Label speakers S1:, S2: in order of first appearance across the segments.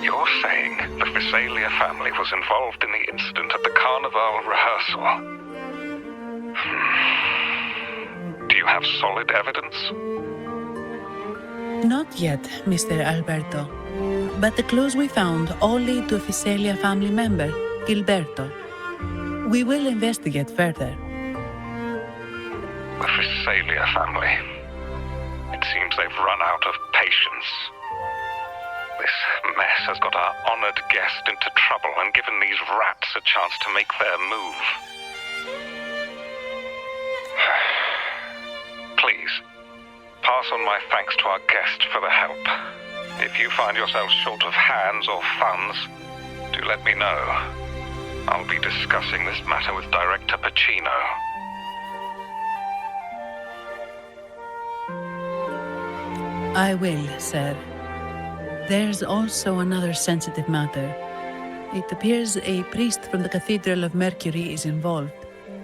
S1: You're saying the Visalia family was involved in the incident at the Carnival rehearsal? Do you have solid evidence?
S2: Not yet, Mr. Alberto. But the clues we found all lead to a Visalia family member, Gilberto. We will investigate further.
S1: The Visalia family. It seems they've run out of patience. This mess has got our honored guest into trouble and given these rats a chance to make their move. Please, pass on my thanks to our guest for the help. If you find yourself short of hands or funds, do let me know. I'll be discussing this matter with Director Pacino.
S2: I will, sir. There's also another sensitive matter. It appears a priest from the Cathedral of Mercury is involved,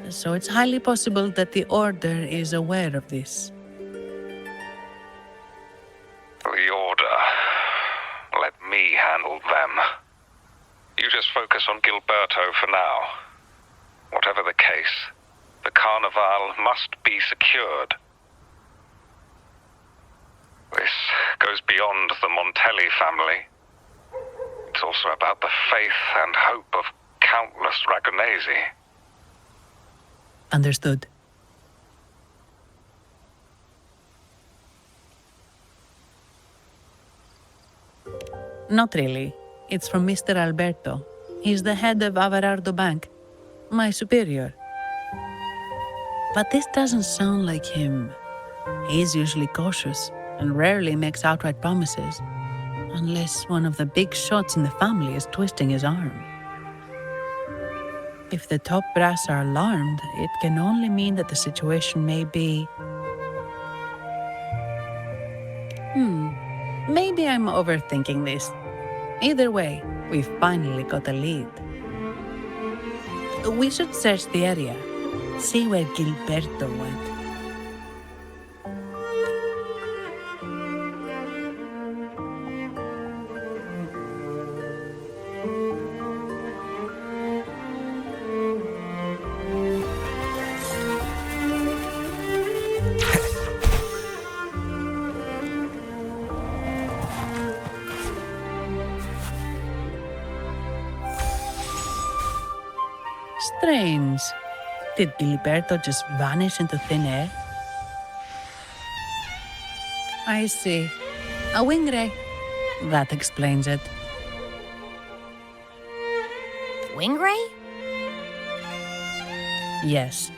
S2: so it's highly possible that the Order is aware of this.
S1: The Order. Let me handle them. You just focus on Gilberto for now. Whatever the case, the Carnival must be secured. This goes beyond the Montelli family. It's also about the faith and hope of countless Ragonesi.
S2: Understood. Not really. It's from Mr. Alberto. He's the head of Averardo Bank, my superior. But this doesn't sound like him. He's usually cautious and rarely makes outright promises, unless one of the big shots in the family is twisting his arm. If the top brass are alarmed, it can only mean that the situation may be... Maybe I'm overthinking this. Either way, we've finally got a lead. We should search the area, see where Gilberto went. Strange. Did Gilberto just vanish into thin air? I see. A wing ray. That explains it.
S3: Wing ray?
S2: Yes.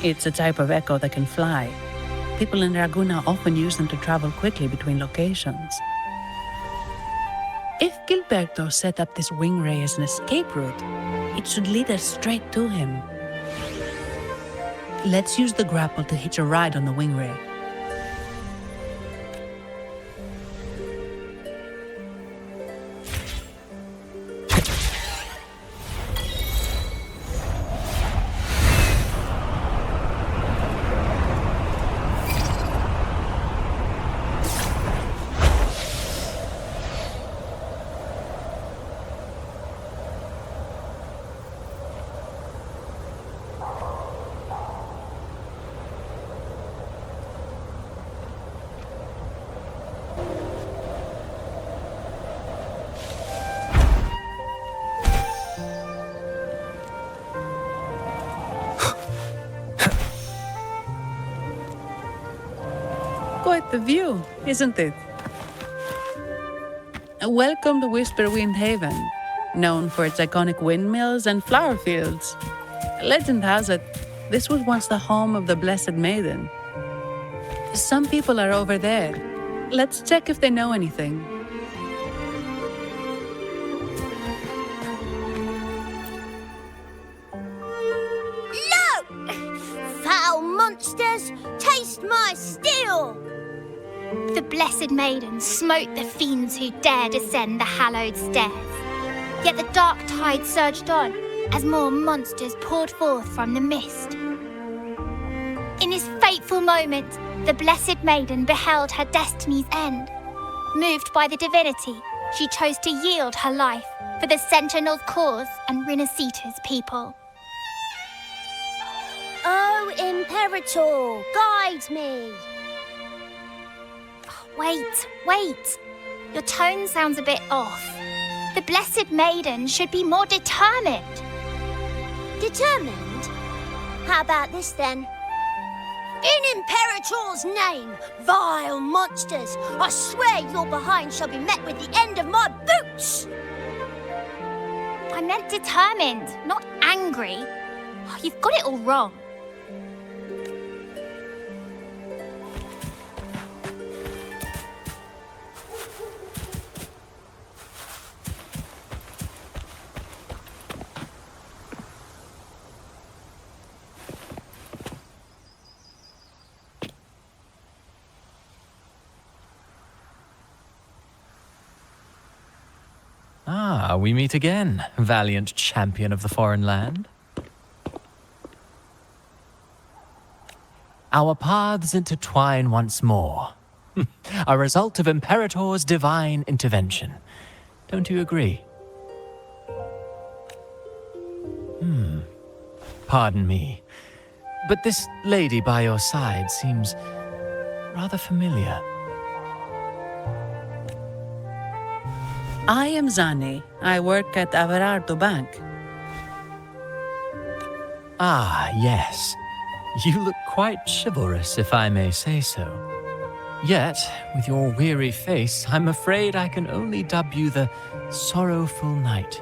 S2: It's a type of echo that can fly. People in Raguna often use them to travel quickly between locations. If Gilberto set up this wing ray as an escape route, it should lead us straight to him. Let's use the grapple to hitch a ride on the wing ray. Quite the view, isn't it? Welcome to Whisperwind Haven, known for its iconic windmills and flower fields. Legend has it, this was once the home of the Blessed Maiden. Some people are over there. Let's check if they know anything.
S3: Look! Foul monsters, taste my steel! The Blessed Maiden smote the fiends who dare descend the hallowed stairs. Yet the dark tide surged on as more monsters poured forth from the mist. In this fateful moment, the Blessed Maiden beheld her destiny's end. Moved by the divinity, She chose to yield her life for the Sentinel's cause and Rinascita's people.
S4: Oh, Imperator, guide me.
S3: Wait. Your tone sounds a bit off. The Blessed Maiden should be more determined.
S4: Determined? How about this then? In Imperator's name, vile monsters, I swear your behind shall be met with the end of my boots!
S3: I meant determined, not angry. Oh, you've got it all wrong.
S5: Ah, we meet again, valiant champion of the foreign land. Our paths intertwine once more. A result of Imperator's divine intervention. Don't you agree? Pardon me, but this lady by your side seems rather familiar.
S2: I am Zani. I work at Averardo Bank.
S5: Ah, yes. You look quite chivalrous, if I may say so. Yet, with your weary face, I'm afraid I can only dub you the Sorrowful Knight.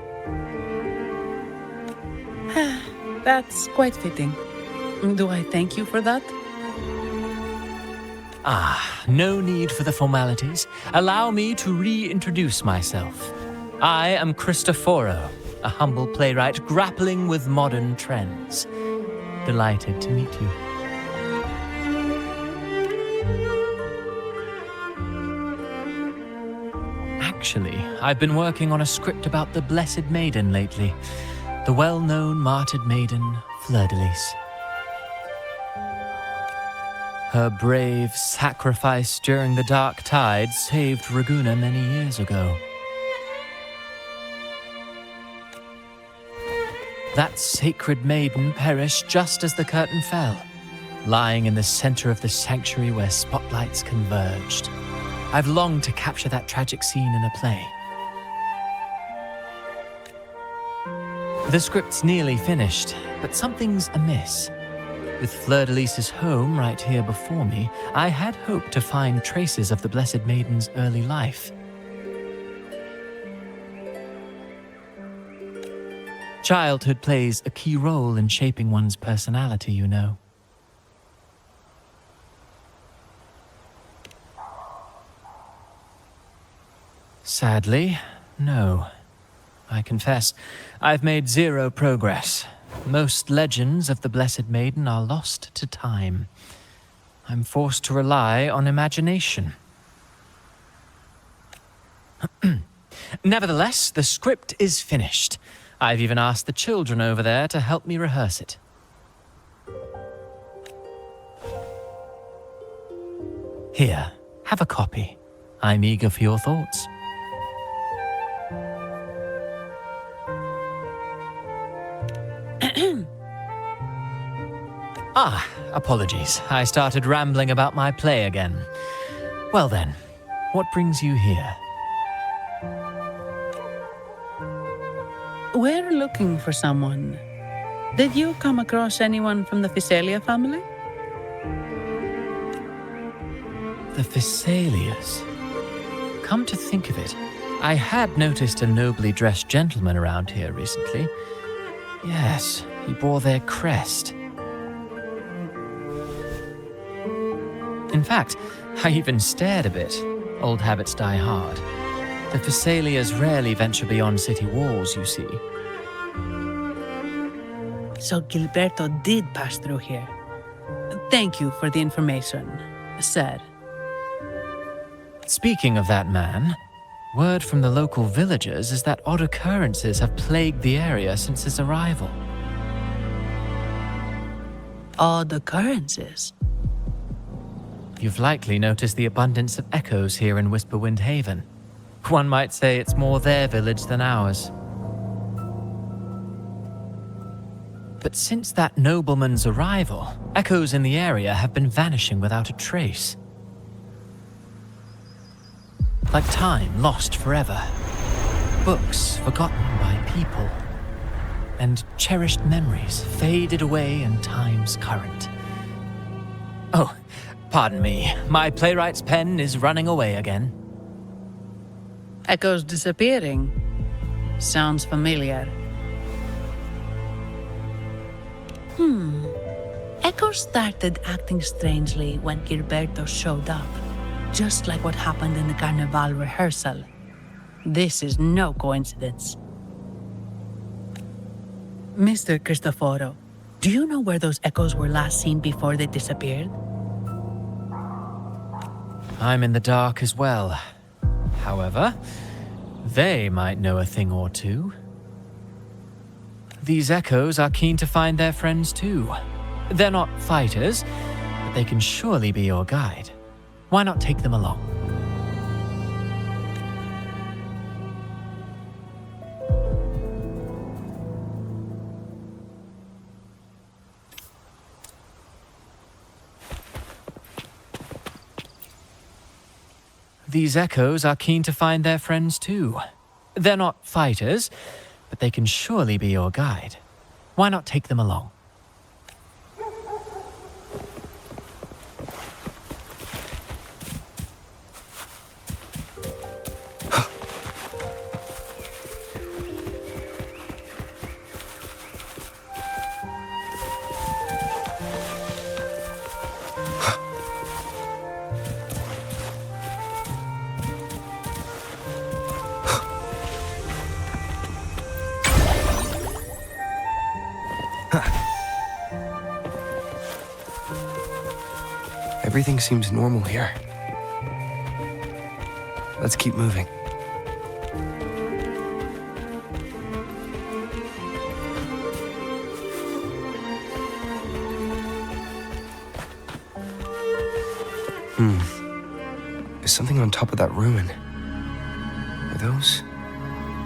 S2: That's quite fitting. Do I thank you for that?
S5: Ah, no need for the formalities. Allow me to reintroduce myself. I am Cristoforo, a humble playwright grappling with modern trends. Delighted to meet you. Actually, I've been working on a script about the Blessed Maiden lately. The well-known martyred maiden, Fleur-de-Lis. Her brave sacrifice during the Dark Tide saved Raguna many years ago. That sacred maiden perished just as the curtain fell, lying in the center of the sanctuary where spotlights converged. I've longed to capture that tragic scene in a play. The script's nearly finished, but something's amiss. With Fleur-de-Lis's home right here before me, I had hoped to find traces of the Blessed Maiden's early life. Childhood plays a key role in shaping one's personality, you know. Sadly, no. I confess, I've made zero progress. Most legends of the Blessed Maiden are lost to time. I'm forced to rely on imagination. Nevertheless, the script is finished. I've even asked the children over there to help me rehearse it. Here, have a copy. I'm eager for your thoughts. Ah, apologies. I started rambling about my play again. Well then, what brings you here?
S2: We're looking for someone. Did you come across anyone from the Physalia family?
S5: The Physalias. Come to think of it, I had noticed a nobly dressed gentleman around here recently. Yes, he bore their crest. In fact, I even stared a bit. Old habits die hard. The Physalias rarely venture beyond city walls, you see.
S2: So Gilberto did pass through here. Thank you for the information, sir.
S5: Speaking of that man, word from the local villagers is that odd occurrences have plagued the area since his arrival.
S2: Odd occurrences?
S5: You've likely noticed the abundance of echoes here in Whisperwind Haven. One might say it's more their village than ours. But since that nobleman's arrival, echoes in the area have been vanishing without a trace. Like time lost forever. Books forgotten by people. And cherished memories faded away in time's current. Oh, pardon me. My playwright's pen is running away again.
S2: Echoes disappearing. Sounds familiar. Echoes started acting strangely when Gilberto showed up. Just like what happened in the Carnival rehearsal. This is no coincidence. Mr. Cristoforo, do you know where those echoes were last seen before they disappeared?
S5: I'm in the dark as well. However, they might know a thing or two. These echoes are keen to find their friends too. They're not fighters, but they can surely be your guide. Why not take them along? These echoes are keen to find their friends too. They're not fighters, but they can surely be your guide. Why not take them along?
S6: Everything seems normal here. Let's keep moving. There's something on top of that ruin. Are those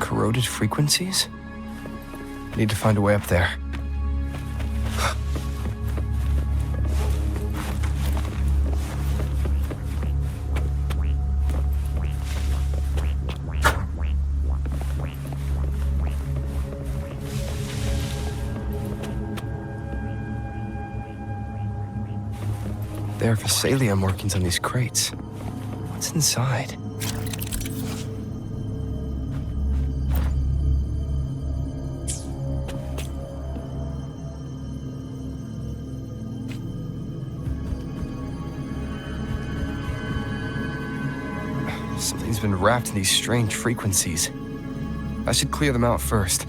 S6: corroded frequencies? I need to find a way up there. There are Phasalia markings on these crates. What's inside? Something's been wrapped in these strange frequencies. I should clear them out first.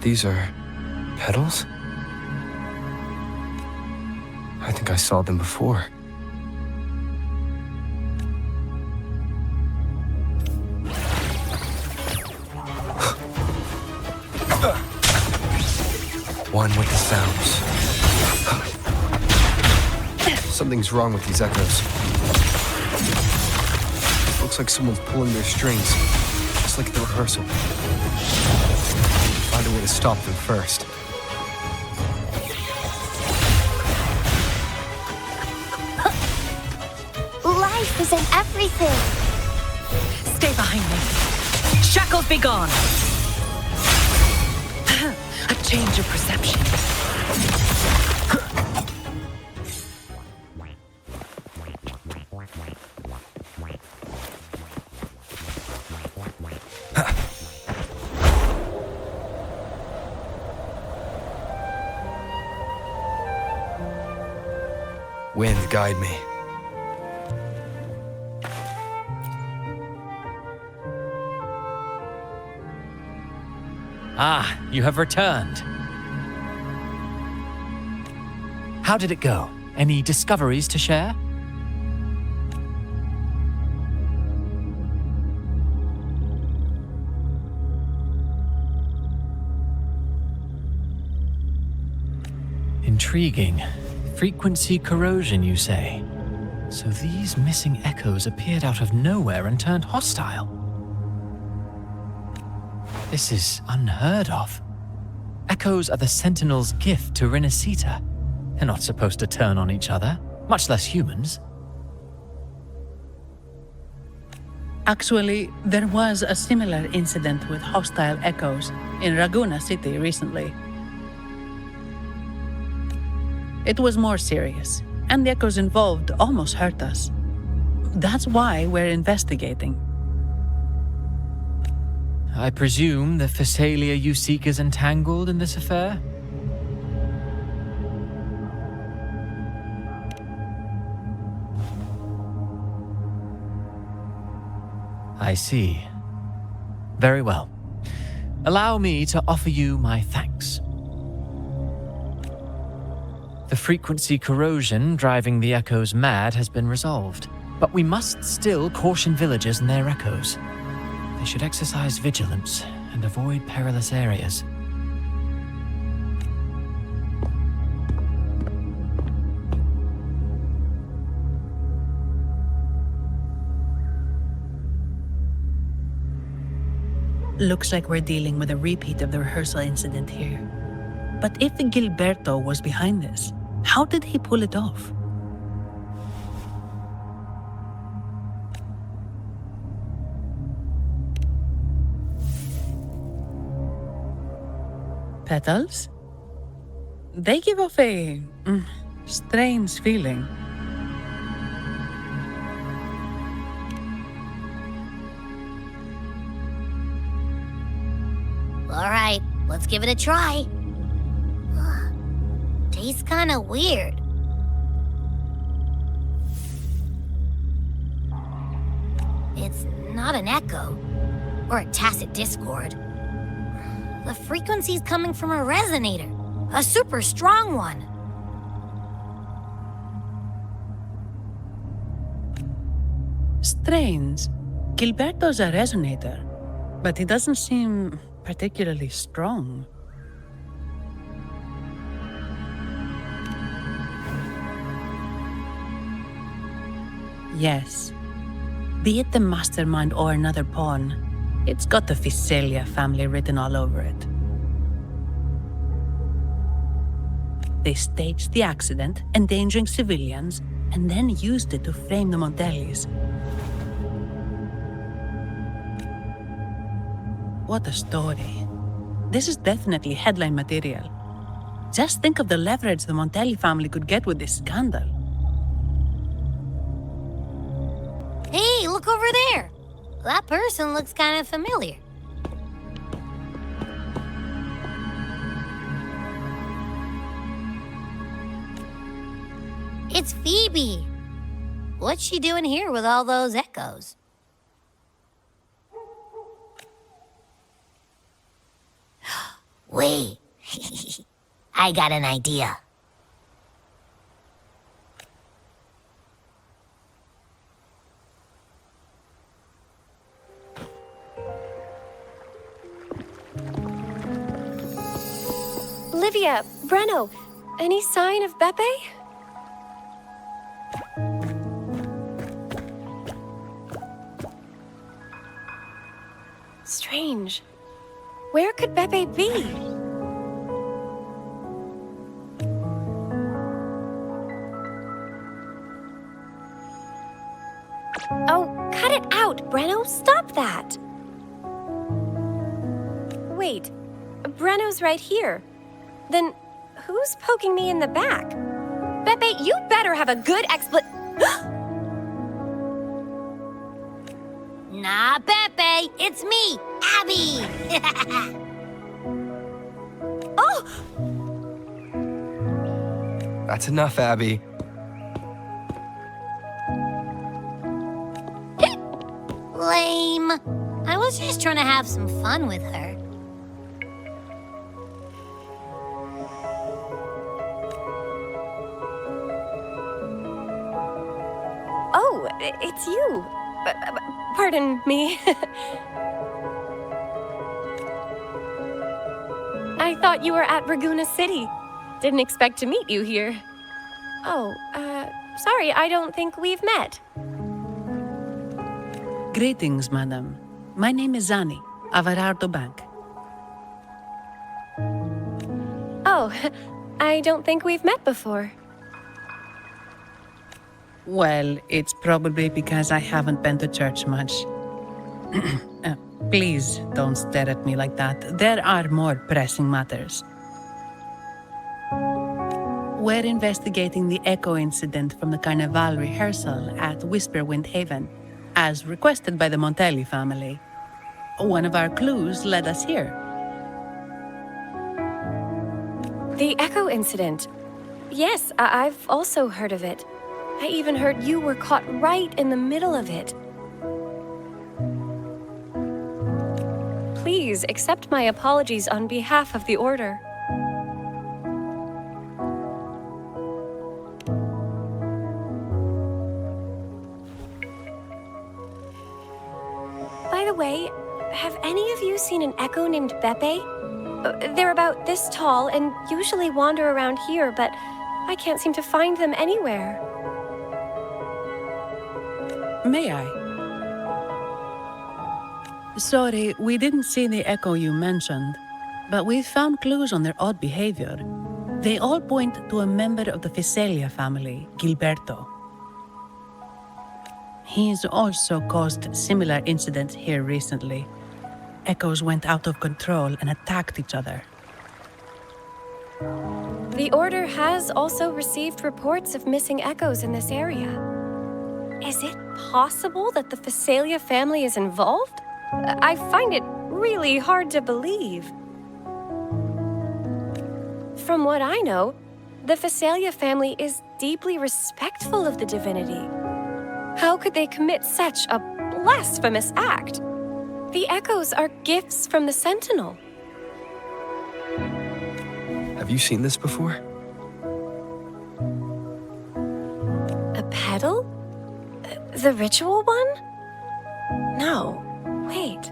S6: These are petals? I think I saw them before. One with the sounds. Something's wrong with these echoes. Looks like someone's pulling their strings, just like at the rehearsal. Find a way to stop them first.
S3: Life is in everything.
S7: Stay behind me. Shackles be gone. A change of perception.
S6: Wind, guide me.
S5: Ah, you have returned. How did it go? Any discoveries to share? Intriguing. Frequency corrosion, you say? So these missing echoes appeared out of nowhere and turned hostile. This is unheard of. Echoes are the Sentinel's gift to Rinascita. They're not supposed to turn on each other, much less humans.
S2: Actually, there was a similar incident with hostile echoes in Raguna City recently. It was more serious, and the echoes involved almost hurt us. That's why we're investigating.
S5: I presume the Physalia you seek is entangled in this affair? I see. Very well. Allow me to offer you my thanks. The frequency corrosion driving the echoes mad has been resolved, but we must still caution villagers and their echoes. They should exercise vigilance and avoid perilous areas.
S2: Looks like we're dealing with a repeat of the rehearsal incident here. But if Gilberto was behind this, how did he pull it off? Petals? They give off a strange feeling.
S4: All right, let's give it a try. Tastes kind of weird. It's not an echo or a tacit discord. The frequency's coming from a resonator, a super strong one.
S2: Strange. Gilberto's a resonator, but he doesn't seem particularly strong. Yes. Be it the mastermind or another pawn, it's got the Physalia family written all over it. They staged the accident, endangering civilians, and then used it to frame the Montellis. What a story. This is definitely headline material. Just think of the leverage the Montelli family could get with this scandal.
S4: Hey, look over there. That person looks kind of familiar. It's Phoebe. What's she doing here with all those echoes? Wait. I got an idea.
S8: Olivia, Breno, any sign of Beppe? Strange. Where could Beppe be? Oh, cut it out, Breno! Stop that! Wait, Breno's right here. Then who's poking me in the back? Beppe, you better have a good
S4: Nah, Beppe, it's me, Abby!
S8: Oh!
S6: That's enough, Abby.
S4: Lame. I was just trying to have some fun with her.
S8: it's you. Pardon me. I thought you were at Raguna City. Didn't expect to meet you here. Oh, sorry, I don't think we've met.
S2: Greetings, madam. My name is Zani, of Arardo Bank.
S8: Oh, I don't think we've met before.
S2: Well, it's probably because I haven't been to church much. Please don't stare at me like that. There are more pressing matters. We're investigating the echo incident from the Carnival rehearsal at Whisperwind Haven, as requested by the Montelli family. One of our clues led us here.
S8: The echo incident. Yes, I've also heard of it. I even heard you were caught right in the middle of it. Please accept my apologies on behalf of the Order. By the way, have any of you seen an echo named Beppe? They're about this tall and usually wander around here, but I can't seem to find them anywhere.
S2: May I? Sorry, we didn't see the echo you mentioned, but we found clues on their odd behavior. They all point to a member of the Physalia family, Gilberto. He's also caused similar incidents here recently. Echoes went out of control and attacked each other.
S8: The Order has also received reports of missing echoes in this area. Is it possible that the Physalia family is involved? I find it really hard to believe. From what I know, the Physalia family is deeply respectful of the divinity. How could they commit such a blasphemous act? The echoes are gifts from the Sentinel.
S6: Have you seen this before?
S8: A pedal? The ritual one? No. Wait.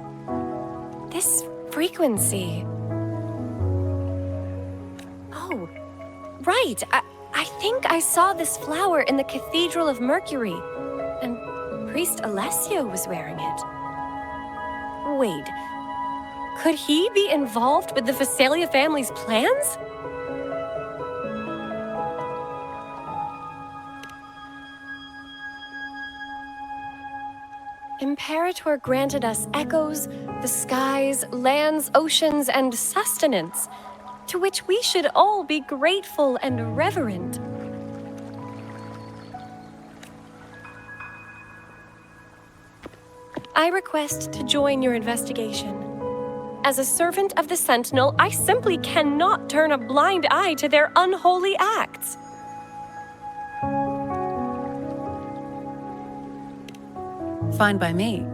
S8: This frequency. Oh, right. I think I saw this flower in the Cathedral of Mercury, and Priest Alessio was wearing it. Wait. Could he be involved with the Physalia family's plans? Imperator granted us echoes, the skies, lands, oceans, and sustenance, to which we should all be grateful and reverent. I request to join your investigation. As a servant of the Sentinel, I simply cannot turn a blind eye to their unholy acts.
S2: Fine by me.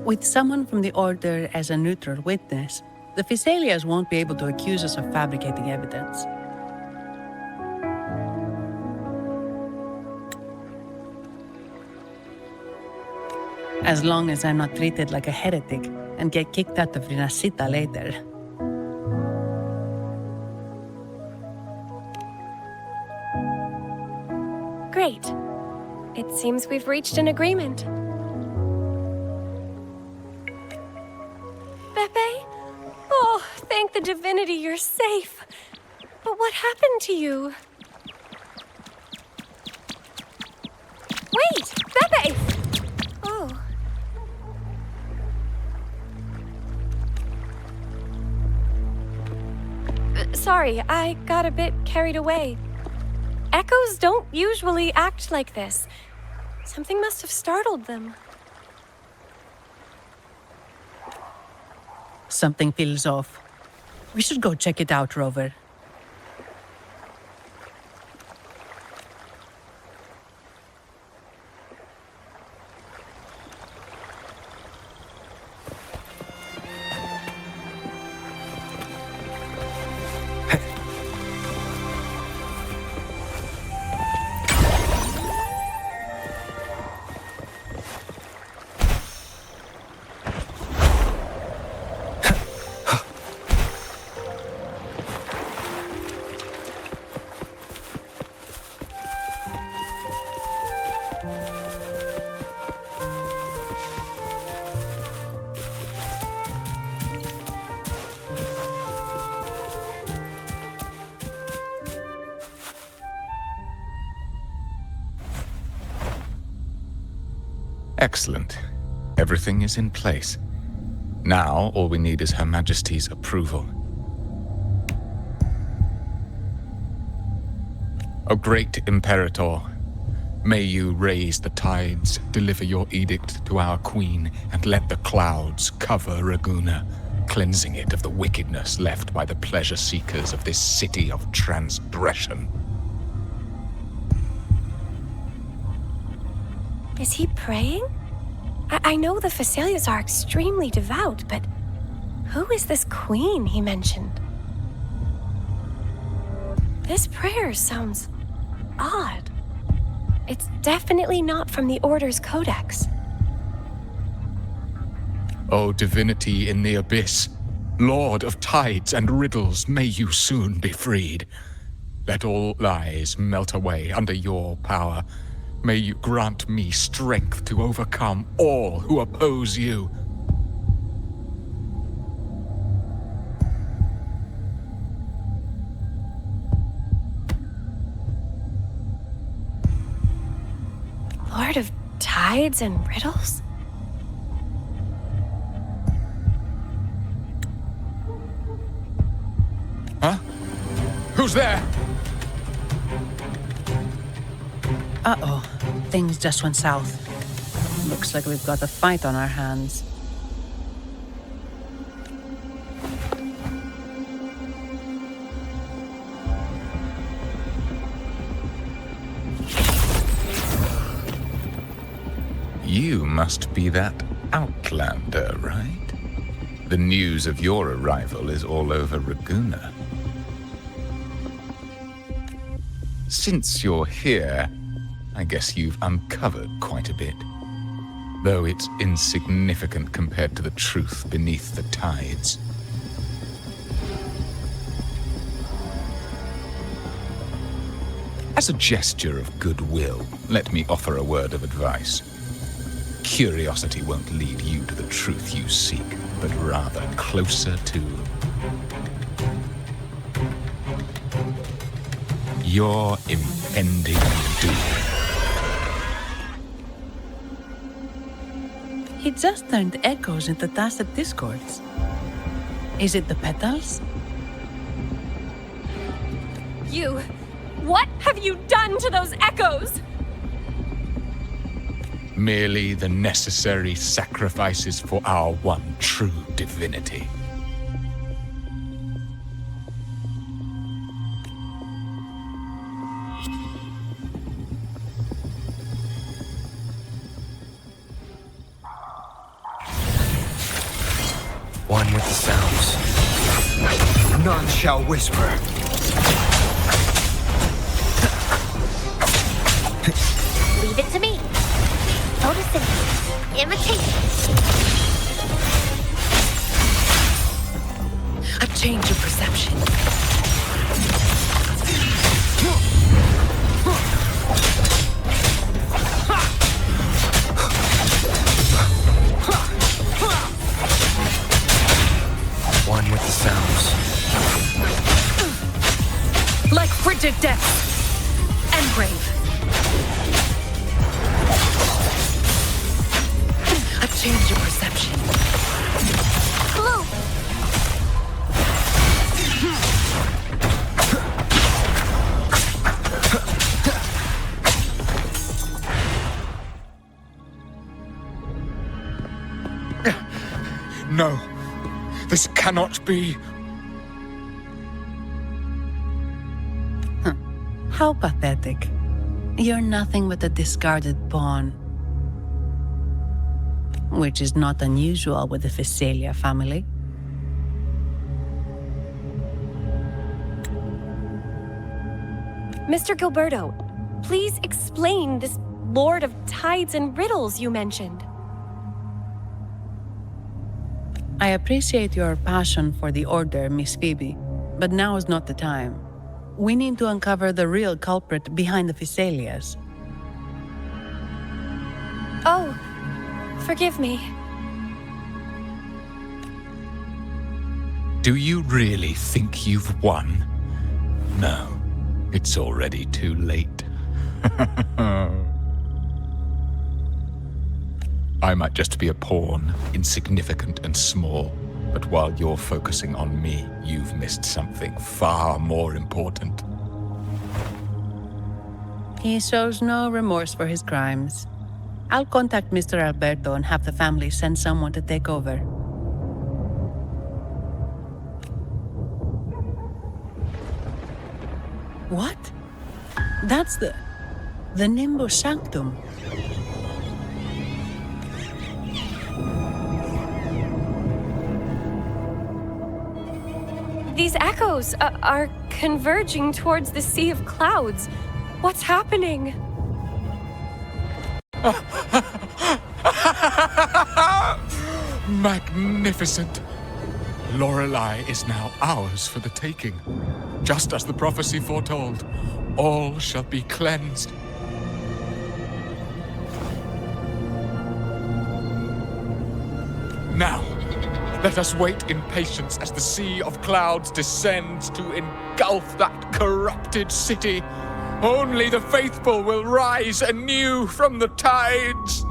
S2: With someone from the Order as a neutral witness, the Physalias won't be able to accuse us of fabricating evidence. As long as I'm not treated like a heretic and get kicked out of Rinascita later.
S8: Great. It seems we've reached an agreement. Beppe? Oh, thank the divinity you're safe. But what happened to you? Wait! Beppe! Oh. Sorry, I got a bit carried away. Echoes don't usually act like this. Something must have startled them.
S2: Something feels off. We should go check it out, Rover.
S9: Excellent. Everything is in place. Now, all we need is Her Majesty's approval. O great Imperator, may you raise the tides, deliver your edict to our queen, and let the clouds cover Raguna, cleansing it of the wickedness left by the pleasure-seekers of this city of transgression.
S8: Is he praying? I know the Phasalias are extremely devout, but who is this queen he mentioned? This prayer sounds odd. It's definitely not from the Order's codex.
S9: O divinity in the abyss, Lord of tides and riddles, may you soon be freed. Let all lies melt away under your power. May you grant me strength to overcome all who oppose you.
S8: Lord of tides and riddles?
S9: Huh? Who's there?
S2: Uh-oh. Things just went south. Looks like we've got a fight on our hands.
S9: You must be that outlander, right? The news of your arrival is all over Raguna. Since you're here, I guess you've uncovered quite a bit. Though it's insignificant compared to the truth beneath the tides. As a gesture of goodwill, let me offer a word of advice. Curiosity won't lead you to the truth you seek, but rather closer to your impending doom.
S2: He just turned echoes into tacit discords. Is it the petals?
S8: You! What have you done to those echoes?
S9: Merely the necessary sacrifices for our one true divinity.
S6: One with the sounds. None shall whisper.
S4: Leave it to me. Photosynthesis. Imitation.
S7: A change of perception.
S6: One with the sounds.
S7: Like frigid depths. And brave. A change of perception.
S4: Blue.
S9: No, this cannot be.
S2: How pathetic. You're nothing but a discarded pawn. Which is not unusual with the Phasalia family.
S8: Mr. Gilberto, please explain this Lord of Tides and Riddles you mentioned.
S2: I appreciate your passion for the Order, Miss Phoebe, but now is not the time. We need to uncover the real culprit behind the Phasalias.
S8: Oh, forgive me.
S9: Do you really think you've won? No, it's already too late. I might just be a pawn, insignificant and small. But while you're focusing on me, you've missed something far more important.
S2: He shows no remorse for his crimes. I'll contact Mr. Alberto and have the family send someone to take over. What? That's the Nimbus Sanctum.
S8: These echoes are converging towards the sea of clouds. What's happening?
S9: Magnificent! Lorelei is now ours for the taking. Just as the prophecy foretold, all shall be cleansed. Now, let us wait in patience as the sea of clouds descends to engulf that corrupted city. Only the faithful will rise anew from the tides.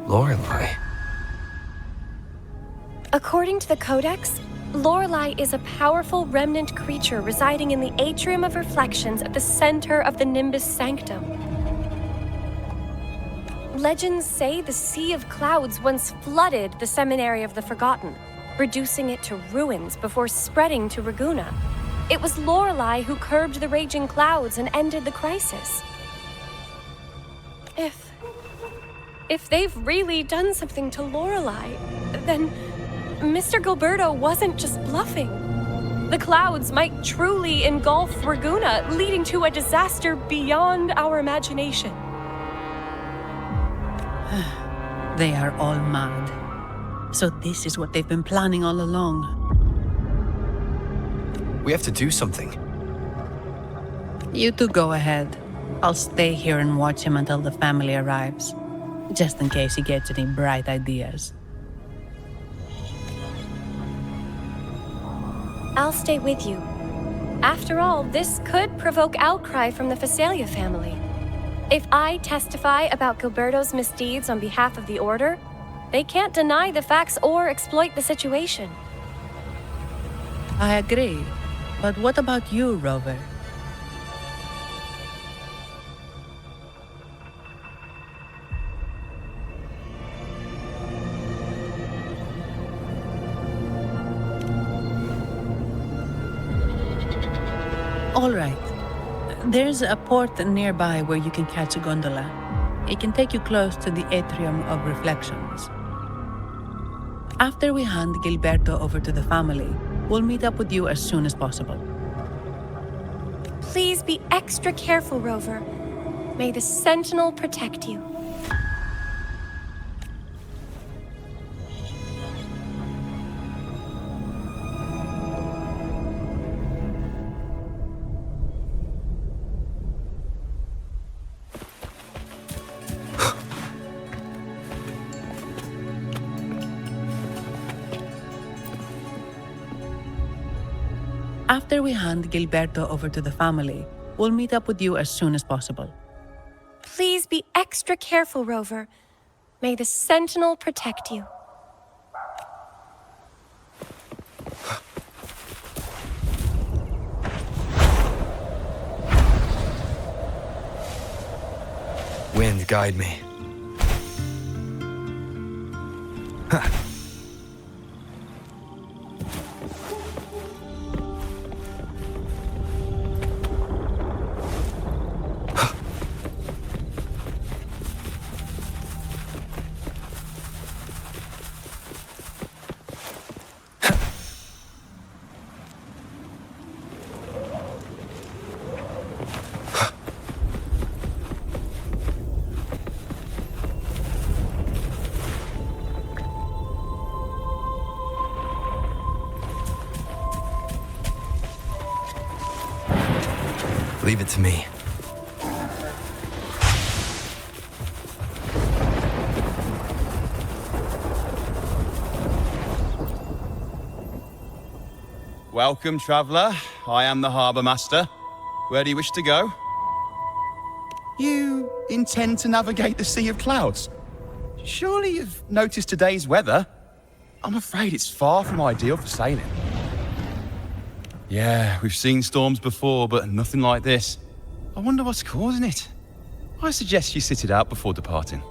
S6: Lorelei.
S8: According to the Codex, Lorelei is a powerful remnant creature residing in the atrium of reflections at the center of the Nimbus Sanctum. Legends say the Sea of Clouds once flooded the Seminary of the Forgotten, reducing it to ruins before spreading to Raguna. It was Lorelei who curbed the raging clouds and ended the crisis. If they've really done something to Lorelei, then Mr. Gilberto wasn't just bluffing. The clouds might truly engulf Raguna, leading to a disaster beyond our imagination.
S2: They are all mad. So this is what they've been planning all along.
S6: We have to do something.
S2: You two go ahead. I'll stay here and watch him until the family arrives, just in case he gets any bright ideas.
S8: I'll stay with you. After all, this could provoke outcry from the Phasalia family. If I testify about Gilberto's misdeeds on behalf of the Order, they can't deny the facts or exploit the situation.
S2: I agree. But what about you, Rover? All right. There's a port nearby where you can catch a gondola. It can take you close to the atrium of reflections. After we hand Gilberto over to the family, we'll meet up with you as soon as possible.
S8: Please be extra careful, Rover. May the Sentinel protect you.
S2: After we hand Gilberto over to the family, we'll meet up with you as soon as possible.
S8: Please be extra careful, Rover. May the Sentinel protect you.
S6: Wind, guide me. Leave it to me.
S10: Welcome, traveller. I am the harbour master. Where do you wish to go? You intend to navigate the Sea of Clouds? Surely you've noticed today's weather? I'm afraid it's far from ideal for sailing. Yeah, we've seen storms before, but nothing like this. I wonder what's causing it. I suggest you sit it out before departing.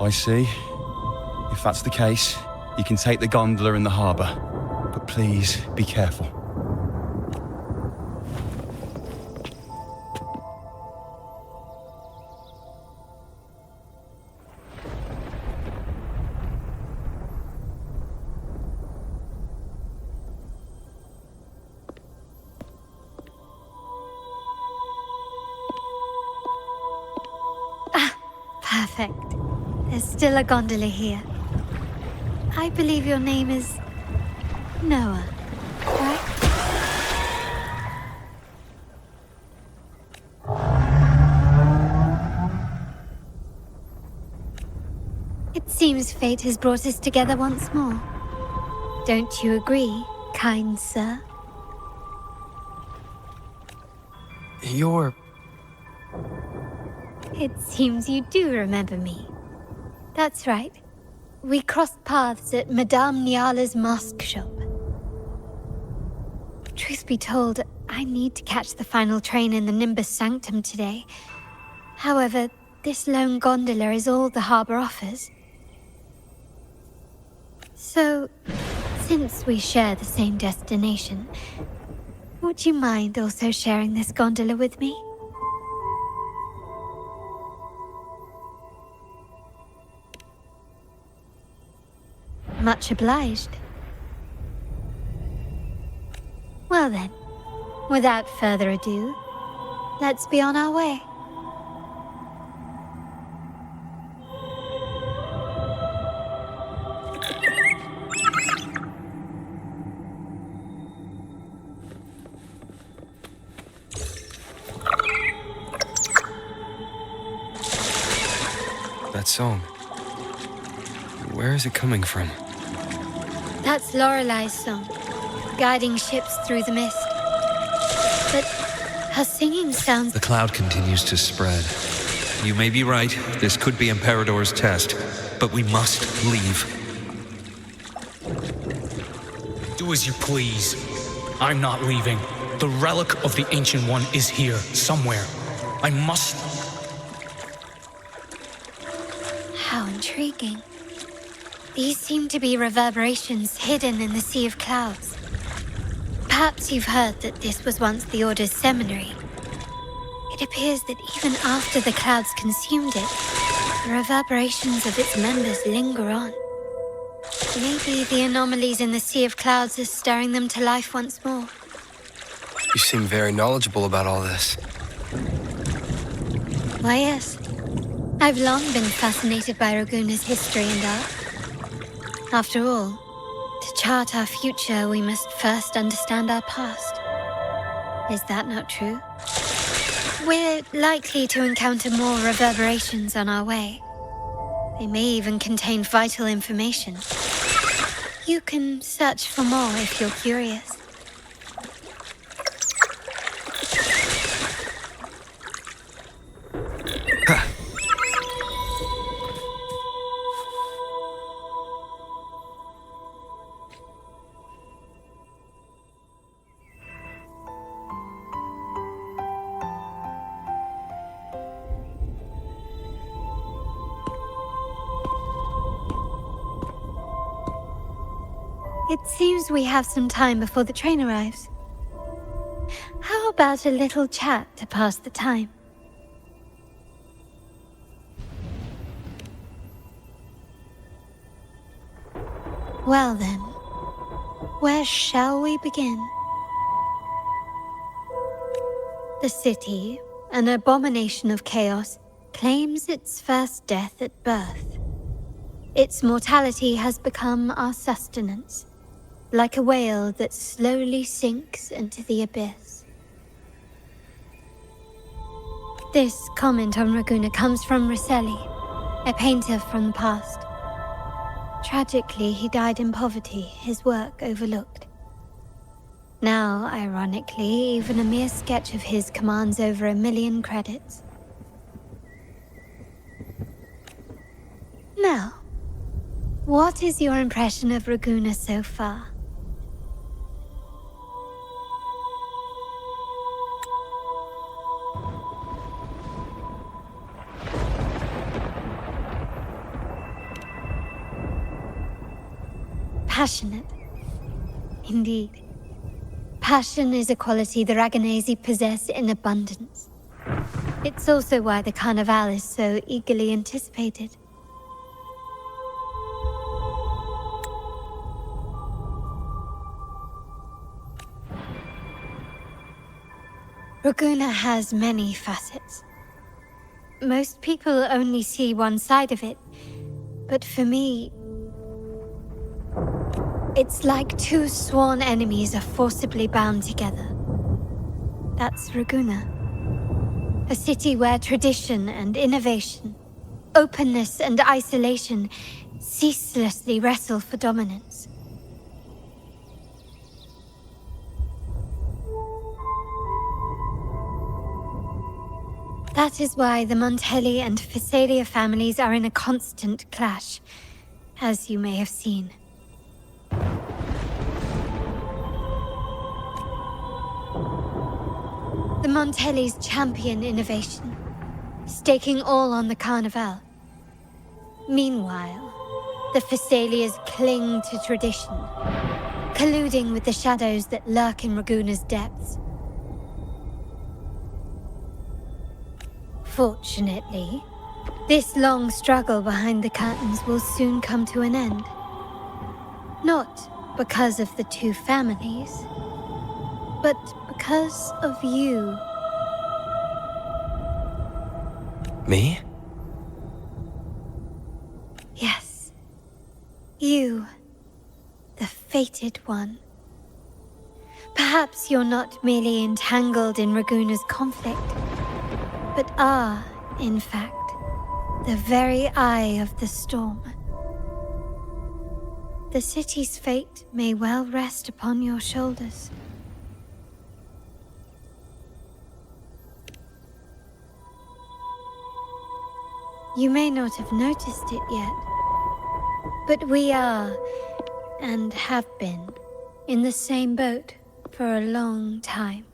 S10: I see. If that's the case, you can take the gondola in the harbour. But please, be careful.
S11: Perfect. There's still a gondola here. I believe your name is Noah, right? It seems fate has brought us together once more. Don't you agree, kind sir?
S6: You're...
S11: It seems you do remember me. That's right. We crossed paths at Madame Niala's mask shop. Truth be told, I need to catch the final train in the Nimbus Sanctum today. However, this lone gondola is all the harbour offers. So, since we share the same destination, would you mind also sharing this gondola with me? Much obliged. Well then, without further ado, let's be on our way.
S6: That song. Where is it coming from?
S11: That's Lorelei's song, guiding ships through the mist. But her singing sounds...
S12: The cloud continues to spread. You may be right, this could be Imperador's test, but we must leave.
S13: Do as you please. I'm not leaving. The relic of the Ancient One is here, somewhere. I must...
S11: How intriguing. These seem to be reverberations hidden in the Sea of Clouds. Perhaps you've heard that this was once the Order's seminary. It appears that even after the clouds consumed it, the reverberations of its members linger on. Maybe the anomalies in the Sea of Clouds are stirring them to life once more.
S6: You seem very knowledgeable about all this.
S11: Why, yes. I've long been fascinated by Raguna's history and art. After all, to chart our future, we must first understand our past. Is that not true? We're likely to encounter more reverberations on our way. They may even contain vital information. You can search for more if you're curious. It seems we have some time before the train arrives. How about a little chat to pass the time? Well then, where shall we begin? The city, an abomination of chaos, claims its first death at birth. Its mortality has become our sustenance, like a whale that slowly sinks into the abyss. This comment on Raguna comes from Rosselli, a painter from the past. Tragically, he died in poverty, his work overlooked. Now, ironically, even a mere sketch of his commands over 1 million credits. Now, what is your impression of Raguna so far? Passionate. Indeed. Passion is a quality the Raganesi possess in abundance. It's also why the Carnival is so eagerly anticipated. Raguna has many facets. Most people only see one side of it, but for me, it's like two sworn enemies are forcibly bound together. That's Raguna. A city where tradition and innovation, openness and isolation ceaselessly wrestle for dominance. That is why the Montelli and Phasalia families are in a constant clash, as you may have seen. The Montellis champion innovation, staking all on the Carnival. Meanwhile, the Phasalias cling to tradition, colluding with the shadows that lurk in Raguna's depths. Fortunately, this long struggle behind the curtains will soon come to an end. Not because of the two families, but because of you.
S6: Me?
S11: Yes. You. The fated one. Perhaps you're not merely entangled in Raguna's conflict, but are, in fact, the very eye of the storm. The city's fate may well rest upon your shoulders. You may not have noticed it yet, but we are, and have been, in the same boat for a long time.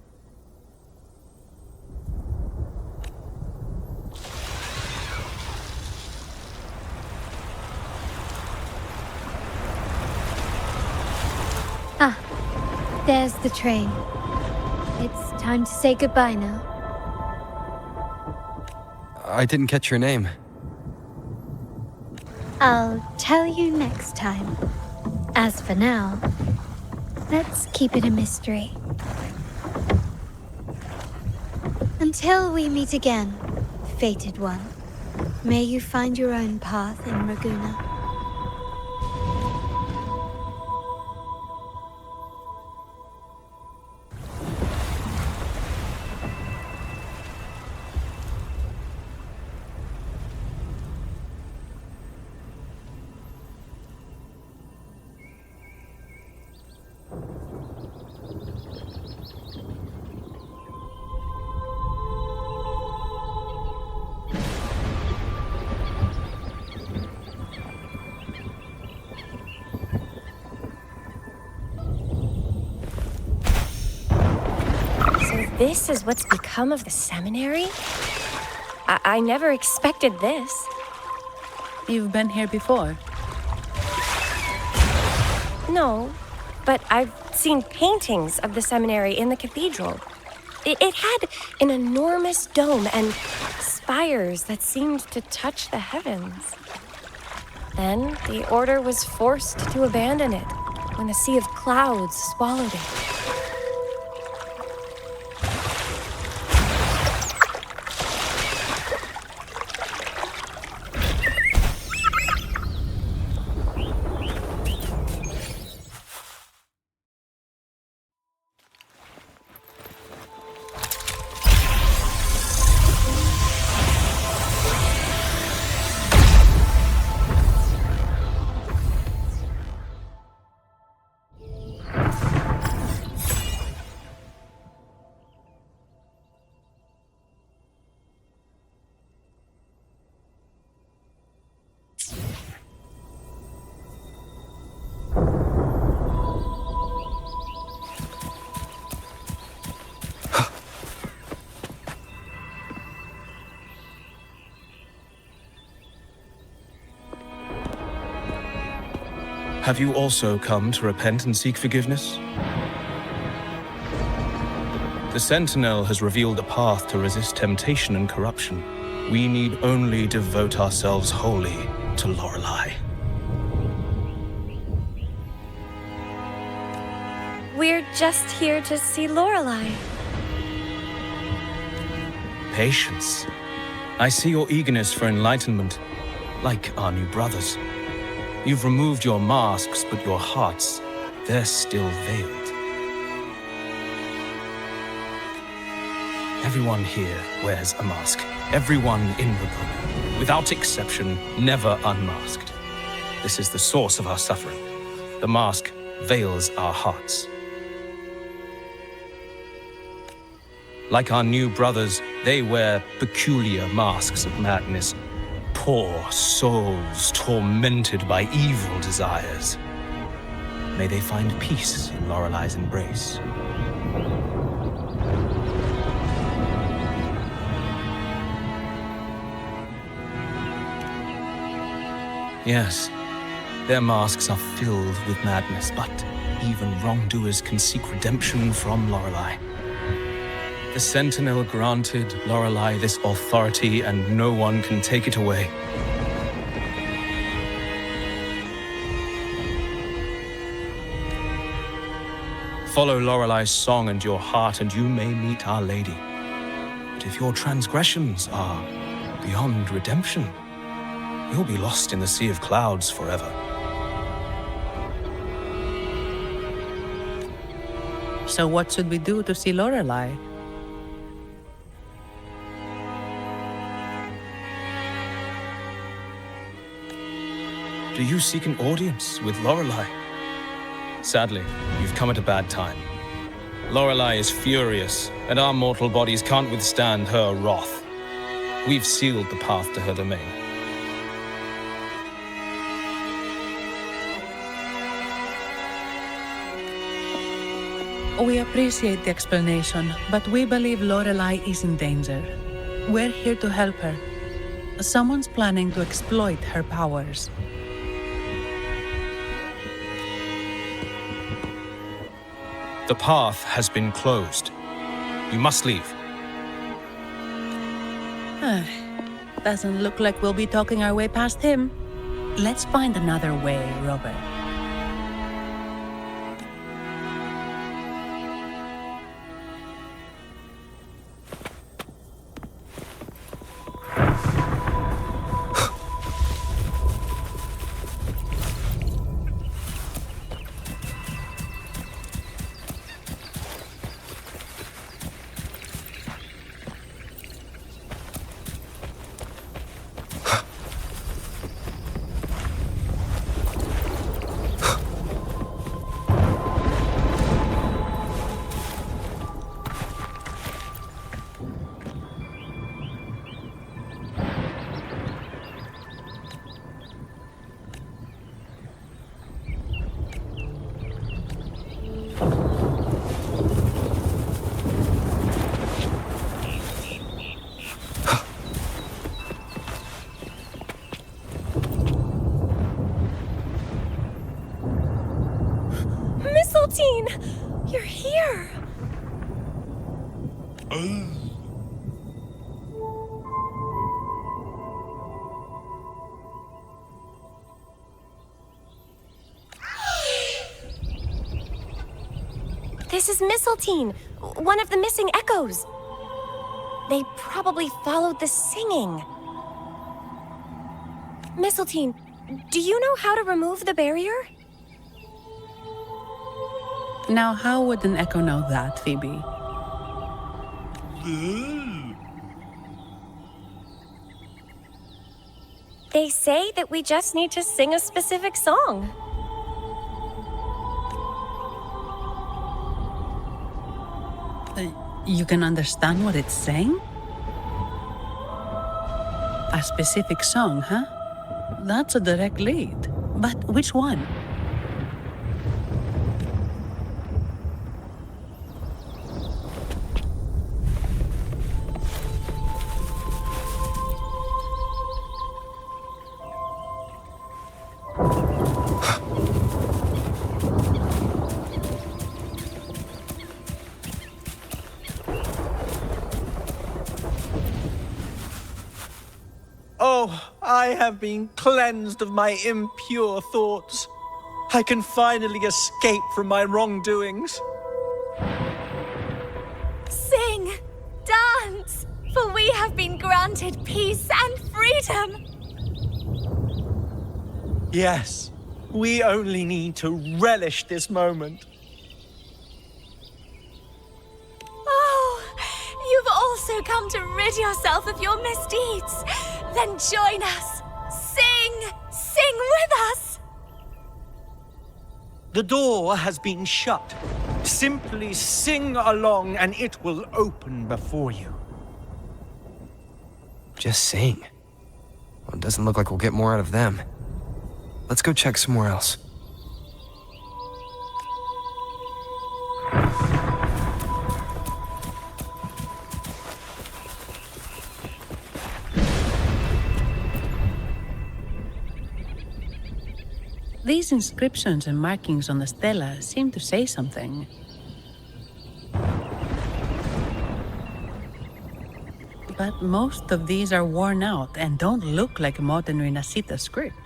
S11: Ah, there's the train. It's time to say goodbye now.
S6: I didn't catch your name.
S11: I'll tell you next time. As for now, let's keep it a mystery. Until we meet again, fated one, may you find your own path in Raguna.
S8: This is what's become of the seminary? I never expected this.
S2: You've been here before?
S8: No, but I've seen paintings of the seminary in the cathedral. It had an enormous dome and spires that seemed to touch the heavens. Then the order was forced to abandon it when a sea of clouds swallowed it.
S14: Have you also come to repent and seek forgiveness? The Sentinel has revealed a path to resist temptation and corruption. We need only devote ourselves wholly to Lorelei.
S8: We're just here to see Lorelei.
S14: Patience. I see your eagerness for enlightenment, like our new brothers. You've removed your masks, but your hearts, they're still veiled. Everyone here wears a mask. Everyone in Ravenna, without exception, never unmasked. This is the source of our suffering. The mask veils our hearts. Like our new brothers, they wear peculiar masks of madness. Poor souls tormented by evil desires. May they find peace in Lorelei's embrace. Yes, their masks are filled with madness, but even wrongdoers can seek redemption from Lorelei. The Sentinel granted Lorelei this authority, and no one can take it away. Follow Lorelei's song and your heart, and you may meet Our Lady. But if your transgressions are beyond redemption, you'll be lost in the sea of clouds forever.
S2: So what should we do to see Lorelei?
S14: Do you seek an audience with Lorelei? Sadly, you've come at a bad time. Lorelei is furious, and our mortal bodies can't withstand her wrath. We've sealed the path to her domain.
S2: We appreciate the explanation, but we believe Lorelei is in danger. We're here to help her. Someone's planning to exploit her powers.
S14: The path has been closed. You must leave.
S2: Doesn't look like we'll be talking our way past him. Let's find another way, Robert.
S8: You're here!
S3: This is Mistletoe, one of the missing echoes. They probably followed the singing. Mistletoe, do you know how to remove the barrier?
S2: Now, how would an echo know that, Phoebe?
S8: They say that we just need to sing a specific song.
S2: You can understand what it's saying? A specific song, huh? That's a direct lead. But which one?
S15: Oh, I have been cleansed of my impure thoughts. I can finally escape from my wrongdoings.
S8: Sing, dance, for we have been granted peace and freedom.
S15: Yes, we only need to relish this moment.
S8: Oh, you've also come to rid yourself of your misdeeds. Then join us. Sing with us.
S15: The door has been shut. Simply sing along and it will open before you.
S6: Just sing. Well, it doesn't look like we'll get more out of them. Let's go check somewhere else.
S2: These inscriptions and markings on the stela seem to say something. But most of these are worn out and don't look like a modern Rinascita script.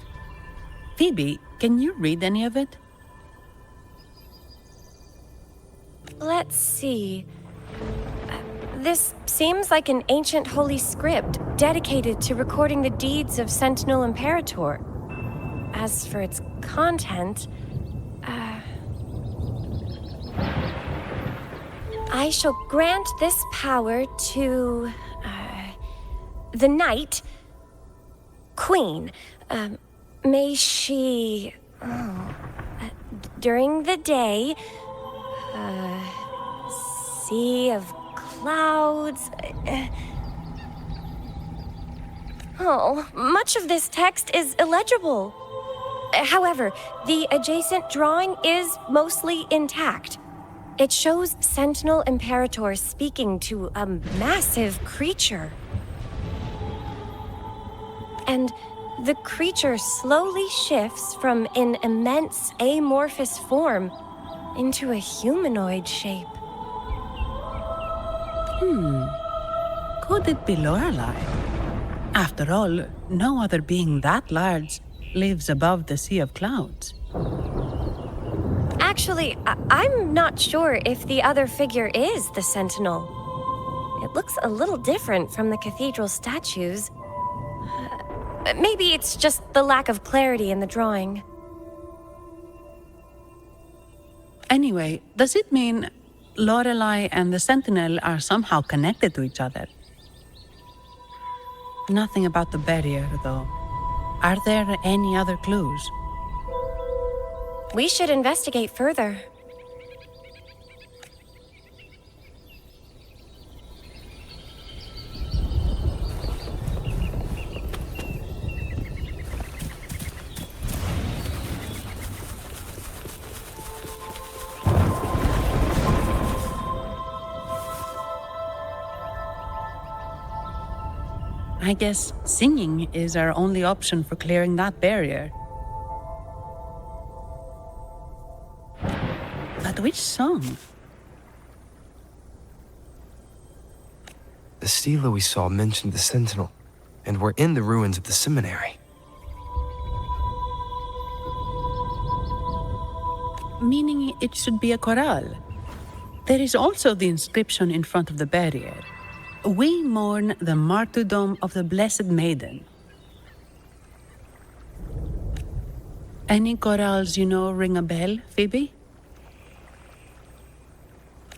S2: Phoebe, can you read any of it?
S8: Let's see. This seems like an ancient holy script dedicated to recording the deeds of Sentinel Imperator. As for its content, I shall grant this power to the Knight Queen. May she, during the day, sea of clouds. Much of this text is illegible. However, the adjacent drawing is mostly intact. It shows Sentinel Imperator speaking to a massive creature. And the creature slowly shifts from an immense amorphous form into a humanoid shape.
S2: Could it be Lorelei? After all, no other being that large lives above the sea of clouds.
S8: Actually, I'm not sure if the other figure is the Sentinel. It looks a little different from the cathedral statues. Maybe it's just the lack of clarity in the drawing.
S2: Anyway, does it mean Lorelei and the Sentinel are somehow connected to each other? Nothing about the barrier, though. Are there any other clues?
S8: We should investigate further.
S2: I guess singing is our only option for clearing that barrier. But which song?
S6: The stela we saw mentioned the Sentinel, and we're in the ruins of the seminary.
S2: Meaning it should be a chorale. There is also the inscription in front of the barrier. We mourn the martyrdom of the Blessed Maiden. Any chorales you know ring a bell, Phoebe?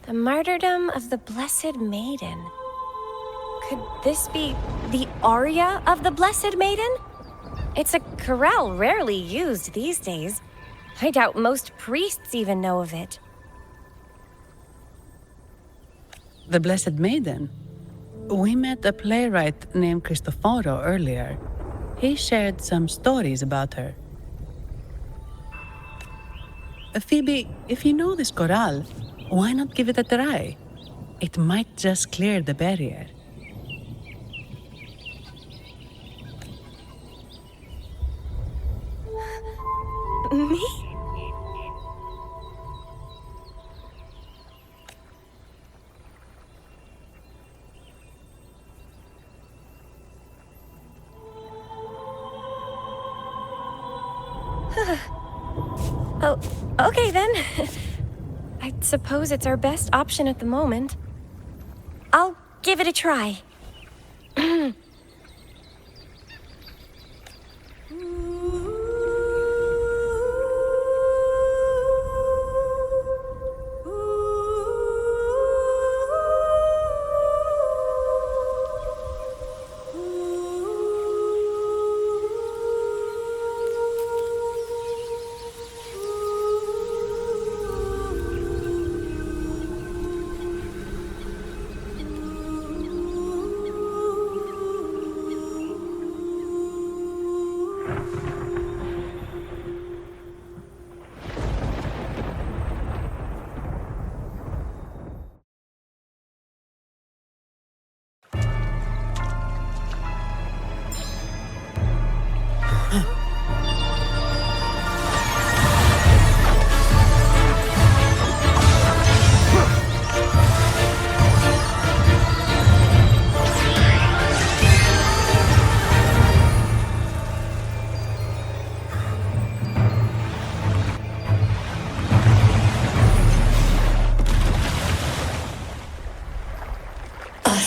S8: The martyrdom of the Blessed Maiden. Could this be the aria of the Blessed Maiden? It's a chorale rarely used these days. I doubt most priests even know of it.
S2: The Blessed Maiden? We met a playwright named Cristoforo earlier. He shared some stories about her. Phoebe, if you know this chorale, why not give it a try? It might just clear the barrier.
S8: Me? Oh, okay then. I suppose it's our best option at the moment. I'll give it a try.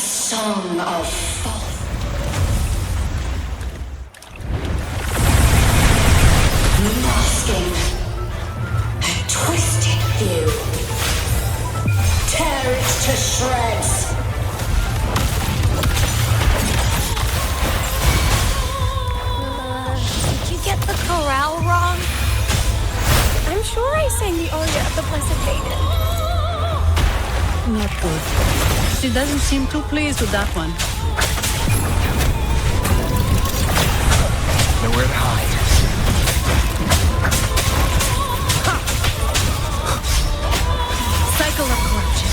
S16: Song of masking a twisted view. Tear it to shreds.
S8: Did you get the chorale wrong? I'm sure I sang the aria of the Blessed Maiden.
S2: Not good. She doesn't seem too pleased with that one.
S6: Nowhere to hide.
S7: Cycle of corruption.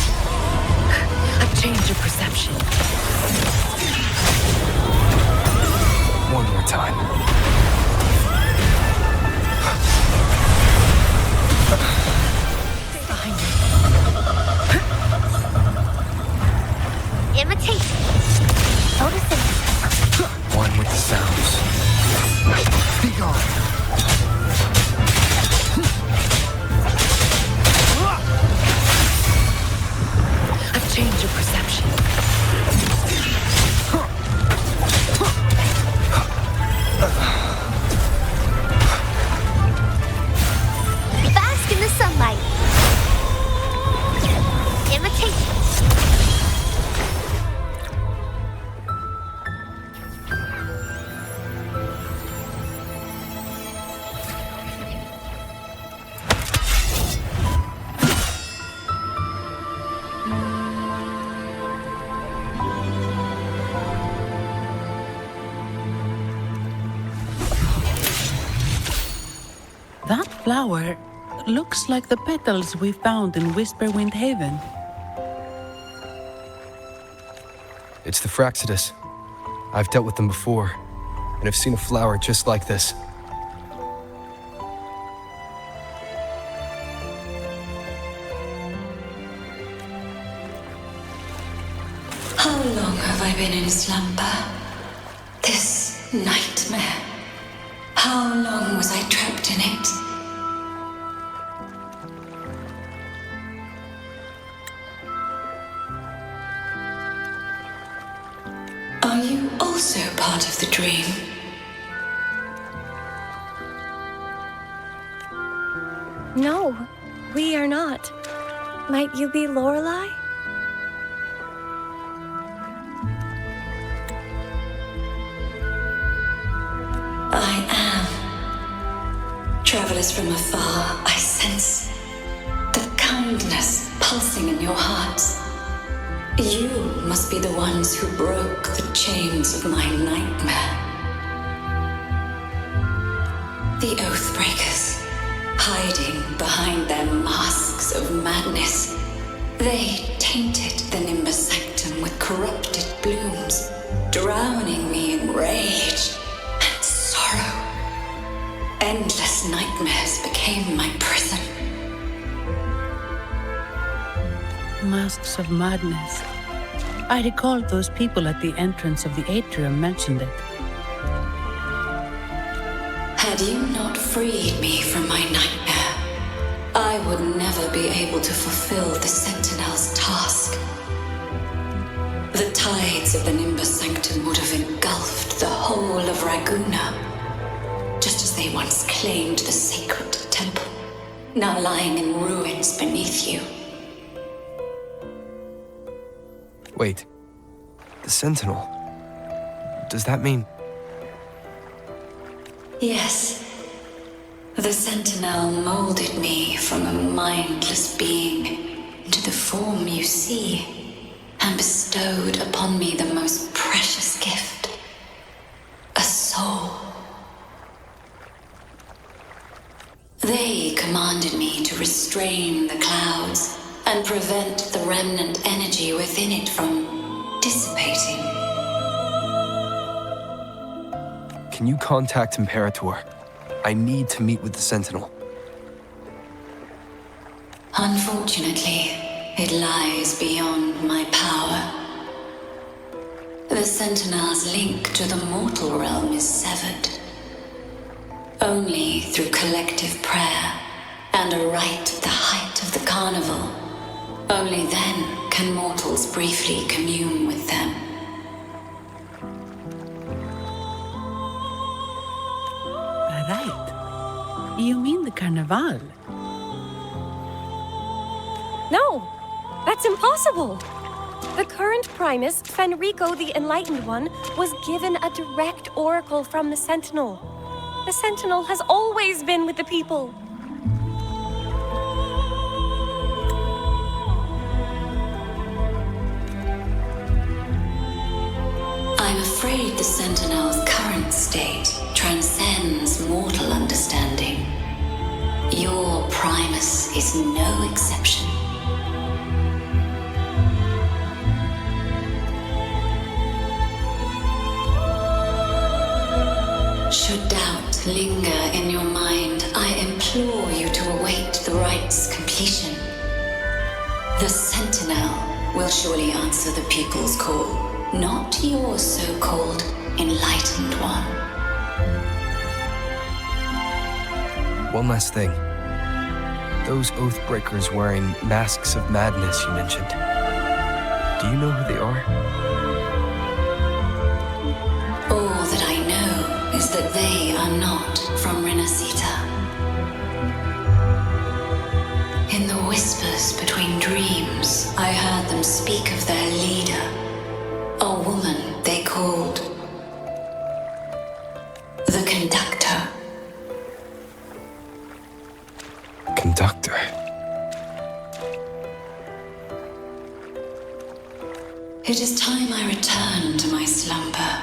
S7: A change of perception.
S6: One more time.
S7: Behind me.
S3: Imitate. Noticing.
S6: One with the sounds. Be gone.
S7: A change of perception.
S3: Bask in the sunlight. Imitate.
S2: That flower looks like the petals we found in Whisperwind Haven.
S6: It's the fractsidus. I've dealt with them before, and I've seen a flower just like this.
S16: How long have I been in slumber? This nightmare. How long was I trapped in it? Are you also part of the dream?
S8: No, we are not. Might you be Lorelei?
S16: I am. Travelers from afar, I sense the kindness pulsing in your hearts. You must be the ones who broke the chains of my nightmare. The Oathbreakers, hiding behind their masks of madness. They tainted the Nimbus Sanctum with corrupted blooms, drowning me in rage and sorrow. Endless nightmares became my prison.
S2: Masks of madness. I recall those people at the entrance of the atrium mentioned it.
S16: Had you not freed me from my nightmare, I would never be able to fulfill the Sentinel's task. The tides of the Nimbus Sanctum would have engulfed the whole of Raguna, just as they once claimed the sacred temple, now lying in ruins beneath you.
S6: Wait. The Sentinel. Does that mean...
S16: Yes. The Sentinel molded me from a mindless being into the form you see, and bestowed upon me the most precious gift, a soul. They commanded me to restrain the clouds and prevent the remnant energy within it from dissipating.
S6: Can you contact Imperator? I need to meet with the Sentinel.
S16: Unfortunately, it lies beyond my power. The Sentinel's link to the mortal realm is severed. Only through collective prayer and a rite at the height of the carnival, only then can mortals briefly commune with them.
S2: Right. You mean the Carnival?
S8: No, that's impossible. The current Primus, Fenrico the Enlightened One, was given a direct oracle from the Sentinel. The Sentinel has always been with the people.
S16: I'm afraid the Sentinel's current state transcends mortal understanding. Your Primus is no exception. Should doubt linger in your mind, I implore you to await the rite's completion. The Sentinel will surely answer the people's call, not your so-called Enlightened One.
S6: One last thing. Those Oathbreakers wearing masks of madness you mentioned. Do you know who they are?
S16: All that I know is that they are not from Rinascita. In the whispers between dreams, I heard them speak of their leader, a woman they called the Conductor.
S6: Conductor?
S16: It is time I return to my slumber.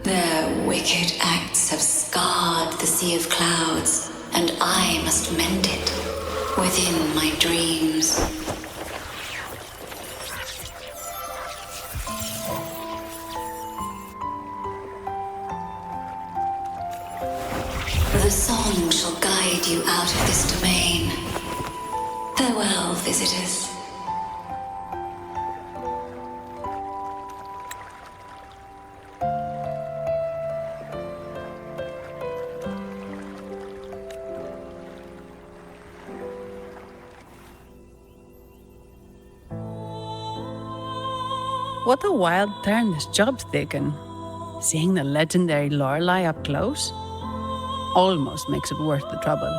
S16: Their wicked acts have scarred the sea of clouds, and I must mend it within my dreams. The song shall guide you out of this domain. Farewell, visitors.
S2: What a wild turn this job's taken. Seeing the legendary Lorelei up close almost makes it worth the trouble.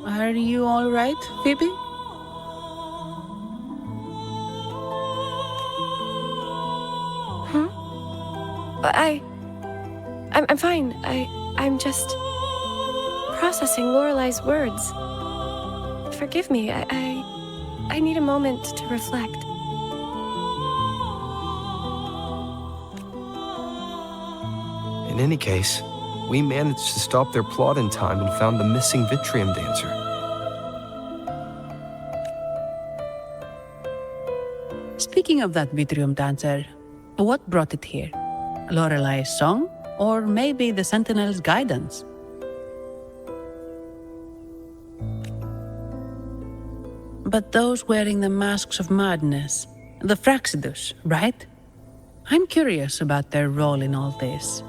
S2: Are you all right, Phoebe?
S8: I'm fine. I'm just processing Lorelei's words. Forgive me. I need a moment to reflect.
S6: In any case, we managed to stop their plot in time and found the missing Vitrium dancer.
S2: Speaking of that Vitrium dancer, what brought it here? Lorelei's song? 'Or maybe the Sentinel's guidance?
S6: Well, in any case, we managed to stop their plot in time and found the missing Vitrium dancer. Speaking of that Vitrium dancer, what brought it here? Lorelei's song? Or maybe the Sentinel's guidance? 'Or maybe the Sentinel's guidance?
S2: But those wearing the masks of madness, the fractsidus, right? I'm curious about their role in all this.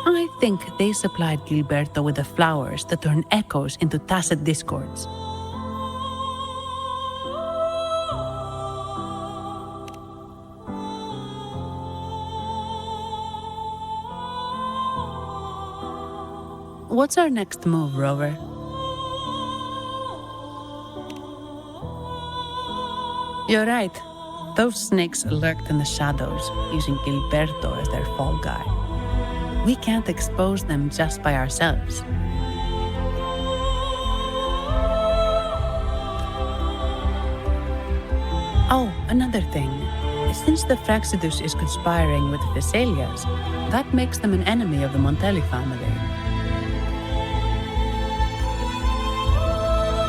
S2: I think they supplied Gilberto with the flowers that turn echoes into tacit discords. What's our next move, Rover? You're right. Those snakes lurked in the shadows, using Gilberto as their fall guy. We can't expose them just by ourselves. Oh, another thing. Since the fractsidus is conspiring with the Thessalias, that makes them an enemy of the Montelli family.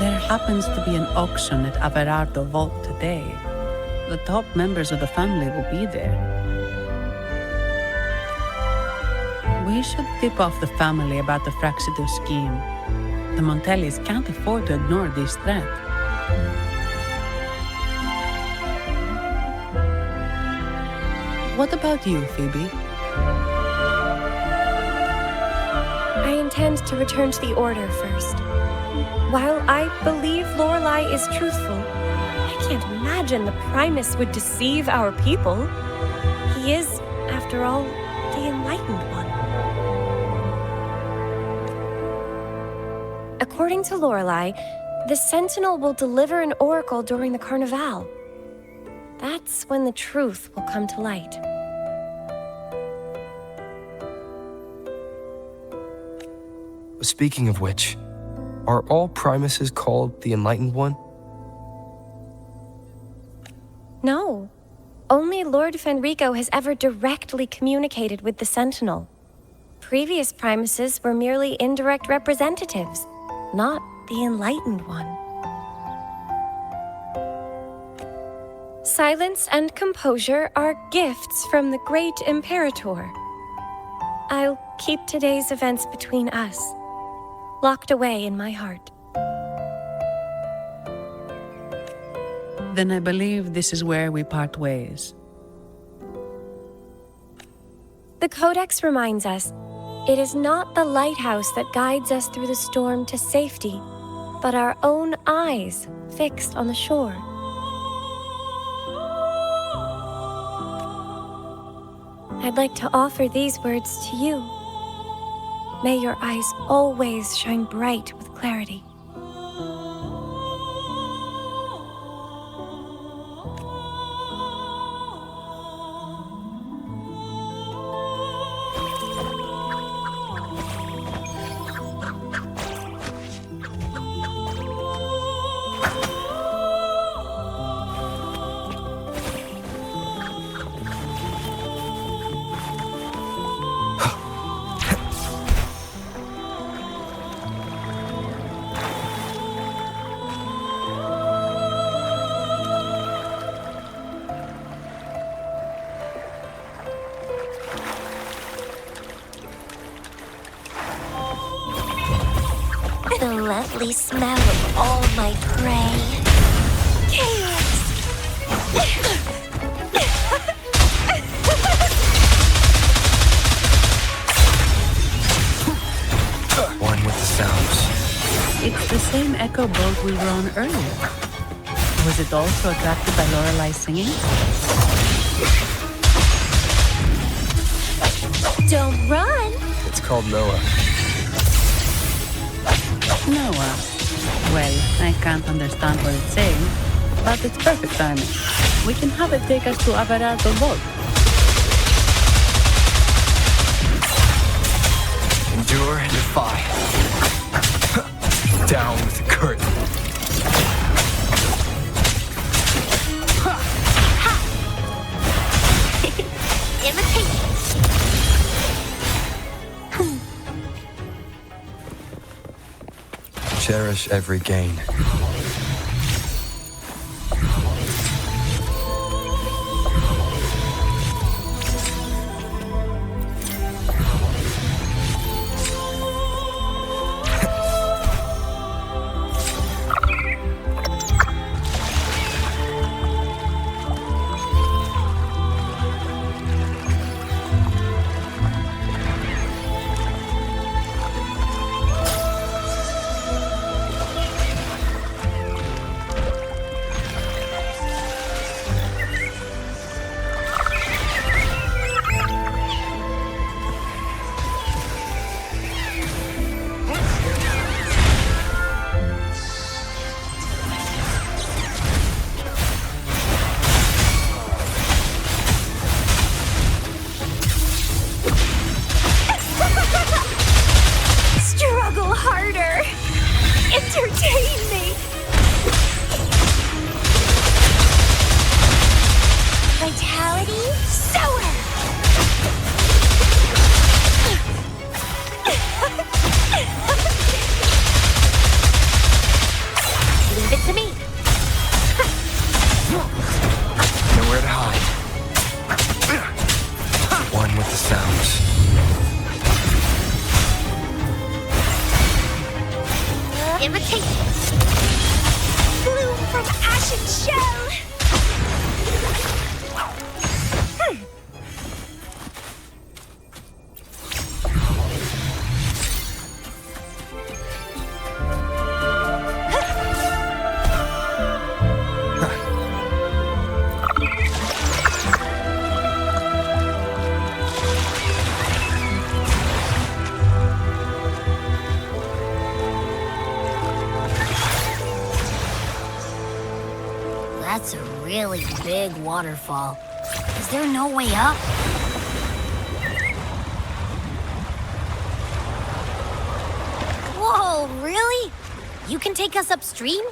S2: There happens to be an auction at Averardo Vault today. The top members of the family will be there. We should tip off the family about the fractsidus scheme. The Montellis can't afford to ignore this threat. What about you, Phoebe?
S8: I intend to return to the Order first. While I believe Lorelei is truthful, I can't imagine the Primus would deceive our people. He is, after all, the Enlightened One. According to Lorelei, the Sentinel will deliver an oracle during the Carnival. That's when the truth will come to light.
S6: Speaking of which, are all Primuses called the Enlightened One?
S8: No. Only Lord Fenrico has ever directly communicated with the Sentinel. Previous Primuses were merely indirect representatives, not the Enlightened One. Silence and composure are gifts from the great Imperator. I'll keep today's events between us, locked away in my heart.
S2: Then I believe this is where we part ways.
S8: The Codex reminds us, it is not the lighthouse that guides us through the storm to safety, but our own eyes fixed on the shore. I'd like to offer these words to you. May your eyes always shine bright with clarity.
S17: The lovely smell of all my prey. Chaos!
S6: One with the sounds.
S2: It's the same echo boat we were on earlier. Was it also attracted by Lorelei singing?
S17: Don't run!
S6: It's called Noah.
S2: Noah. Well, I can't understand what it's saying, but it's perfect timing. We can have it take us to Averardo Vault.
S6: Endure and defy. Down with the curtain.
S17: Imitation.
S6: Cherish every gain.
S17: really big waterfall. Is there no way up? Whoa, really? You can take us upstream?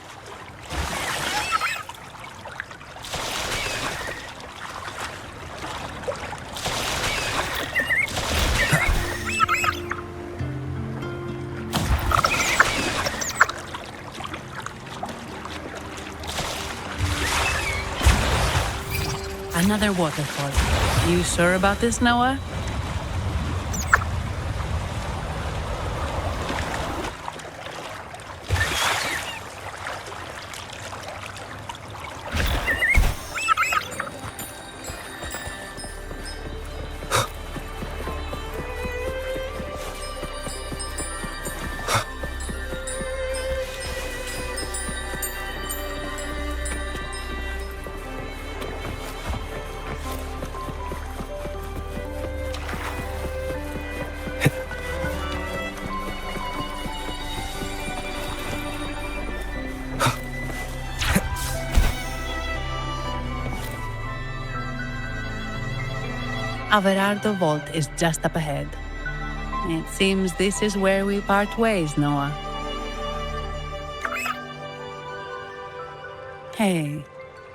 S2: Another waterfall. You sure about this, Noah? Averardo Vault is just up ahead. It seems this is where we part ways, Noah. Hey,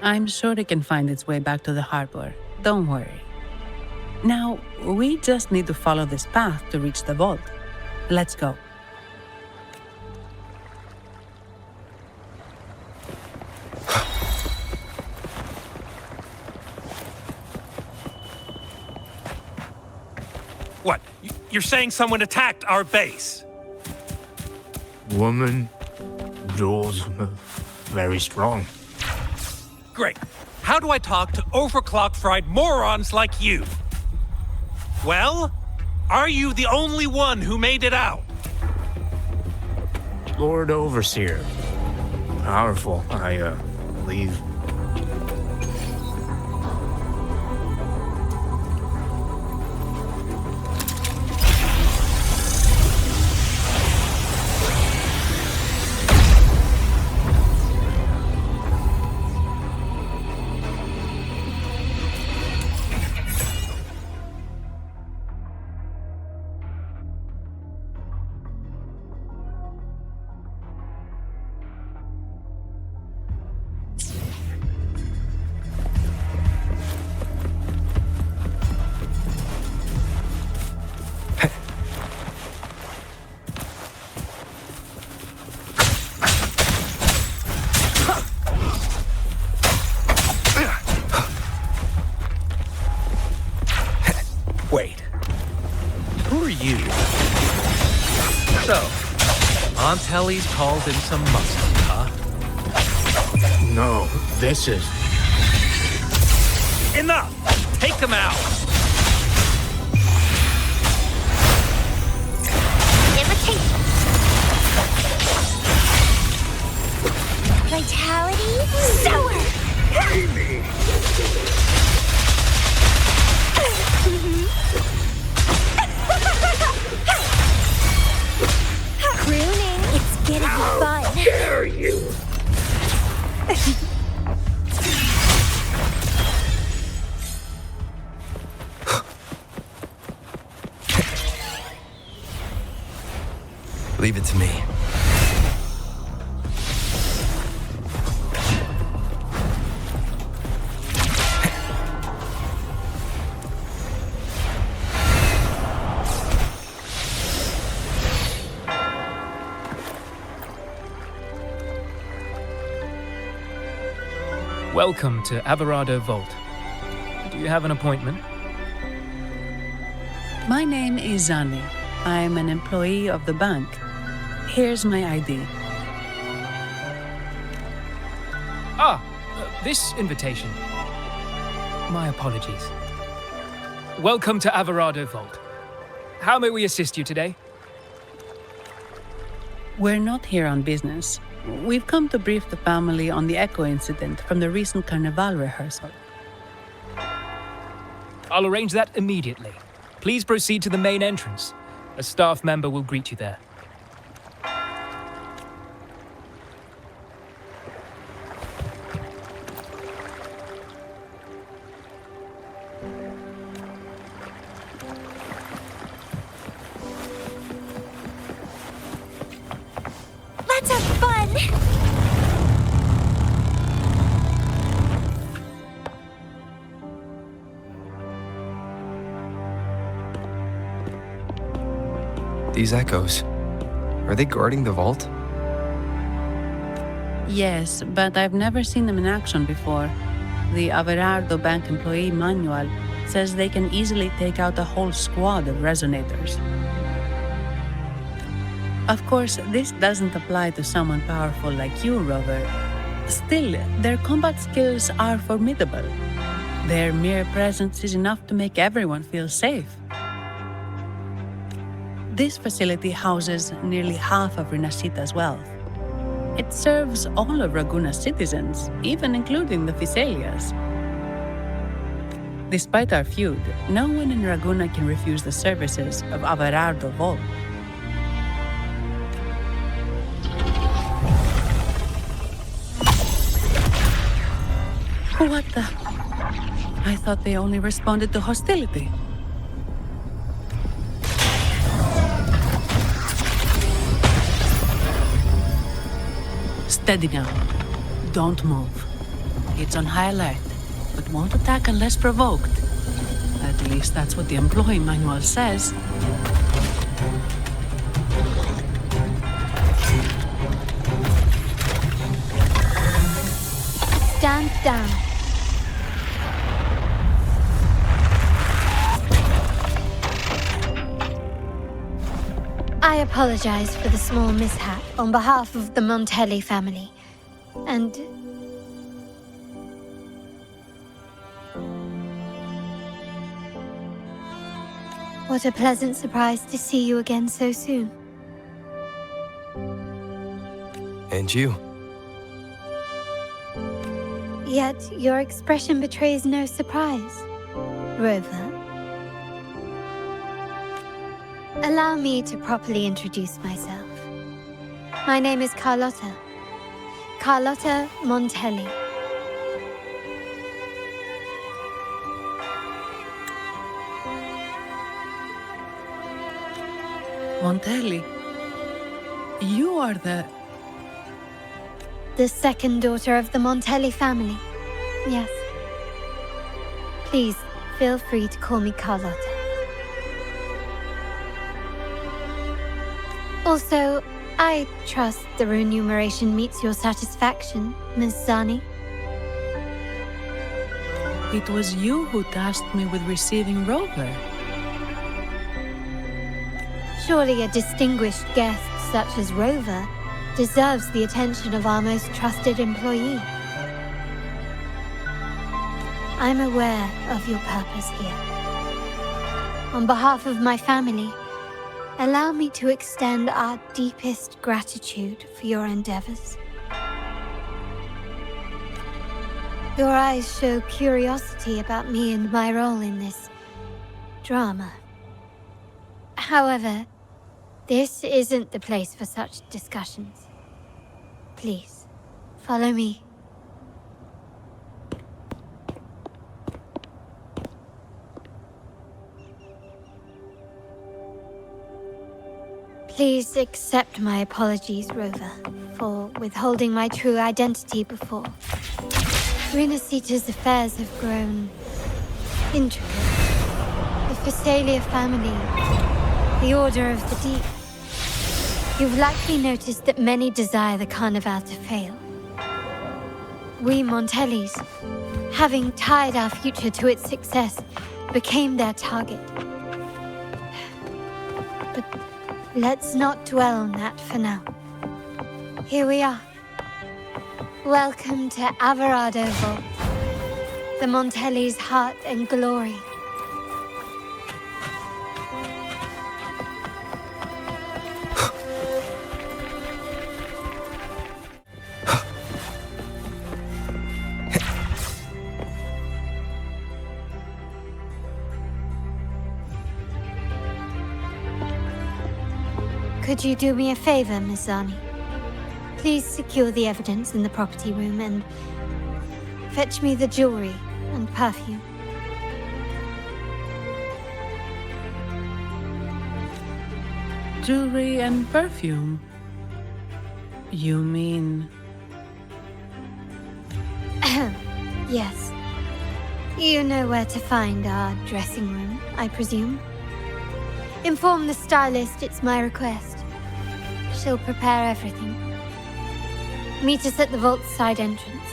S2: I'm sure it can find its way back to the harbor. Don't worry. Now, we just need to follow this path to reach the vault. Let's go.
S18: What? You're saying someone attacked our base?
S19: Woman, doors, very strong.
S18: Great. How do I talk to overclock-fried morons like you? Well, are you the only one who made it out?
S19: Lord Overseer. Powerful, I believe.
S18: Wait. Who are you? So, Aunt Helly's called in some muscle, huh?
S19: No, this is...
S18: Enough! Take them out!
S17: Levitation. Vitality. Sour. Crooning. It's getting fun. How dare you?
S6: Leave it to me.
S5: Welcome to Averardo Vault. Do you have an appointment?
S2: My name is Zani. I'm an employee of the bank. Here's my ID.
S5: This invitation. My apologies. Welcome to Averardo Vault. How may we assist you today?
S2: We're not here on business. We've come to brief the family on the Echo incident from the recent Carnival rehearsal.
S5: I'll arrange that immediately. Please proceed to the main entrance. A staff member will greet you there.
S6: These echoes, are they guarding the vault?
S2: Yes, but I've never seen them in action before. The Ardo Bank employee manual says they can easily take out a whole squad of resonators. Of course, this doesn't apply to someone powerful like you, Rover. Still, their combat skills are formidable. Their mere presence is enough to make everyone feel safe. This facility houses nearly half of Rinascita's wealth. It serves all of Raguna's citizens, even including the Physaelias. Despite our feud, no one in Raguna can refuse the services of Averardo Vault. What the? I thought they only responded to hostility. Steady now. Don't move. It's on high alert, but won't attack unless provoked. At least that's what the employee manual says.
S11: Stand down. I apologize for the small mishap on behalf of the Montelli family, and... What a pleasant surprise to see you again so soon.
S6: And you.
S11: Yet your expression betrays no surprise, Rover. Allow me to properly introduce myself. My name is Carlotta. Carlotta Montelli.
S2: Montelli? You are the
S11: second daughter of the Montelli family. Yes. Please, feel free to call me Carlotta. Also, I trust the remuneration meets your satisfaction, Miss Zani.
S2: It was you who tasked me with receiving Rover.
S11: Surely a distinguished guest such as Rover deserves the attention of our most trusted employee. I'm aware of your purpose here. On behalf of my family, allow me to extend our deepest gratitude for your endeavors. Your eyes show curiosity about me and my role in this drama. However, this isn't the place for such discussions. Please, follow me. Please accept my apologies, Rover, for withholding my true identity before. Rinascita's affairs have grown intricate. The Physaelia family, the Order of the Deep. You've likely noticed that many desire the Carnival to fail. We Montellis, having tied our future to its success, became their target. But let's not dwell on that for now. Here we are. Welcome to Averardo Vault, the Montelli's heart and glory. Could you do me a favor, Miss Zani? Please secure the evidence in the property room and fetch me the jewelry and perfume.
S2: Jewelry and perfume? You mean...
S11: Yes. You know where to find our dressing room, I presume? Inform the stylist it's my request. She'll prepare everything. Meet us at the vault's side entrance.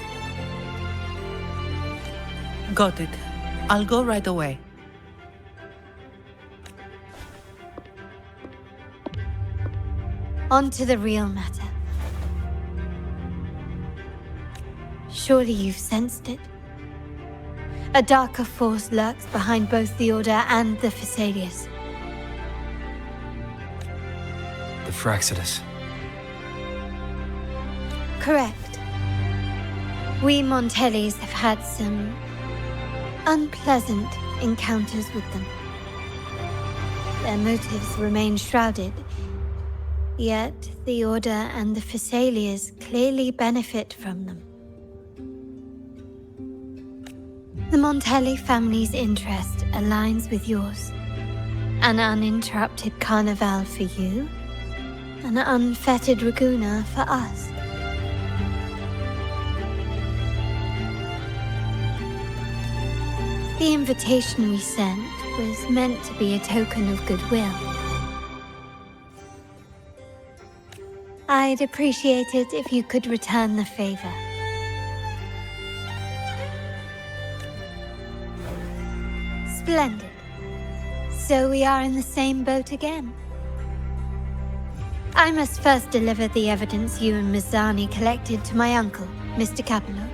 S2: Got it. I'll go right away.
S11: On to the real matter. Surely you've sensed it. A darker force lurks behind both the Order and the fractsidus.
S6: The fractsidus.
S11: Correct. We Montellis have had some unpleasant encounters with them. Their motives remain shrouded, yet the Order and the fractsidus clearly benefit from them. The Montelli family's interest aligns with yours. An uninterrupted carnival for you, an unfettered Raguna for us. The invitation we sent was meant to be a token of goodwill. I'd appreciate it if you could return the favor. Splendid. So we are in the same boat again. I must first deliver the evidence you and Miss Zani collected to my uncle, Mr. Capello.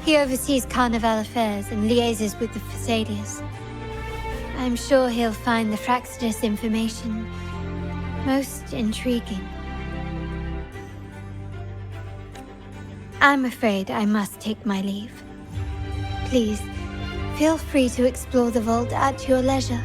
S11: He oversees Carnival affairs and liaises with the fractsidus. I'm sure he'll find the fractsidus information most intriguing. I'm afraid I must take my leave. Please, feel free to explore the vault at your leisure.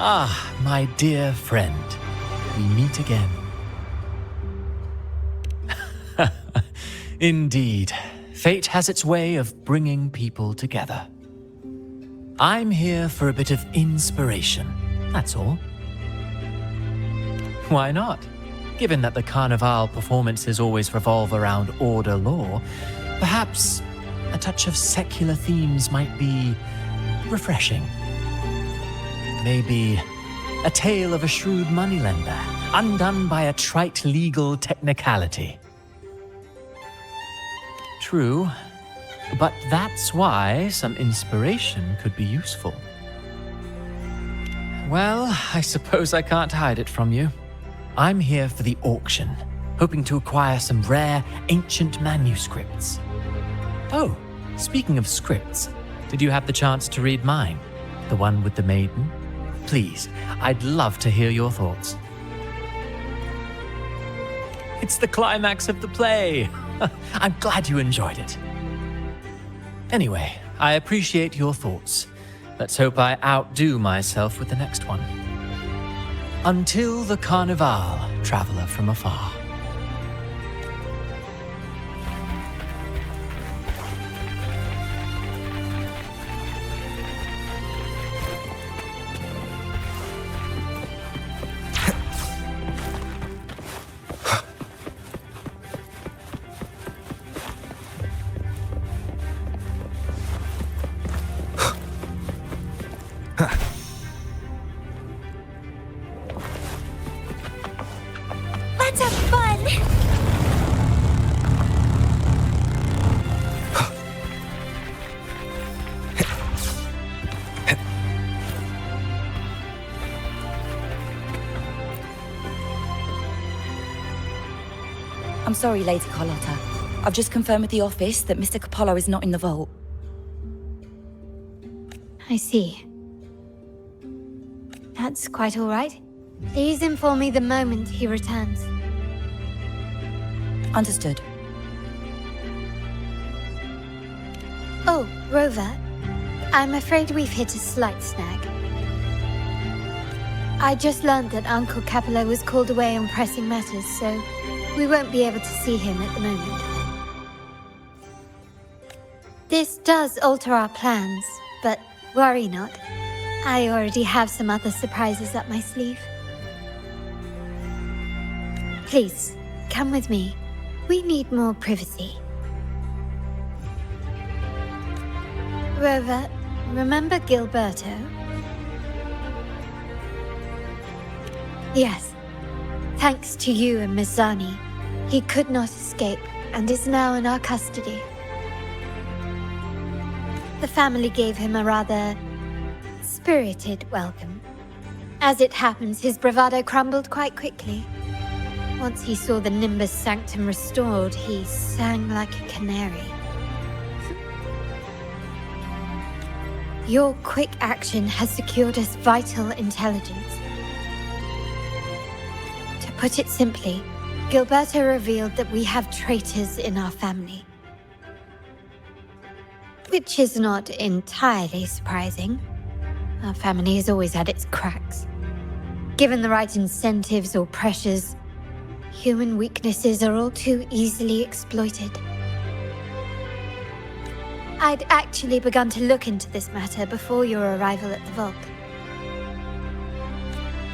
S5: Ah, my dear friend. We meet again. Indeed. Fate has its way of bringing people together. I'm here for a bit of inspiration, that's all. Why not? Given that the Carnival performances always revolve around Order lore, perhaps a touch of secular themes might be refreshing. Maybe a tale of a shrewd moneylender, undone by a trite legal technicality. True, but that's why some inspiration could be useful. Well, I suppose I can't hide it from you. I'm here for the auction, hoping to acquire some rare, ancient manuscripts. Oh, speaking of scripts, did you have the chance to read mine? The one with the maiden? Please, I'd love to hear your thoughts. It's the climax of the play. I'm glad you enjoyed it. Anyway, I appreciate your thoughts. Let's hope I outdo myself with the next one. Until the Carnival, traveler from afar.
S17: Let's have fun!
S20: I'm sorry, Lady Carlotta. I've just confirmed with the office that Mr. Capello is not in the vault.
S11: I see. That's quite all right. Please inform me the moment he returns.
S20: Understood.
S11: Oh, Rover, I'm afraid we've hit a slight snag. I just learned that Uncle Capello was called away on pressing matters, so we won't be able to see him at the moment. This does alter our plans, but worry not. I already have some other surprises up my sleeve. Please, come with me. We need more privacy. Rover, remember Gilberto? Yes. Thanks to you and Miss Zani, he could not escape and is now in our custody. The family gave him a rather spirited welcome. As it happens, his bravado crumbled quite quickly. Once he saw the Nimbus Sanctum restored, he sang like a canary. Your quick action has secured us vital intelligence. To put it simply, Gilberto revealed that we have traitors in our family. Which is not entirely surprising. Our family has always had its cracks. Given the right incentives or pressures, human weaknesses are all too easily exploited. I'd actually begun to look into this matter before your arrival at the vault.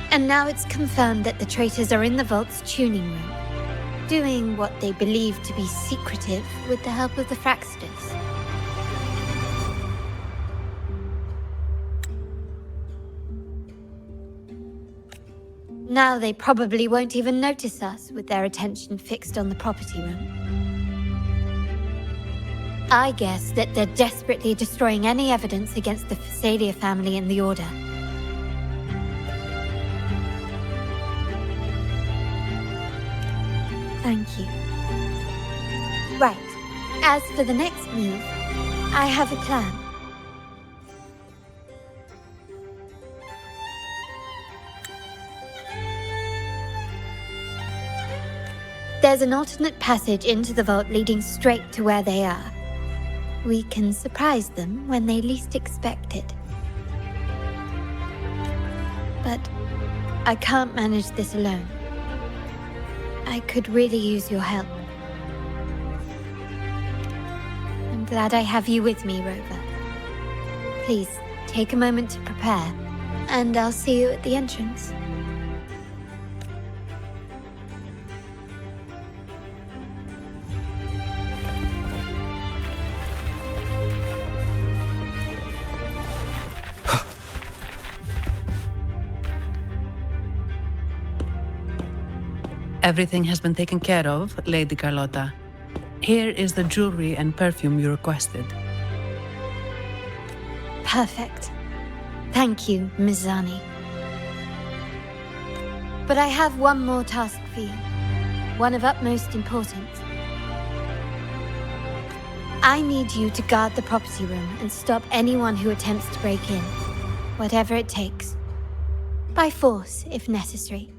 S11: And now it's confirmed that the traitors are in the vault's tuning room, doing what they believe to be secretive with the help of the fractsidus. Now they probably won't even notice us with their attention fixed on the property room. I guess that they're desperately destroying any evidence against the Phasalia family and the Order. Thank you. Right. As for the next move, I have a plan. There's an alternate passage into the vault leading straight to where they are. We can surprise them when they least expect it. But I can't manage this alone. I could really use your help. I'm glad I have you with me, Rover. Please, take a moment to prepare, and I'll see you at the entrance.
S2: Everything has been taken care of, Lady Carlotta. Here is the jewelry and perfume you requested.
S11: Perfect. Thank you, Miss Zani. But I have one more task for you. One of utmost importance. I need you to guard the property room and stop anyone who attempts to break in. Whatever it takes. By force, if necessary.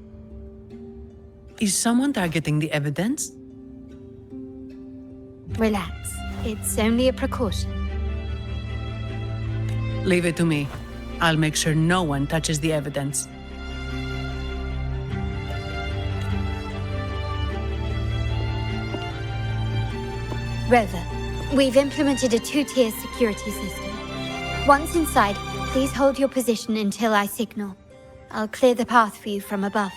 S2: Is someone targeting the evidence?
S11: Relax. It's only a precaution.
S2: Leave it to me. I'll make sure no one touches the evidence.
S11: Rover, we've implemented a 2-tier security system. Once inside, please hold your position until I signal. I'll clear the path for you from above.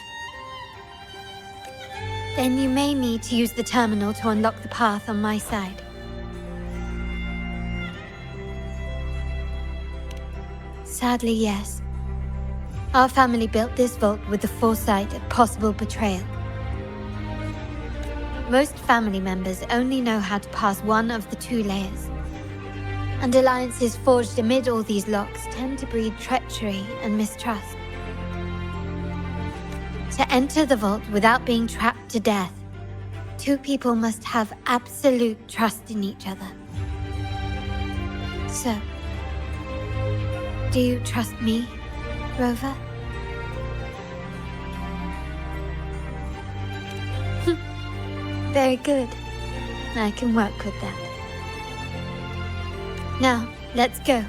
S11: Then you may need to use the terminal to unlock the path on my side. Sadly, yes. Our family built this vault with the foresight of possible betrayal. Most family members only know how to pass one of the 2 layers. And alliances forged amid all these locks tend to breed treachery and mistrust. To enter the vault without being trapped to death, 2 people must have absolute trust in each other. So, do you trust me, Rover? Very good. I can work with that. Now, let's go.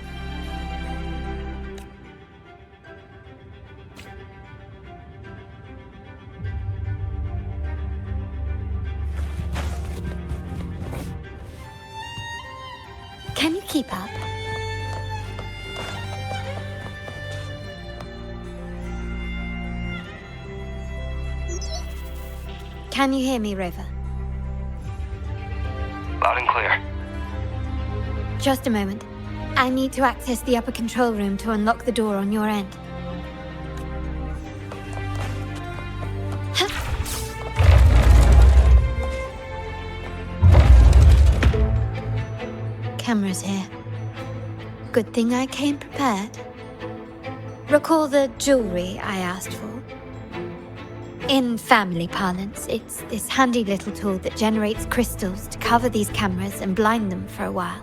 S11: Can you keep up? Can you hear me, Rover?
S6: Loud and clear.
S11: Just a moment. I need to access the upper control room to unlock the door on your end. Cameras here. Good thing I came prepared. Recall the jewelry I asked for? In family parlance, it's this handy little tool that generates crystals to cover these cameras and blind them for a while.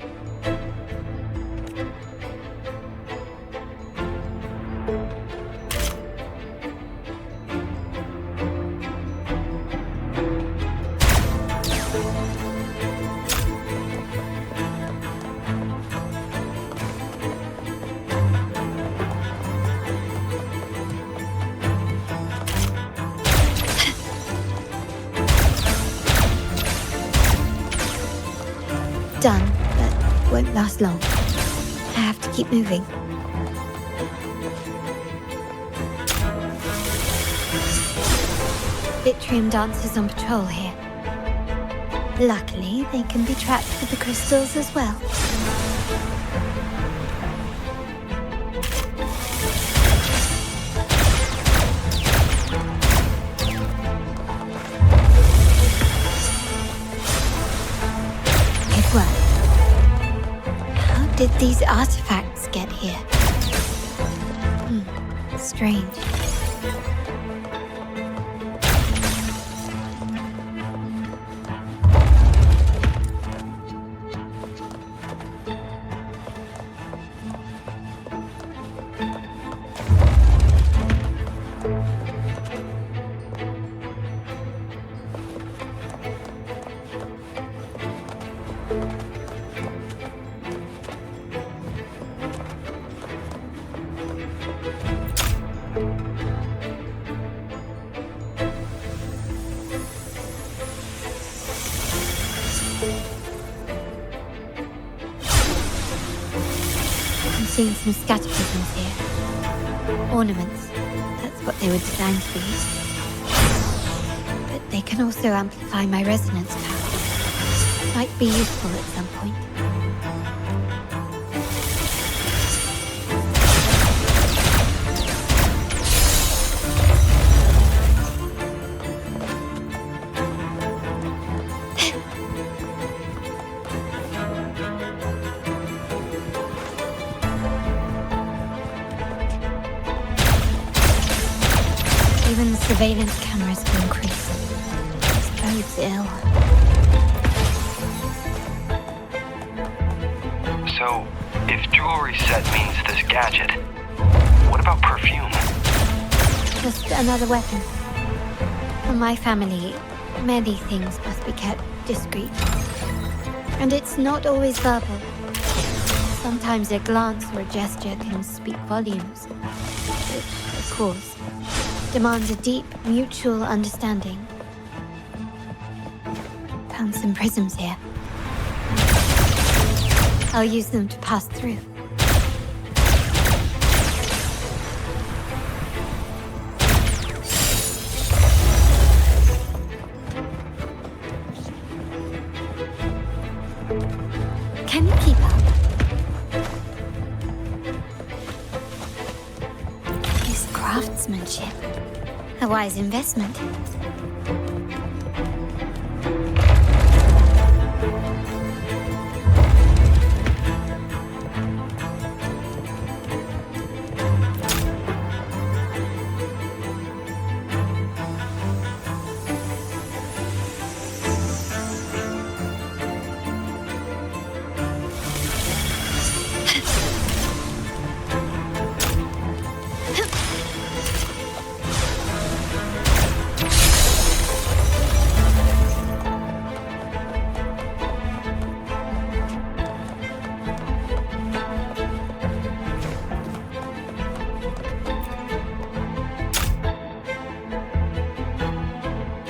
S11: Done, but won't last long. I have to keep moving. Vitrium dancers on patrol here. Luckily, they can be tracked with the crystals as well. How did these artifacts get here? Strange. Seeing some scatterprisms here. Ornaments. That's what they were designed to be. But they can also amplify my resonance power. Might be useful at some point. Even the surveillance cameras will increase. This bodes ill.
S6: So, if jewelry set means this gadget, what about perfume?
S11: Just another weapon. For my family, many things must be kept discreet. And it's not always verbal. Sometimes a glance or a gesture can speak volumes. Which, of course, demands a deep, mutual understanding. Found some prisms here. I'll use them to pass through. Can you keep up? This craftsmanship. A wise investment.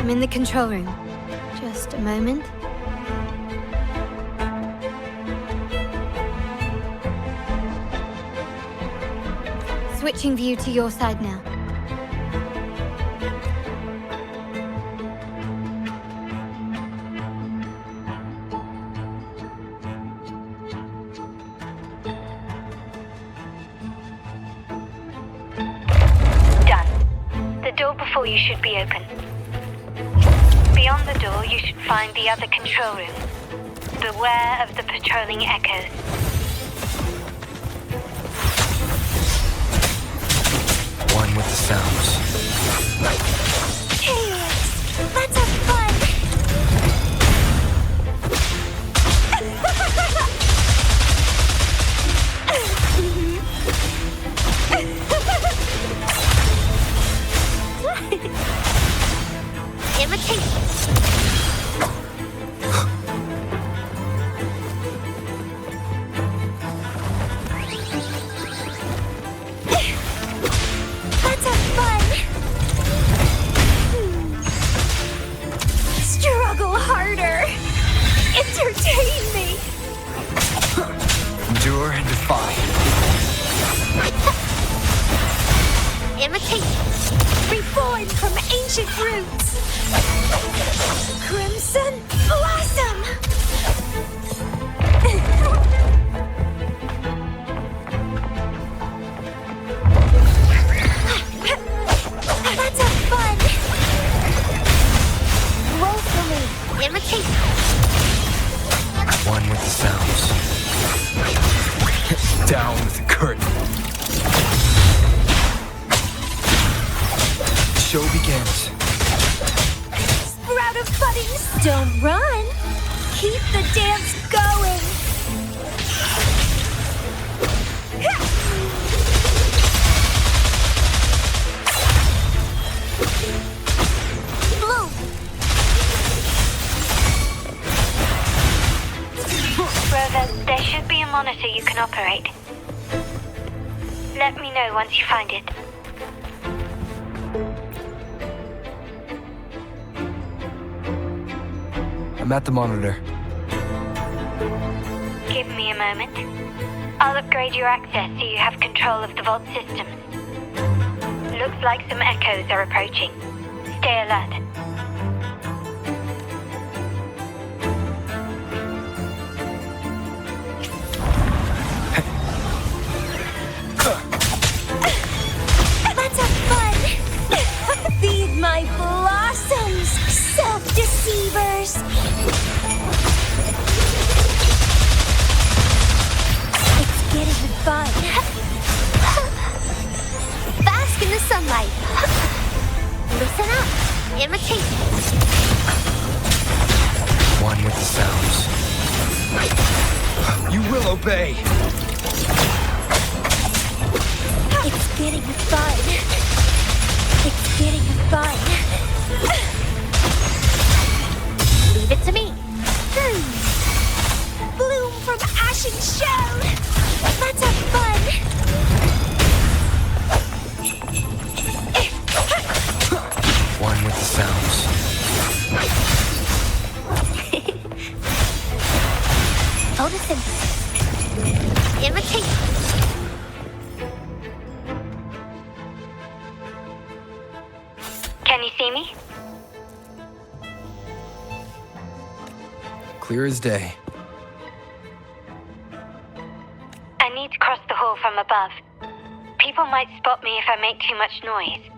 S11: I'm in the control room. Just a moment. Switching view to your side now.
S21: Before you should be open. Beyond the door, you should find the other control room. Beware of the patrolling echoes.
S6: One with the sounds.
S17: Chaos! Let's have fun!
S4: Imitate.
S17: Let's have fun! Struggle harder! Entertain me!
S6: Endure and defy.
S4: Imitate.
S17: Reborn from ancient roots! Crimson Blossom! Let's have fun! Roll for me!
S4: Imitate.
S6: One with the sounds. Down with the curtain. Show begins.
S17: Sprout of buddings! Don't run! Keep the dance going!
S4: Bloom.
S21: Rover, there should be a monitor you can operate. Let me know once you find it.
S6: I'm at the monitor.
S21: Give me a moment. I'll upgrade your access so you have control of the vault systems. Looks like some echoes are approaching. Stay alert.
S17: Let's have fun! Feed my blossoms, self-deceivers! It's getting fun.
S4: Bask in the sunlight. Listen up. Imitate.
S6: One with the sounds. You will obey.
S17: It's getting fun. It's getting fun.
S4: Leave it to me.
S17: Bloom from ashen shell. Let's have fun.
S6: One with the sounds.
S4: Photosynthesis. Imitate.
S21: Can you see me?
S6: Clear as day.
S21: I need to cross the hall from above. People might spot me if I make too much noise.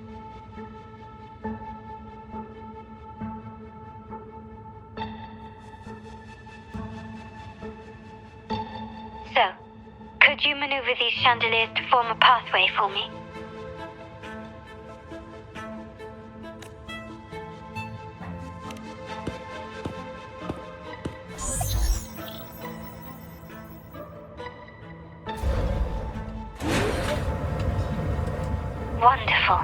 S21: So, could you maneuver these chandeliers to form a pathway for me? Wonderful.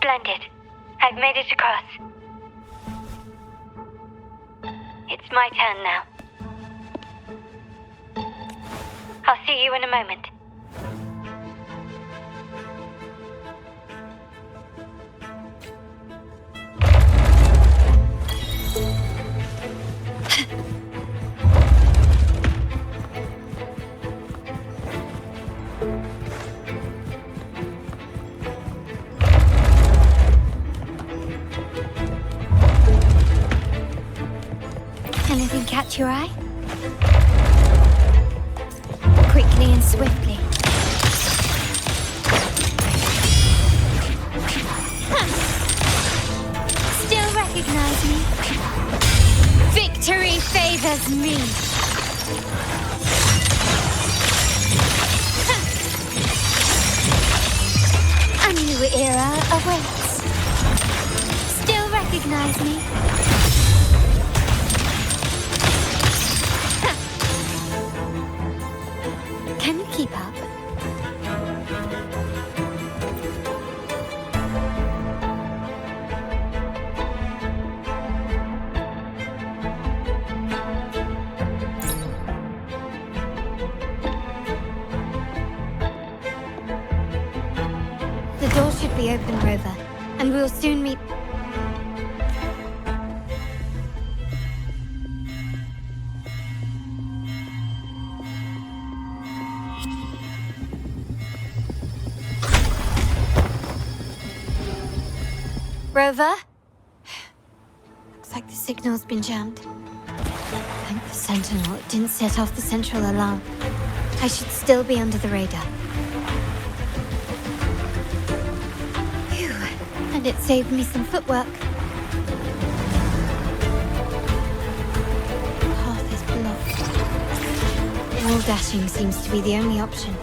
S21: Splendid. I've made it across. It's my turn now. I'll see you in a moment.
S11: Anything catch your eye? Quickly and swiftly. Still recognize me? Victory favors me. A new era awaits. Still recognize me? Can you keep up? The door should be open, Rover, and we'll soon meet. Rover? Looks like the signal's been jammed. Thank the Sentinel it didn't set off the central alarm. I should still be under the radar. Phew. And it saved me some footwork. Path is blocked. Wall dashing seems to be the only option.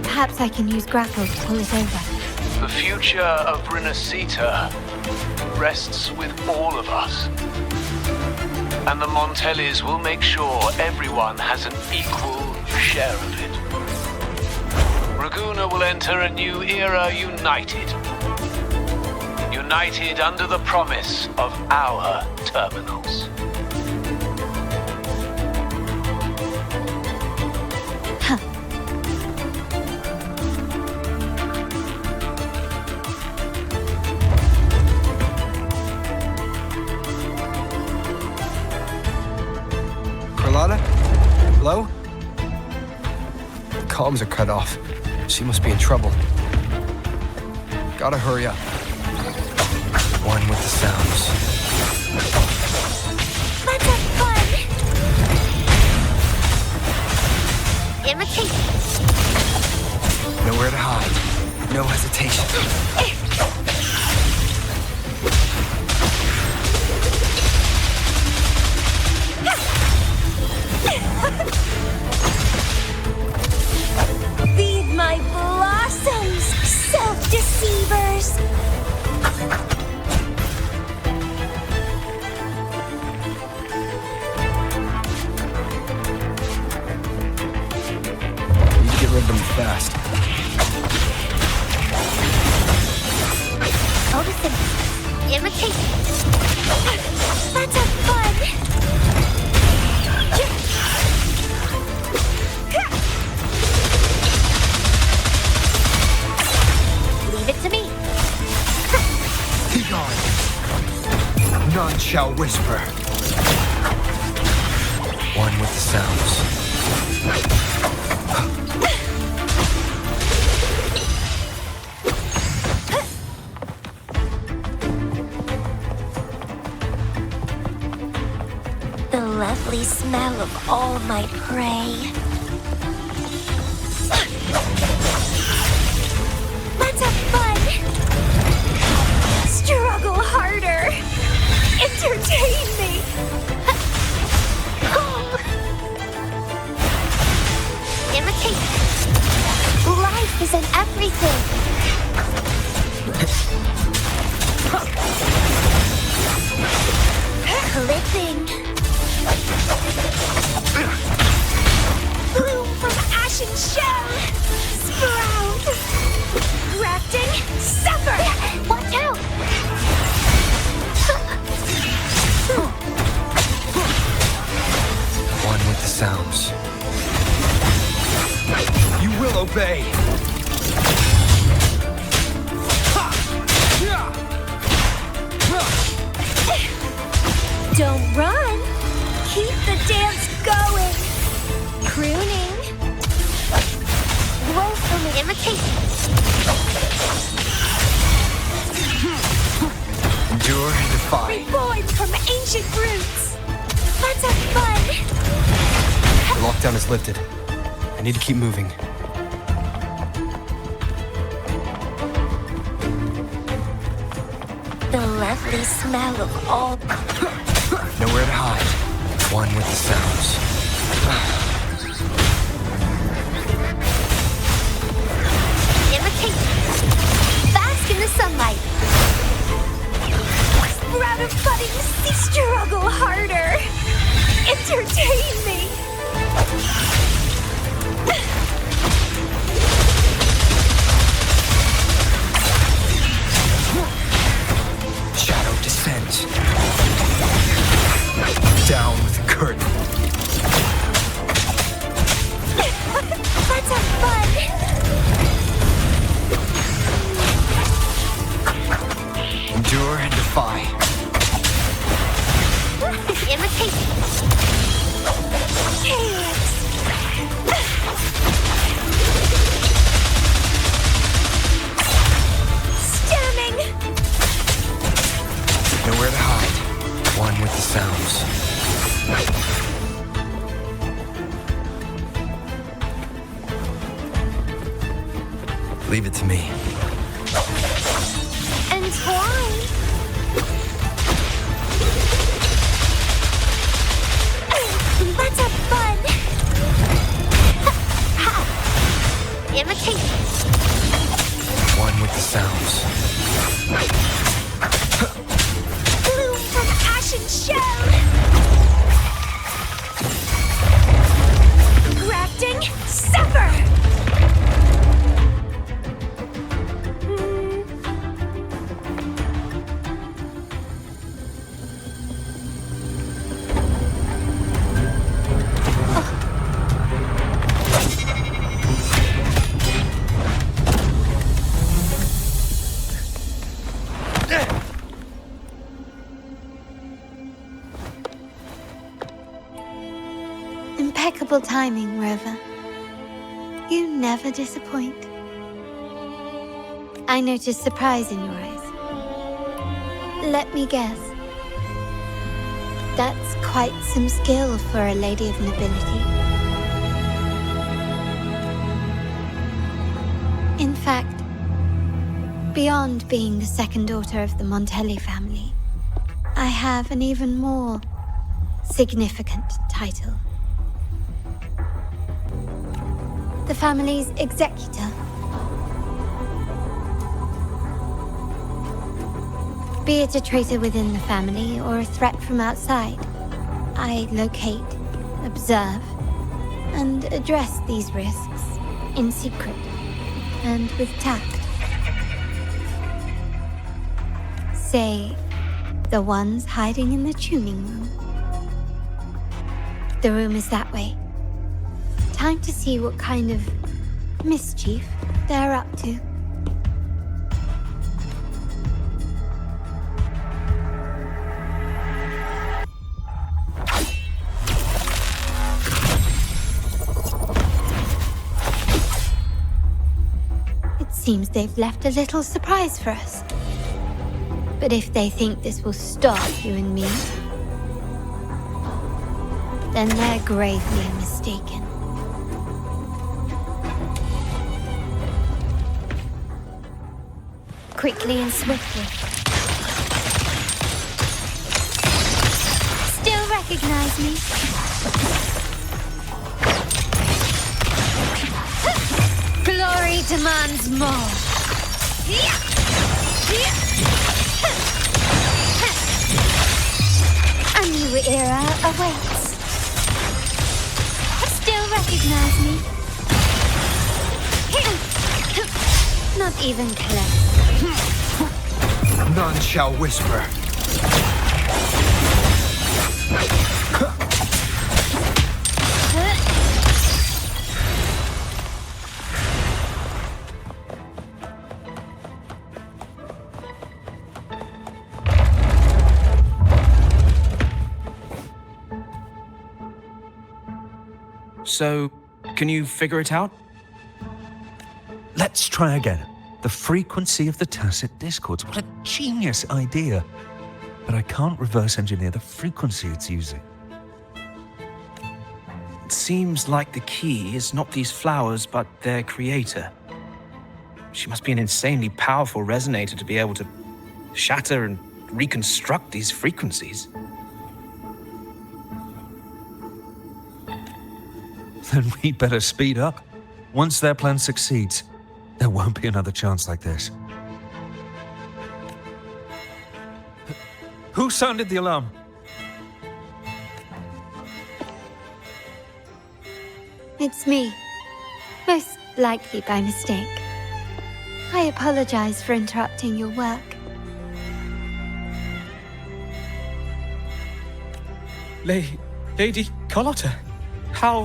S11: Perhaps I can use grapple to pull it over.
S1: The future of Rinascita rests with all of us. And the Montellis will make sure everyone has an equal share of it. Raguna will enter a new era united. United under the promise of our terminals.
S6: Carlotta? Hello? The comms are cut off. She must be in trouble. Gotta hurry up. One with the sounds.
S4: Let's have fun! Imitate.
S6: Nowhere to hide. No hesitation.
S17: Feed my blossoms, self-deceivers!
S6: Need to get rid of them fast.
S4: Noticing. Imitate. Let's have fun! Leave it to me.
S6: Be gone. None shall whisper. One with the sounds.
S17: The lovely smell of all my prey. Let's have fun! Struggle harder! Entertain me!
S4: Imitate. Life is in everything.
S17: Clipping. Bloom from ashen shell! Sprout! Grafting, suffer! Watch out!
S6: One with the sounds. You will obey!
S17: Don't run! Keep the dance going! Pruning! Grow from imitation!
S6: Endure and defy.
S17: Reborn from ancient roots! Let's have fun!
S6: The lockdown is lifted. I need to keep moving.
S17: The lovely smell of all...
S6: Nowhere to hide. One with the sounds.
S17: Imitate! Bask in the sunlight! Sprout of budding, struggle harder! Entertain me!
S6: Shadow descends. Down with the curtain.
S17: Let's have fun!
S6: Endure and defy.
S17: Imitation. Chaos. Stemming.
S6: Nowhere to hide. One with the sounds. Leave it to me.
S17: Entwine. Let's have fun. Imitate.
S6: One with the sounds.
S17: Bloom from ashen shell. Grafting, suffer.
S11: Impeccable timing, Rover. You never disappoint. I noticed surprise in your eyes. Let me guess. That's quite some skill for a lady of nobility. In fact, beyond being the second daughter of the Montelli family, I have an even more significant title. The family's executor. Be it a traitor within the family or a threat from outside, I locate, observe, and address these risks in secret and with tact. Say, the ones hiding in the tuning room. The room is that way. Time to see what kind of mischief they're up to. It seems they've left a little surprise for us. But if they think this will stop you and me, then they're gravely mistaken. Quickly and swiftly. Still recognize me? Glory demands more. A new era awaits. recognize me? Not even close.
S6: None shall whisper.
S14: So, can you figure it out?
S12: Let's try again. The frequency of the tacit discords. What a genius idea. But I can't reverse engineer the frequency it's using.
S14: It seems like the key is not these flowers, but their creator. She must be an insanely powerful resonator to be able to shatter and reconstruct these frequencies.
S12: Then we better speed up. Once their plan succeeds, there won't be another chance like this. Who sounded the alarm?
S11: It's me. Most likely by mistake. I apologize for interrupting your work.
S14: Lady Carlotta, how...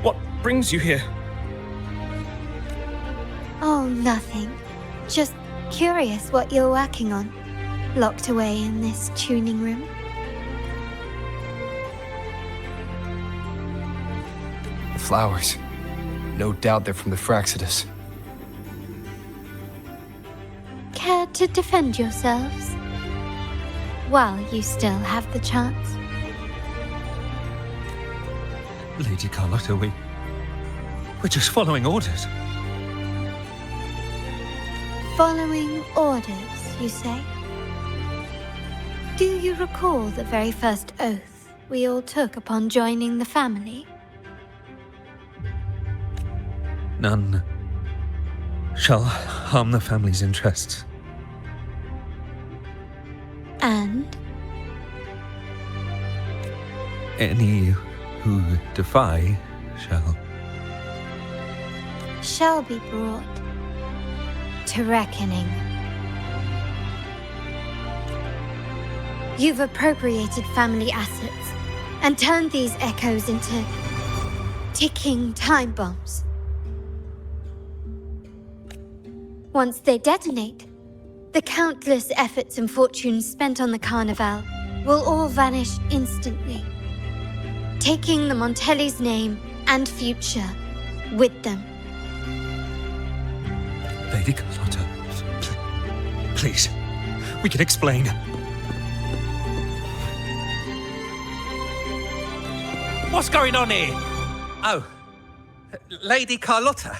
S14: What brings you here?
S11: Oh, nothing. Just curious what you're working on. Locked away in this tuning room.
S6: The flowers. No doubt they're from the fractsidus.
S11: Care to defend yourselves? While you still have the chance.
S12: Lady Carlotta, we're just following orders.
S11: Following orders, you say? Do you recall the very first oath we all took upon joining the family?
S12: None shall harm the family's interests.
S11: And?
S12: Any who defy
S11: shall be brought to reckoning. You've appropriated family assets and turned these echoes into ticking time bombs. Once they detonate, the countless efforts and fortunes spent on the Carnival will all vanish instantly, taking the Montelli's name and future with them.
S12: Lady Carlotta, please, we can explain.
S18: What's going on here? Oh, Lady Carlotta.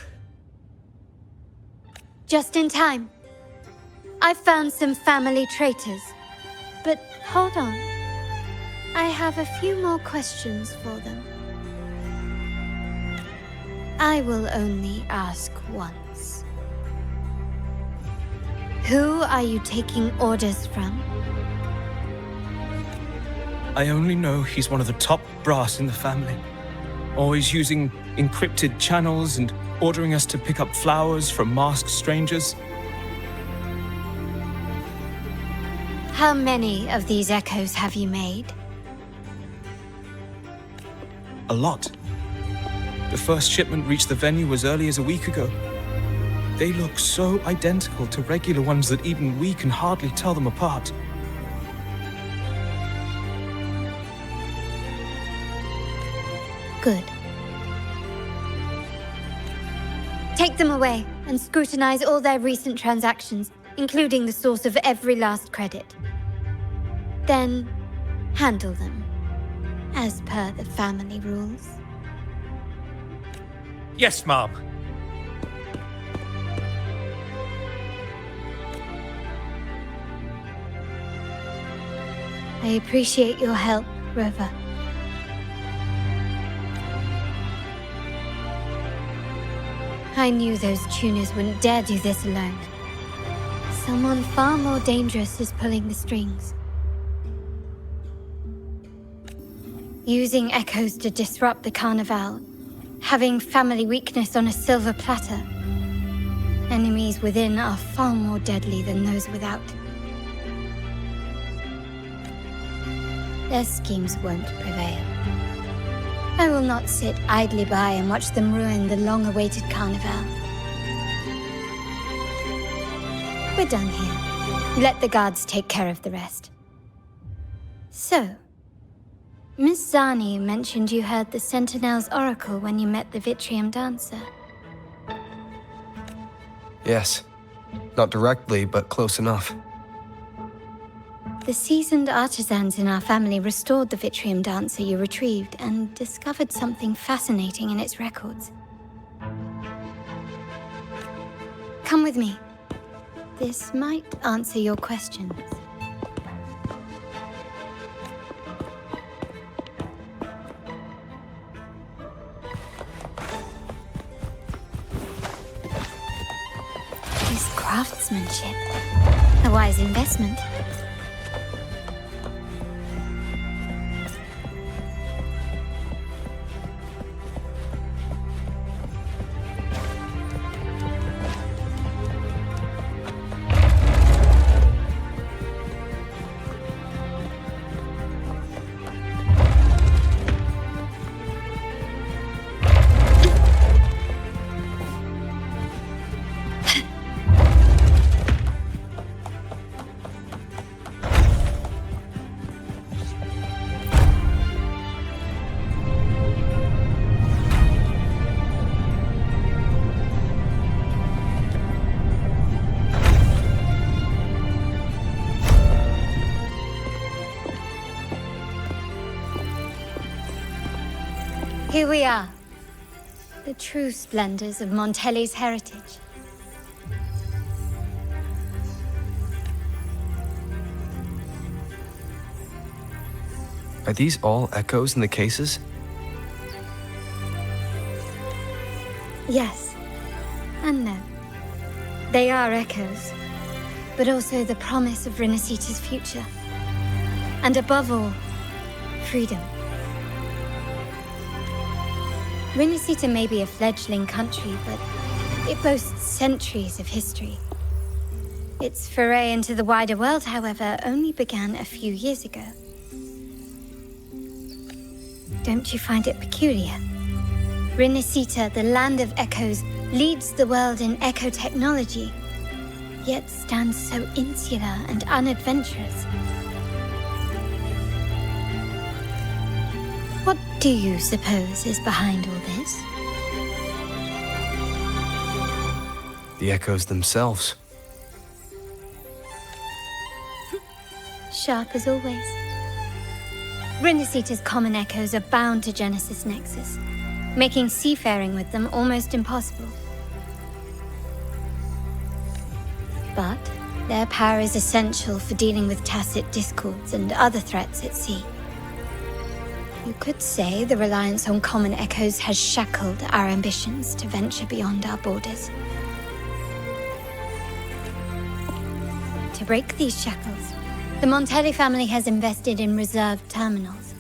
S11: Just in time. I've found some family traitors. But hold on. I have a few more questions for them. I will only ask once. Who are you taking orders from?
S14: I only know he's one of the top brass in the family. Always using encrypted channels and ordering us to pick up flowers from masked strangers.
S11: How many of these echoes have you made?
S14: A lot. The first shipment reached the venue as early as a week ago. They look so identical to regular ones that even we can hardly tell them apart.
S11: Good. Take them away and scrutinize all their recent transactions, including the source of every last credit. Then, handle them, as per the family rules.
S18: Yes, Mom.
S11: I appreciate your help, Rover. I knew those tuners wouldn't dare do this alone. Someone far more dangerous is pulling the strings. Using echoes to disrupt the Carnival. Having family weakness on a silver platter. Enemies within are far more deadly than those without. Their schemes won't prevail. I will not sit idly by and watch them ruin the long-awaited Carnival. We're done here. Let the guards take care of the rest. So, Miss Zani mentioned you heard the Sentinel's oracle when you met the Vitrium dancer.
S6: Yes. Not directly, but close enough.
S11: The seasoned artisans in our family restored the Vitrium dancer you retrieved and discovered something fascinating in its records. Come with me. This might answer your questions. His craftsmanship. A wise investment. Here we are. The true splendors of Montelli's heritage.
S6: Are these all echoes in the cases?
S11: Yes. And no. They are echoes, but also the promise of Rinascita's future. And above all, freedom. Rinascita may be a fledgling country, but it boasts centuries of history. Its foray into the wider world, however, only began a few years ago. Don't you find it peculiar? Rinascita, the land of echoes, leads the world in echo technology, yet stands so insular and unadventurous. What do you suppose is behind all this?
S6: The echoes themselves.
S11: Sharp as always. Rinascita's common echoes are bound to Genesis Nexus, making seafaring with them almost impossible. But their power is essential for dealing with tacit discords and other threats at sea. You could say the reliance on common echoes has shackled our ambitions to venture beyond our borders. To break these shackles, the Montelli family has invested in reserved terminals.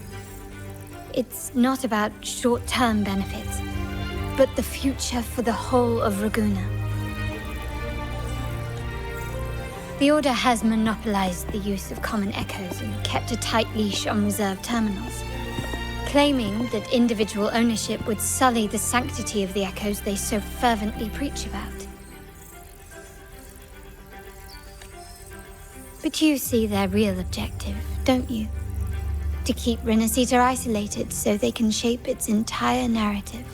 S11: It's not about short-term benefits, but the future for the whole of Ragusa. The Order has monopolized the use of common echoes and kept a tight leash on reserved terminals, claiming that individual ownership would sully the sanctity of the echoes they so fervently preach about. But you see their real objective, don't you? To keep Rinascita isolated so they can shape its entire narrative.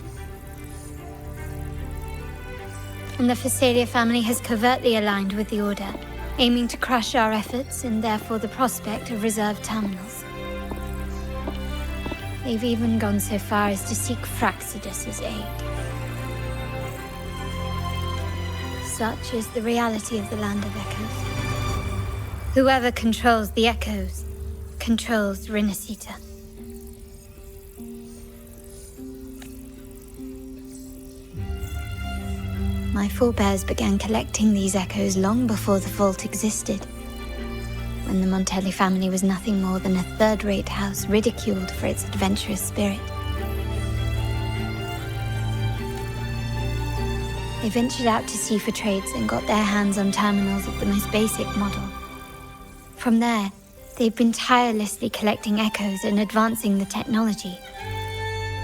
S11: And the Phasalia family has covertly aligned with the Order, aiming to crush our efforts and therefore the prospect of reserved terminals. They've even gone so far as to seek Fractsidus's aid. Such is the reality of the Land of Echoes. Whoever controls the Echoes controls Rinascita. My forebears began collecting these echoes long before the vault existed, and the Montelli family was nothing more than a third-rate house ridiculed for its adventurous spirit. They ventured out to sea for trades and got their hands on terminals of the most basic model. From there, they've been tirelessly collecting echoes and advancing the technology.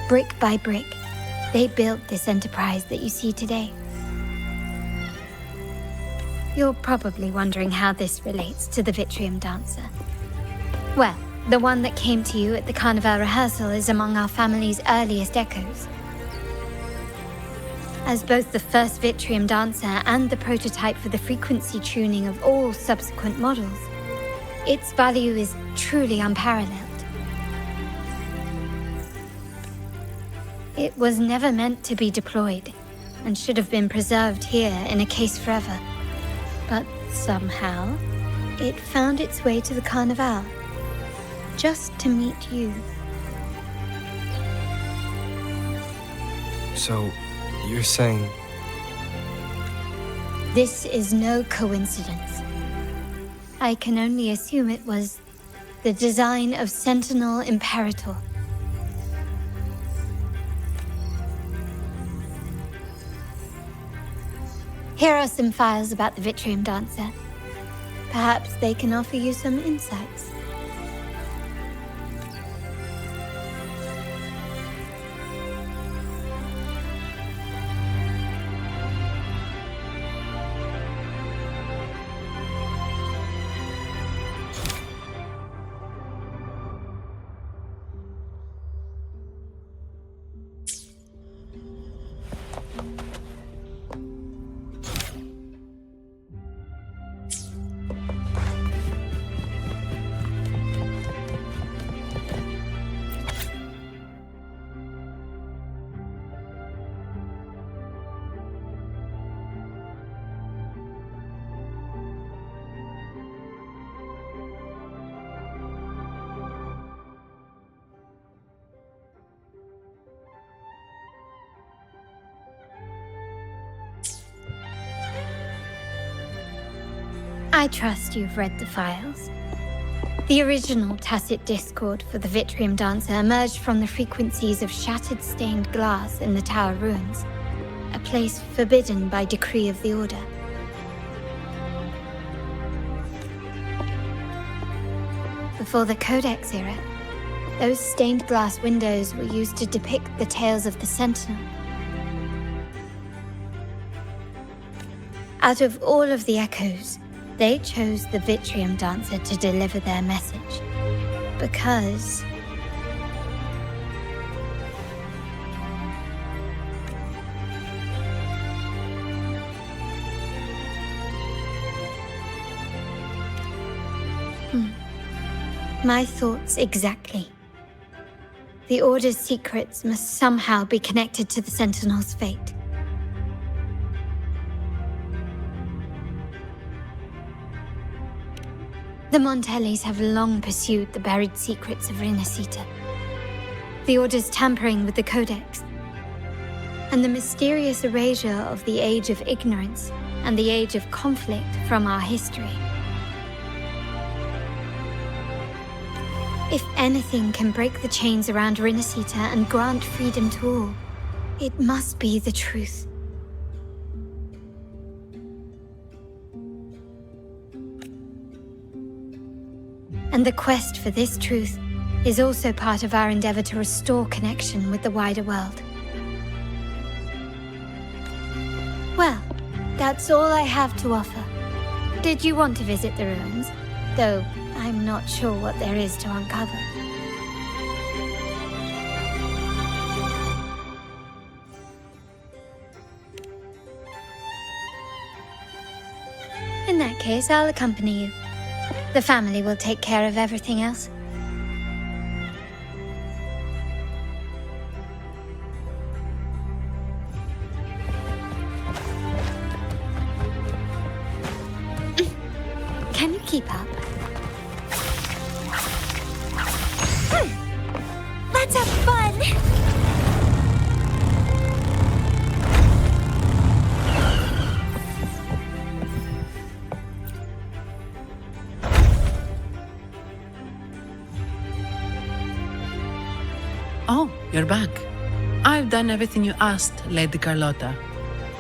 S11: Brick by brick, they built this enterprise that you see today. You're probably wondering how this relates to the Vitrium Dancer. Well, the one that came to you at the Carnival rehearsal is among our family's earliest echoes. As both the first Vitrium Dancer and the prototype for the frequency tuning of all subsequent models, its value is truly unparalleled. It was never meant to be deployed, and should have been preserved here in a case forever. But somehow, it found its way to the Carnival, just to meet you.
S6: So, you're saying...
S11: This is no coincidence. I can only assume it was the design of Sentinel Imperator. Here are some files about the Vitrium Dancer. Perhaps they can offer you some insights. I trust you've read the files. The original tacit discord for the Vitrium Dancer emerged from the frequencies of shattered stained glass in the tower ruins, a place forbidden by decree of the Order. Before the Codex era, those stained glass windows were used to depict the tales of the Sentinel. Out of all of the echoes, they chose the Vitrium Dancer to deliver their message, because... My thoughts exactly. The Order's secrets must somehow be connected to the Sentinel's fate. The Montellis have long pursued the buried secrets of Rinascita, the Order's tampering with the Codex, and the mysterious erasure of the Age of Ignorance and the Age of Conflict from our history. If anything can break the chains around Rinascita and grant freedom to all, it must be the truth. And the quest for this truth is also part of our endeavor to restore connection with the wider world. Well, that's all I have to offer. Did you want to visit the ruins? Though I'm not sure what there is to uncover. In that case, I'll accompany you. The family will take care of everything else. Can you keep up?
S17: Let's have fun!
S2: You're back. I've done everything you asked, Lady Carlotta.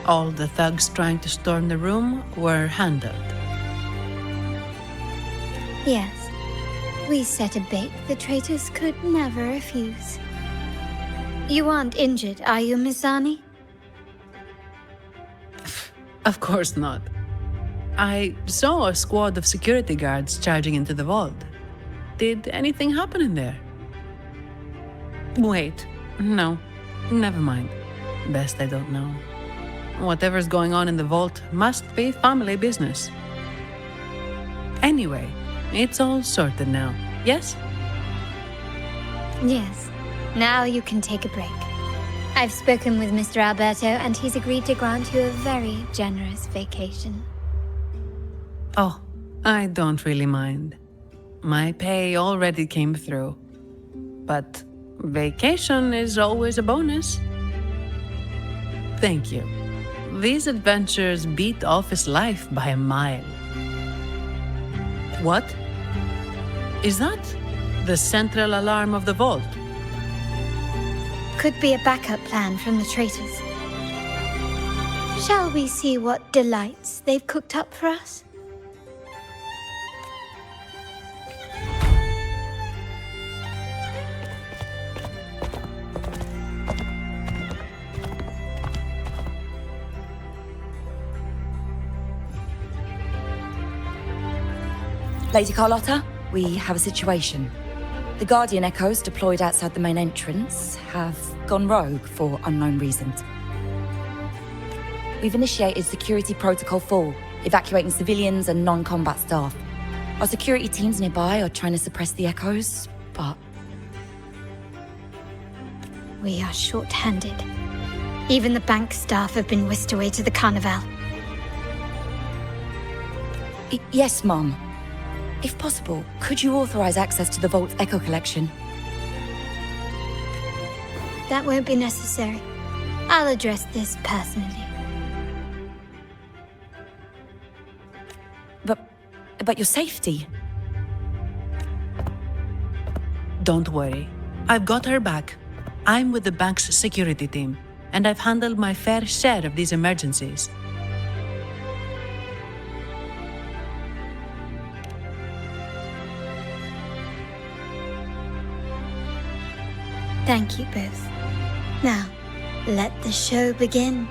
S2: All the thugs trying to storm the room were handled.
S11: Yes. We set a bait the traitors could never refuse. You aren't injured, are you, Miss Zani?
S2: Of course not. I saw a squad of security guards charging into the vault. Did anything happen in there? Wait, no, never mind. Best I don't know. Whatever's going on in the vault must be family business. Anyway, it's all sorted now, yes?
S11: Yes. Now you can take a break. I've spoken with Mr. Alberto, and he's agreed to grant you a very generous vacation.
S2: Oh, I don't really mind. My pay already came through. But vacation is always a bonus. Thank you. These adventures beat office life by a mile. What? Is that the central alarm of the vault?
S11: Could be a backup plan from the traitors. Shall we see what delights they've cooked up for us?
S20: Lady Carlotta, we have a situation. The Guardian Echoes deployed outside the main entrance have gone rogue for unknown reasons. We've initiated Security Protocol 4, evacuating civilians and non-combat staff. Our security teams nearby are trying to suppress the Echoes, but...
S11: We are short-handed. Even the bank staff have been whisked away to the Carnival.
S20: Yes, Mum. If possible, could you authorize access to the Vault's Echo Collection?
S11: That won't be necessary. I'll address this personally.
S20: But your safety?
S2: Don't worry. I've got her back. I'm with the bank's security team, and I've handled my fair share of these emergencies.
S11: Thank you both. Now, let the show begin.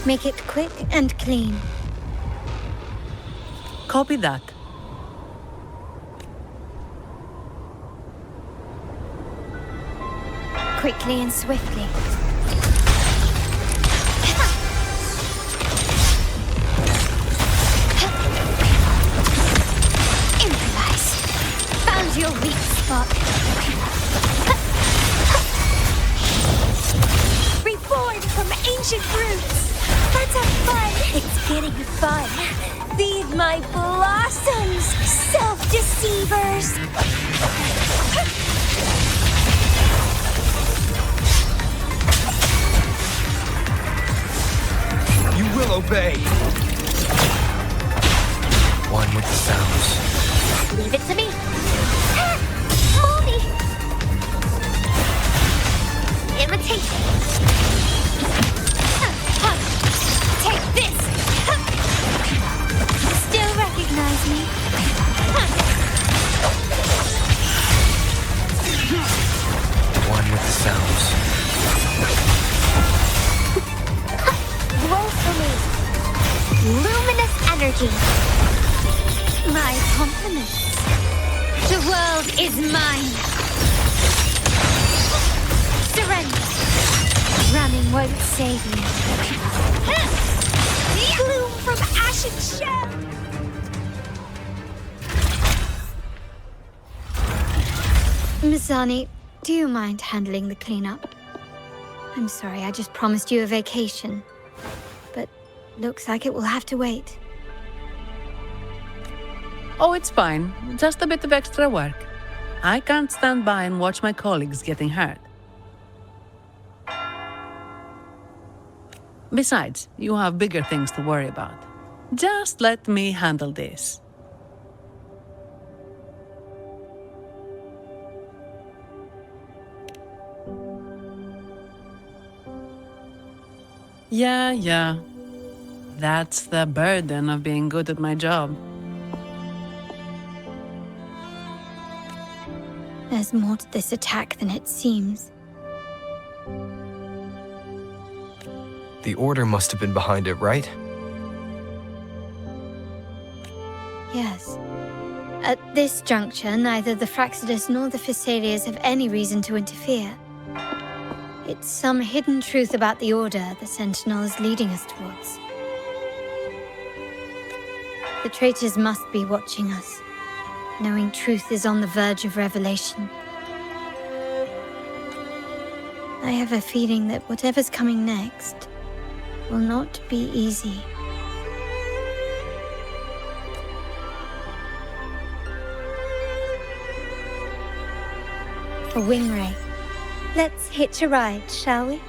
S11: Make it quick and clean.
S2: Copy that.
S11: Quickly and swiftly. Improvise. Found your weak spot. Reborn from ancient roots. Let's have fun!
S17: It's getting fun. Feed my blossoms, self-deceivers!
S6: You will obey. One with the sounds.
S17: Leave it to me. Mommy! Imitation. Take this!
S11: Still recognize me?
S6: One with the sounds.
S17: Roll for me. Luminous energy.
S11: My compliments. The world is mine. Surrender. Running won't save you.
S17: Gloom from ashen shell!
S11: Miss Zani, do you mind handling the cleanup? I'm sorry, I just promised you a vacation. But looks like it will have to wait.
S2: Oh, it's fine. Just a bit of extra work. I can't stand by and watch my colleagues getting hurt. Besides, you have bigger things to worry about. Just let me handle this. Yeah. That's the burden of being good at my job.
S11: There's more to this attack than it seems.
S6: The Order must have been behind it, right?
S11: Yes. At this juncture, neither the fractsidus nor the Physaelians have any reason to interfere. It's some hidden truth about the Order the Sentinel is leading us towards. The traitors must be watching us, knowing truth is on the verge of revelation. I have a feeling that whatever's coming next will not be easy. A wing ray. Let's hitch a ride, shall we?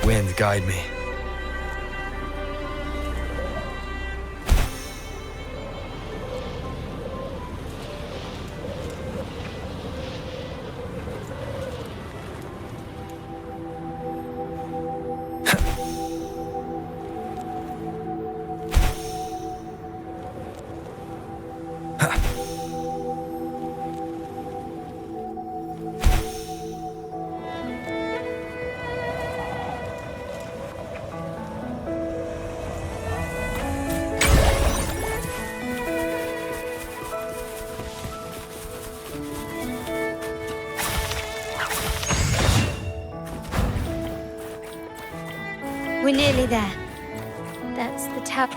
S6: Wind, guide me.
S11: We're nearly there. That's the tap.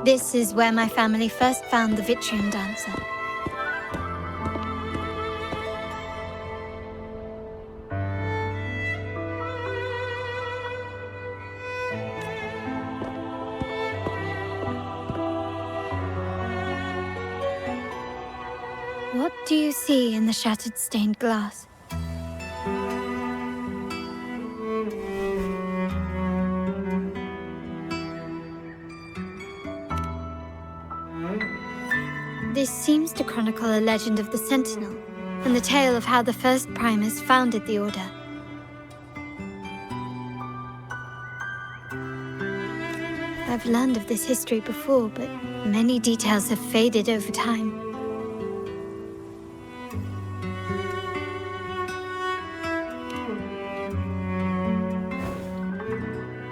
S11: This is where my family first found the Vitrium dancer. What do you see in the shattered stained glass? This seems to chronicle a legend of the Sentinel, and the tale of how the first Primus founded the Order. I've learned of this history before, but many details have faded over time.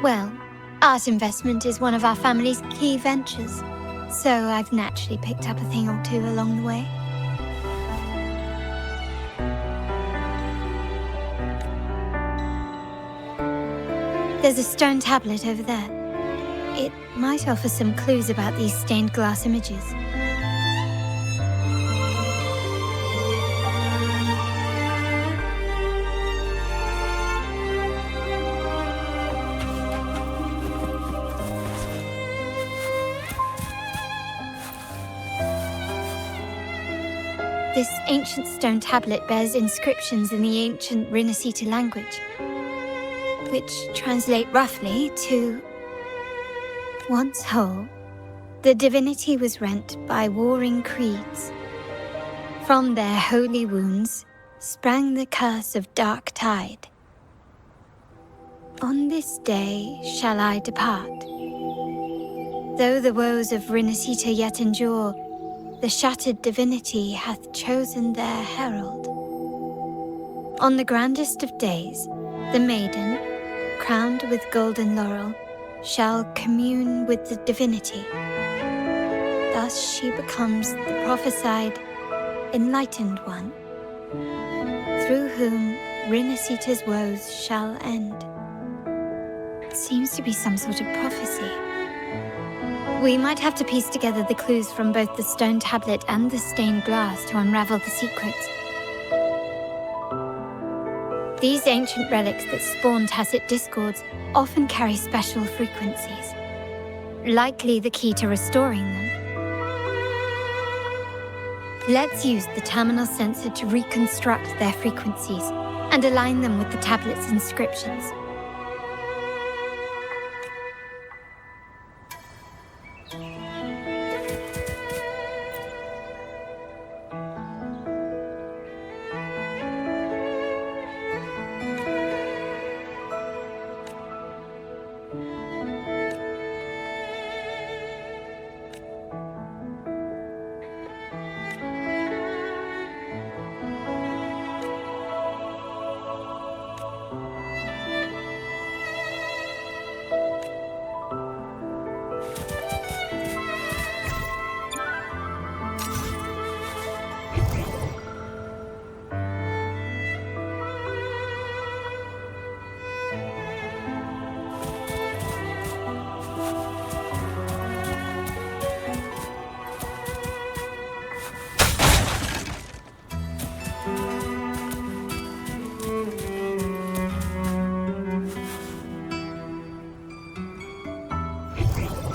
S11: Well, art investment is one of our family's key ventures. So I've naturally picked up a thing or two along the way. There's a stone tablet over there. It might offer some clues about these stained glass images. This ancient stone tablet bears inscriptions in the ancient Rinascita language, which translate roughly to, once whole, the divinity was rent by warring creeds. From their holy wounds sprang the curse of dark tide. On this day shall I depart. Though the woes of Rinascita yet endure, the shattered divinity hath chosen their herald. On the grandest of days, the maiden, crowned with golden laurel, shall commune with the divinity. Thus she becomes the prophesied, enlightened one, through whom Rinascita's woes shall end. It seems to be some sort of prophecy. We might have to piece together the clues from both the stone tablet and the stained glass to unravel the secrets. These ancient relics that spawn tacit discords often carry special frequencies, likely the key to restoring them. Let's use the terminal sensor to reconstruct their frequencies and align them with the tablet's inscriptions.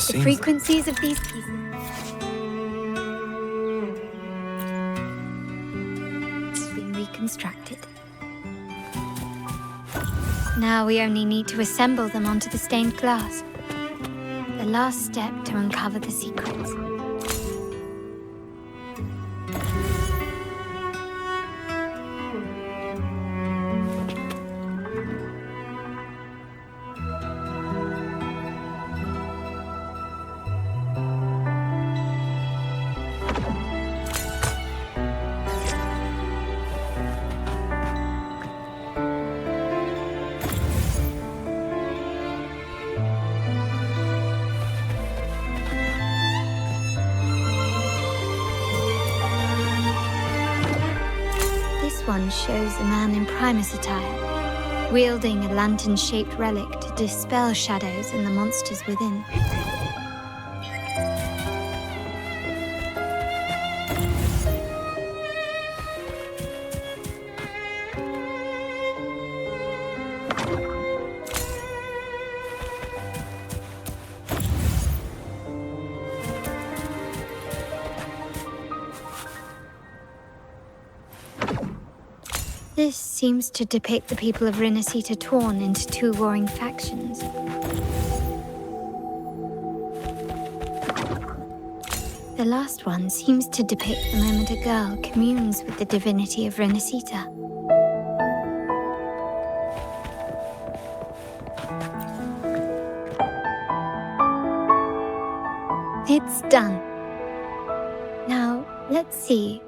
S11: The frequencies of these pieces have been reconstructed. Now we only need to assemble them onto the stained glass. The last step to uncover the secrets. One shows a man in Primus attire, wielding a lantern-shaped relic to dispel shadows and the monsters within. This seems to depict the people of Rinascita torn into two warring factions. The last one seems to depict the moment a girl communes with the divinity of Rinascita. It's done. Now, let's see.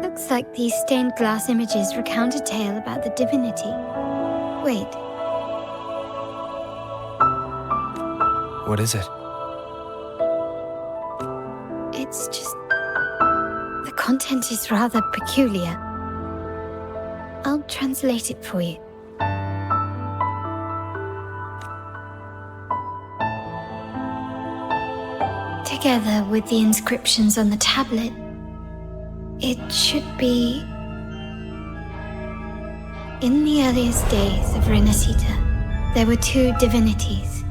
S11: Looks like these stained glass images recount a tale about the divinity. Wait.
S6: What is it?
S11: It's just... the content is rather peculiar. I'll translate it for you. Together with the inscriptions on the tablet, it should be... In the earliest days of Rinascita, there were two divinities.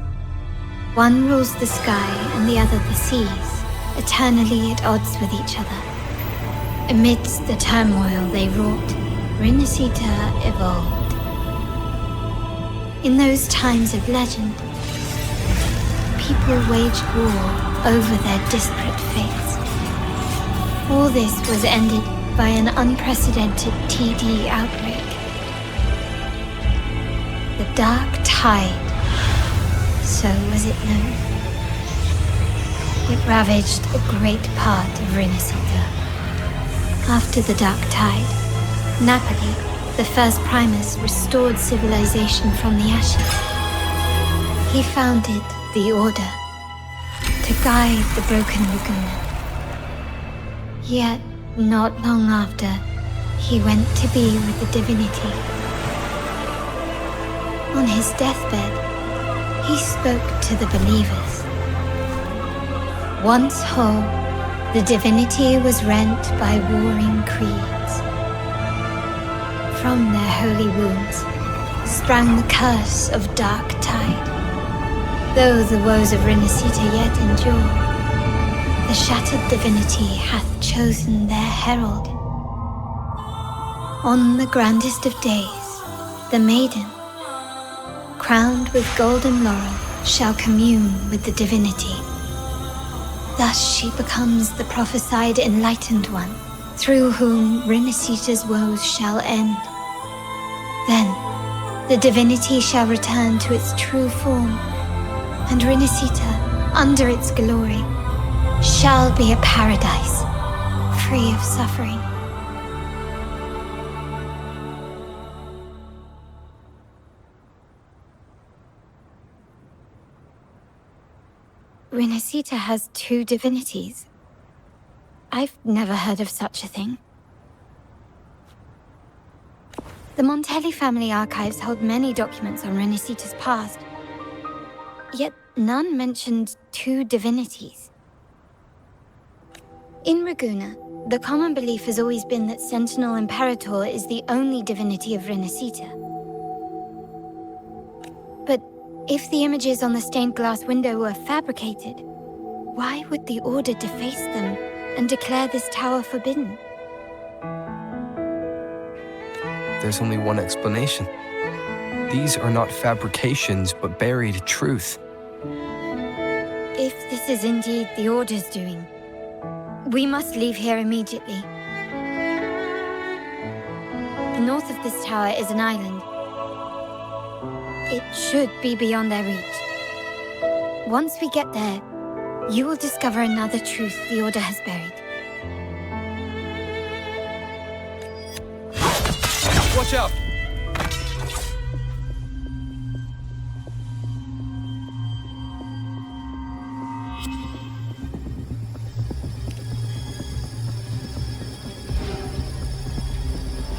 S11: One rules the sky and the other the seas. eternally at odds with each other. Amidst the turmoil they wrought, Rinascita evolved. In those times of legend, people waged war over their disparate fates. All this was ended by an unprecedented TD outbreak. The Dark Tide, so was it known. It ravaged a great part of Rinascita. After the Dark Tide, Napoli, the first Primus, restored civilization from the ashes. He founded the Order to guide the broken Laguna. Yet, not long after, he went to be with the divinity. On his deathbed, he spoke to the believers. Once whole, the divinity was rent by warring creeds. From their holy wounds sprang the curse of Dark Tide. Though the woes of Rinascita yet endure, the shattered divinity hath chosen their herald. On the grandest of days, the maiden, crowned with golden laurel, shall commune with the divinity. Thus she becomes the prophesied enlightened one, through whom Rinascita's woes shall end. Then, the divinity shall return to its true form, and Rinascita, under its glory, shall be a paradise, free of suffering. Rinascita has two divinities. I've never heard of such a thing. The Montelli family archives hold many documents on Rinascita's past, yet none mentioned two divinities. In Ragusa, the common belief has always been that Sentinel Imperator is the only divinity of Rinascita. But if the images on the stained glass window were fabricated, why would the Order deface them and declare this tower forbidden?
S6: There's only one explanation. These are not fabrications, but buried truth.
S11: If this is indeed the Order's doing, we must leave here immediately. North of this tower is an island. It should be beyond their reach. Once we get there, you will discover another truth the Order has buried.
S6: Watch out!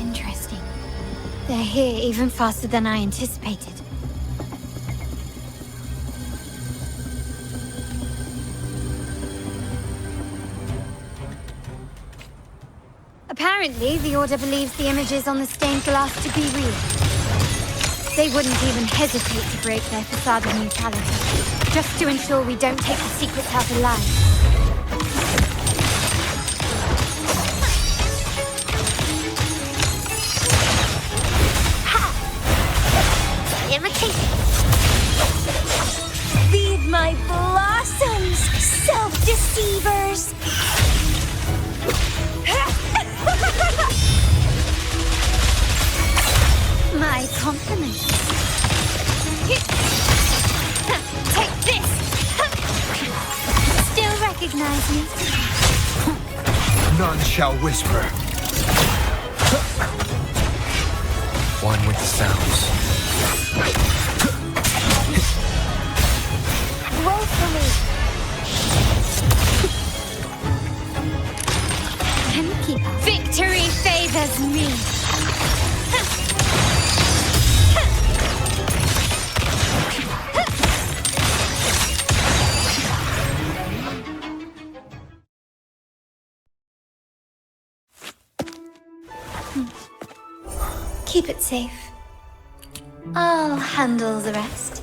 S11: Interesting. They're here even faster than I anticipated. Apparently, the Order believes the images on the stained glass to be real. They wouldn't even hesitate to break their facade of neutrality, just to ensure we don't take the secrets out alive.
S17: Irritating. Feed my blossoms, self-deceivers!
S11: My compliments.
S17: Take this!
S11: Still recognize me?
S6: None shall whisper. One with the sounds.
S17: Roll for me!
S11: Can you keep up?
S17: Victory favors me!
S11: Keep it safe. I'll handle the rest.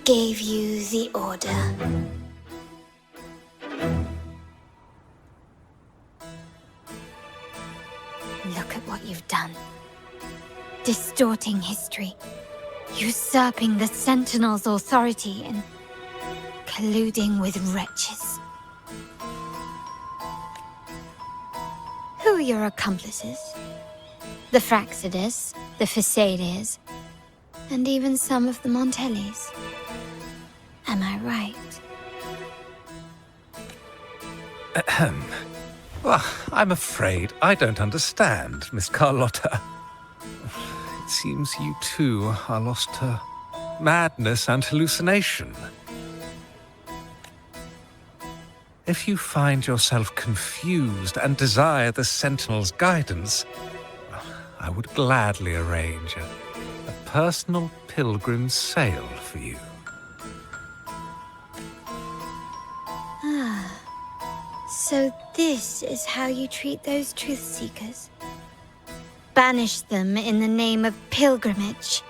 S11: gave you the order. Look at what you've done. Distorting history, usurping the Sentinel's authority, and colluding with wretches. Who are your accomplices? The Fractsidus, the Phrolova, and even some of the Montellis. Am I right?
S9: Ahem. Well, I'm afraid I don't understand, Miss Carlotta. It seems you too are lost to madness and hallucination. If you find yourself confused and desire the Sentinel's guidance, I would gladly arrange a personal pilgrim's sail for you.
S11: Ah, so this is how you treat those truth seekers? Banish them in the name of pilgrimage.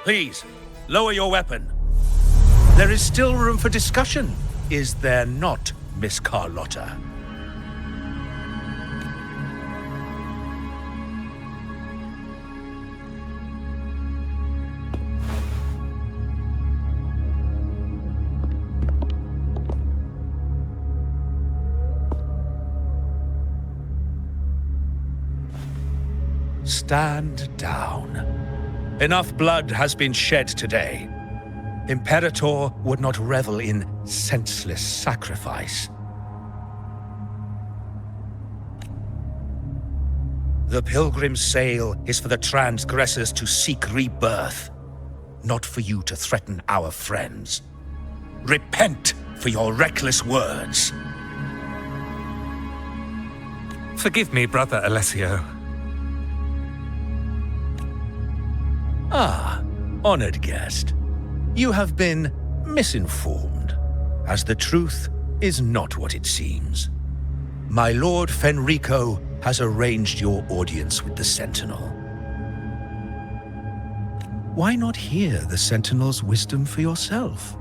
S22: Please, lower your weapon. There is still room for discussion, is there not, Miss Carlotta? Stand down. Enough blood has been shed today. Imperator would not revel in senseless sacrifice. The pilgrim's sail is for the transgressors to seek rebirth, not for you to threaten our friends. Repent for your reckless words.
S9: Forgive me, Brother Alessio.
S22: Ah, honored guest. You have been misinformed, as the truth is not what it seems. My Lord Fenrico has arranged your audience with the Sentinel. Why not hear the Sentinel's wisdom for yourself?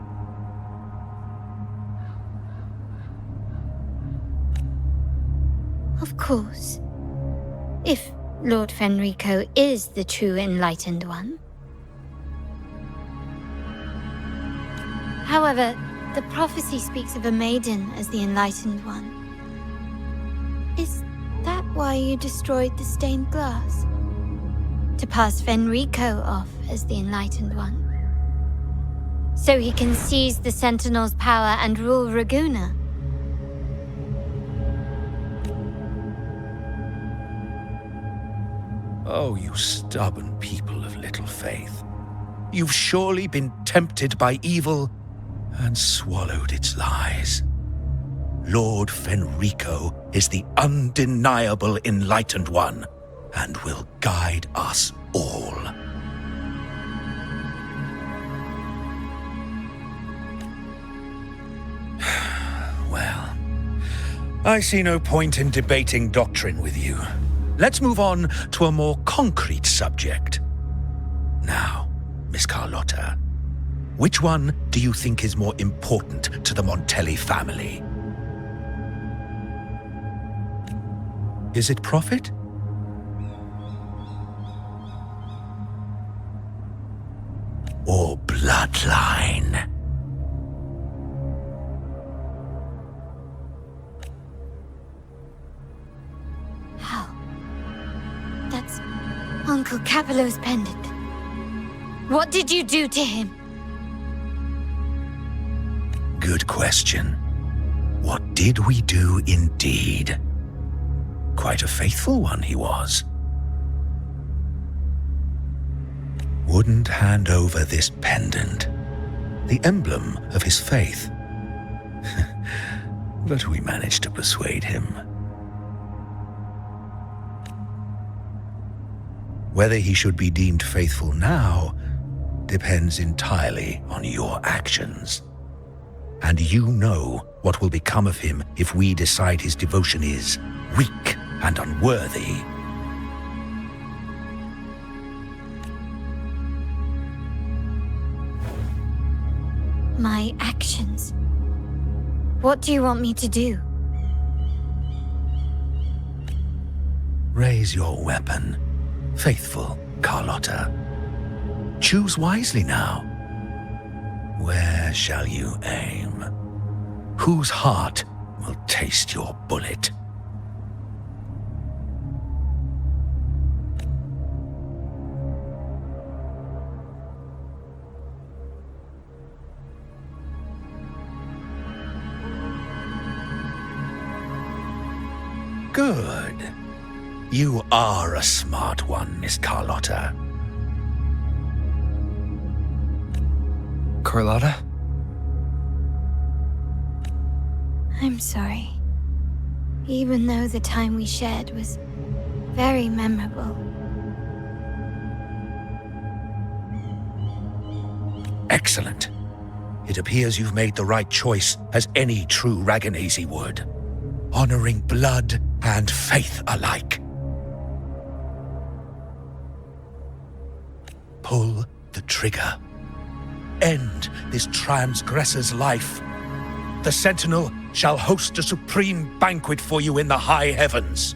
S11: Of course. If Lord Fenrico is the true enlightened one. However, the prophecy speaks of a maiden as the enlightened one. Is that why you destroyed the stained glass? To pass Fenrico off as the enlightened one? So he can seize the Sentinel's power and rule Raguna?
S22: Oh, you stubborn people of little faith. You've surely been tempted by evil and swallowed its lies. Lord Fenrico is the undeniable enlightened one and will guide us all. Well, I see no point in debating doctrine with you. Let's move on to a more concrete subject. Now, Miss Carlotta, which one do you think is more important to the Montelli family? Is it profit? Or bloodline?
S11: How? That's Uncle Capello's pendant. What did you do to him?
S22: Good question. What did we do indeed? Quite a faithful one he was. Wouldn't hand over this pendant, the emblem of his faith. But we managed to persuade him. Whether he should be deemed faithful now depends entirely on your actions. And you know what will become of him if we decide his devotion is weak and unworthy.
S11: My actions. What do you want me to do?
S22: Raise your weapon, faithful Carlotta. Choose wisely now. Where shall you aim? Whose heart will taste your bullet? Good. You are a smart one, Miss Carlotta.
S6: Carlotta?
S11: I'm sorry. Even though the time we shared was very memorable.
S22: Excellent. It appears you've made the right choice, as any true Ragganese would. Honoring blood and faith alike. Pull the trigger. End this transgressor's life. The Sentinel shall host a supreme banquet for you in the high heavens.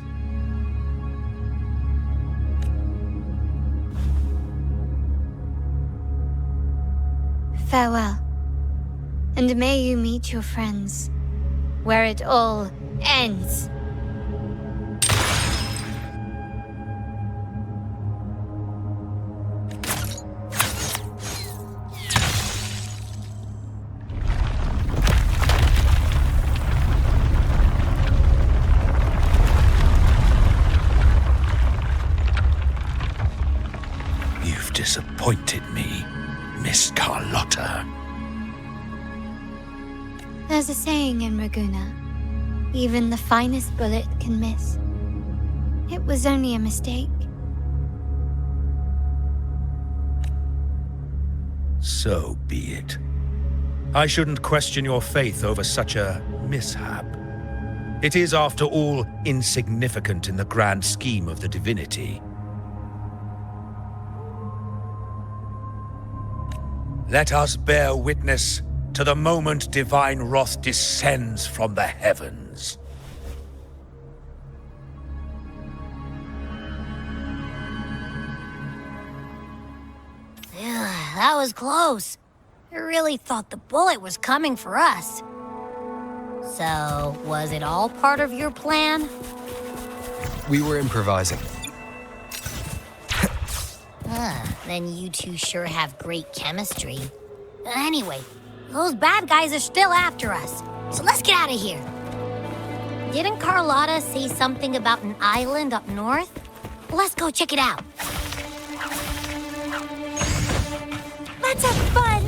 S11: Farewell. And may you meet your friends, where it all ends.
S22: You've disappointed me, Miss Carlotta.
S11: There's a saying in Raguna, even the finest bullet can miss. It was only a mistake.
S22: So be it. I shouldn't question your faith over such a mishap. It is, after all, insignificant in the grand scheme of the divinity. Let us bear witness to the moment divine wrath descends from the heavens.
S4: That was close. I really thought the bullet was coming for us. So, was it all part of your plan?
S6: We were improvising.
S4: Then you two sure have great chemistry. Anyway, those bad guys are still after us, so let's get out of here. Didn't Carlotta say something about an island up north? Let's go check it out.
S17: Let's have fun!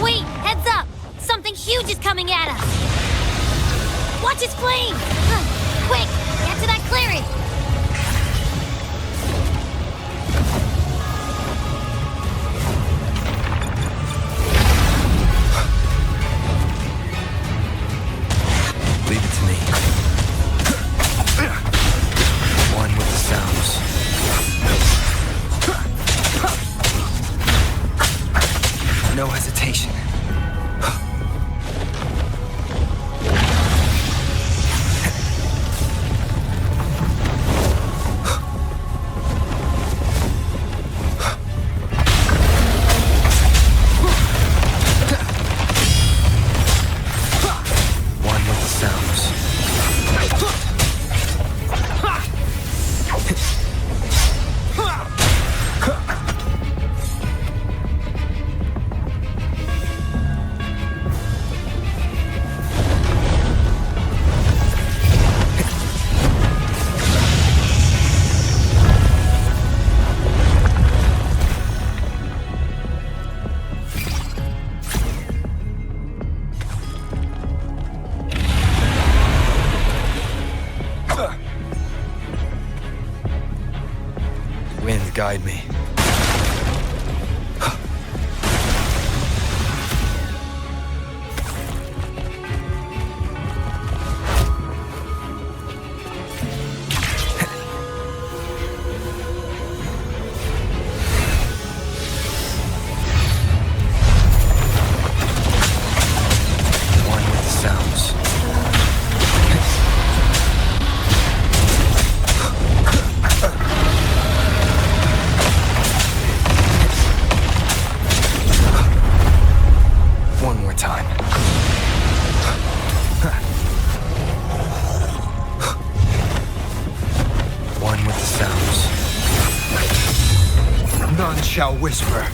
S4: Wait, heads up! Something huge is coming at us! Watch its flame! Quick, get to that clearing!
S6: Leave it to me. One with the sounds. No hesitation. Wind guide me. None shall whisper.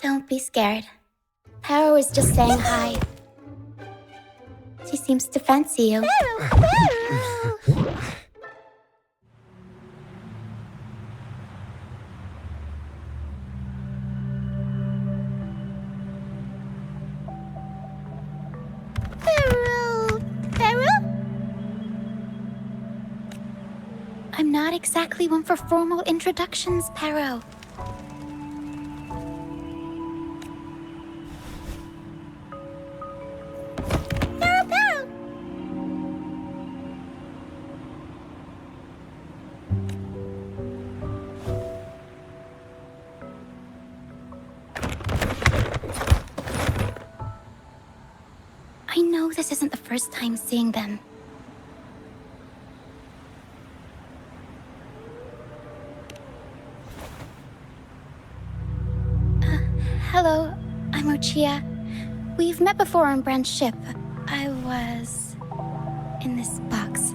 S3: Don't be scared. Paro is just saying hi. She seems to fancy you. I'm not exactly one for formal introductions, Paro. I know this isn't the first time seeing them. Hello, I'm Ochia. We've met before on Brant's ship. I was in this box.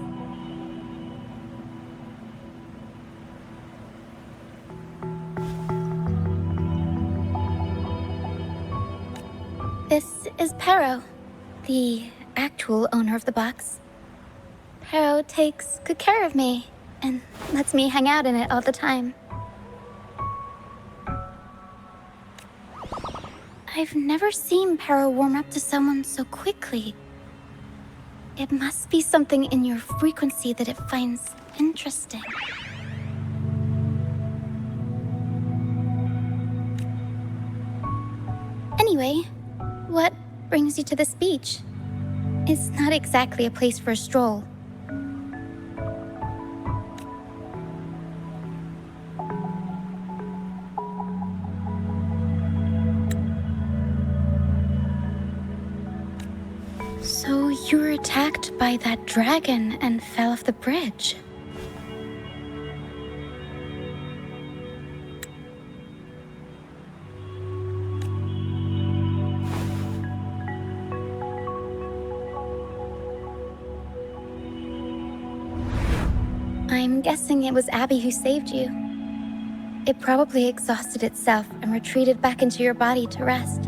S3: This is Paro, the actual owner of the box. Paro takes good care of me and lets me hang out in it all the time. I've never seen Paro warm up to someone so quickly. It must be something in your frequency that it finds interesting. Anyway, what brings you to this beach? It's not exactly a place for a stroll. So you were attacked by that dragon and fell off the bridge. I'm guessing it was Abby who saved you. It probably exhausted itself and retreated back into your body to rest.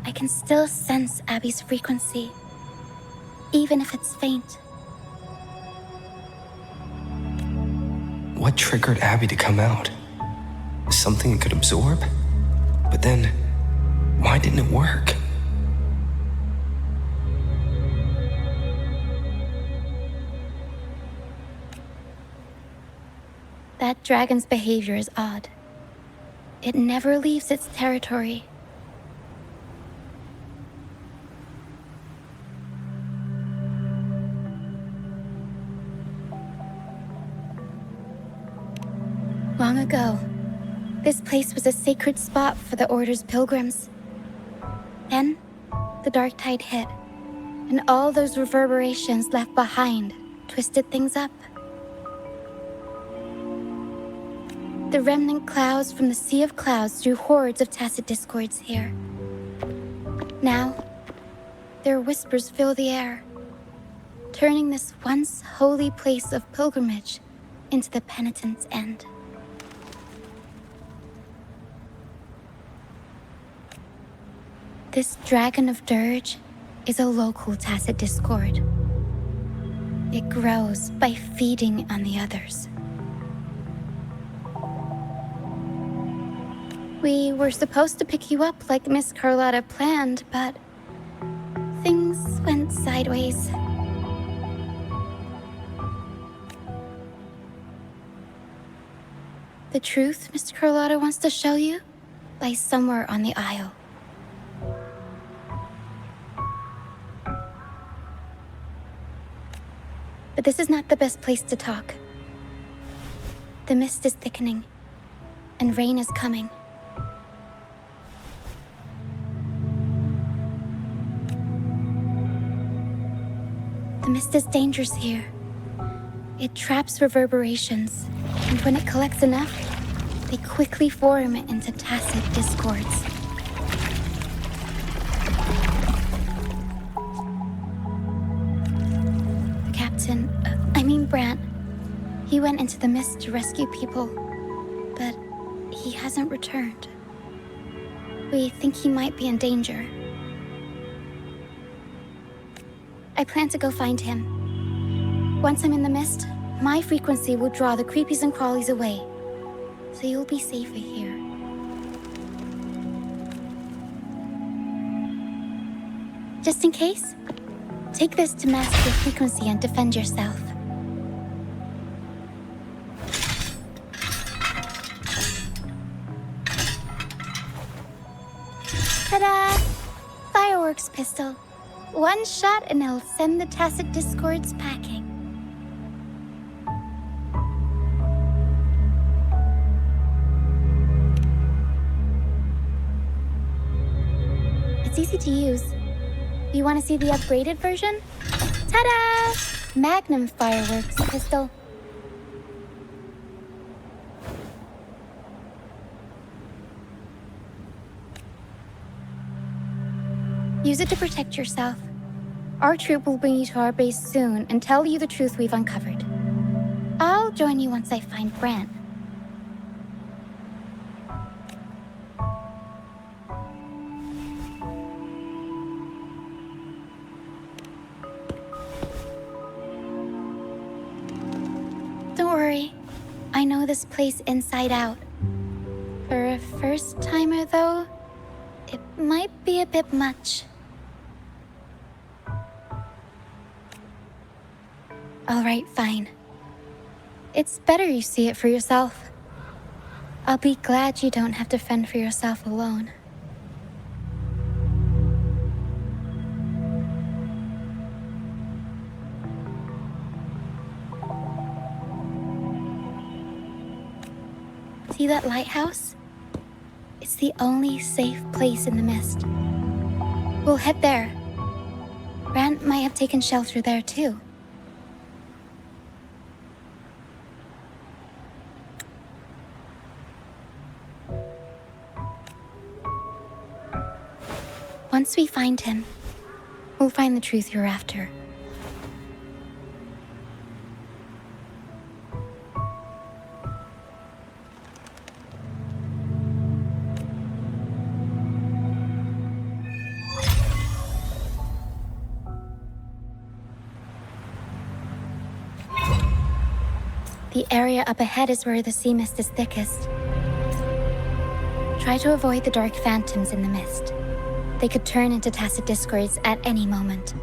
S3: I can still sense Abby's frequency, even if it's faint.
S6: What triggered Abby to come out? Something it could absorb? But then, why didn't it work?
S3: That dragon's behavior is odd. It never leaves its territory. Long ago, this place was a sacred spot for the Order's pilgrims. Then, the dark tide hit, and all those reverberations left behind twisted things up. The remnant clouds from the Sea of Clouds drew hordes of tacit discords here. Now,
S11: Their whispers fill the air, turning this once holy place of pilgrimage into the penitent's end. This dragon of dirge is a local tacit discord. It grows by feeding on the others. We were supposed to pick you up like Miss Carlotta planned, but things went sideways. The truth Miss Carlotta wants to show you lies somewhere on the Isle. But this is not the best place to talk. The mist is thickening, and rain is coming. The mist is dangerous here. It traps reverberations, and when it collects enough, they quickly form into tacit discords. Brant. He went into the mist to rescue people, but he hasn't returned. We think he might be in danger. I plan to go find him. Once I'm in the mist, my frequency will draw the creepies and crawlies away, so you'll be safer here. Just in case, take this to mask your frequency and defend yourself. Ta-da! Fireworks pistol. One shot and it'll send the tacit discords packing. It's easy to use. You want to see the upgraded version? Ta-da! Magnum fireworks pistol. Use it to protect yourself. Our troop will bring you to our base soon and tell you the truth we've uncovered. I'll join you once I find Brant. Don't worry. I know this place inside out. For a first-timer, though, it might be a bit much. All right, fine. It's better you see it for yourself. I'll be glad you don't have to fend for yourself alone. See that lighthouse? It's the only safe place in the mist. We'll head there. Brant might have taken shelter there too. Once we find him, we'll find the truth you're after. The area up ahead is where the sea mist is thickest. Try to avoid the dark phantoms in the mist. They could turn into tacit discords at any moment.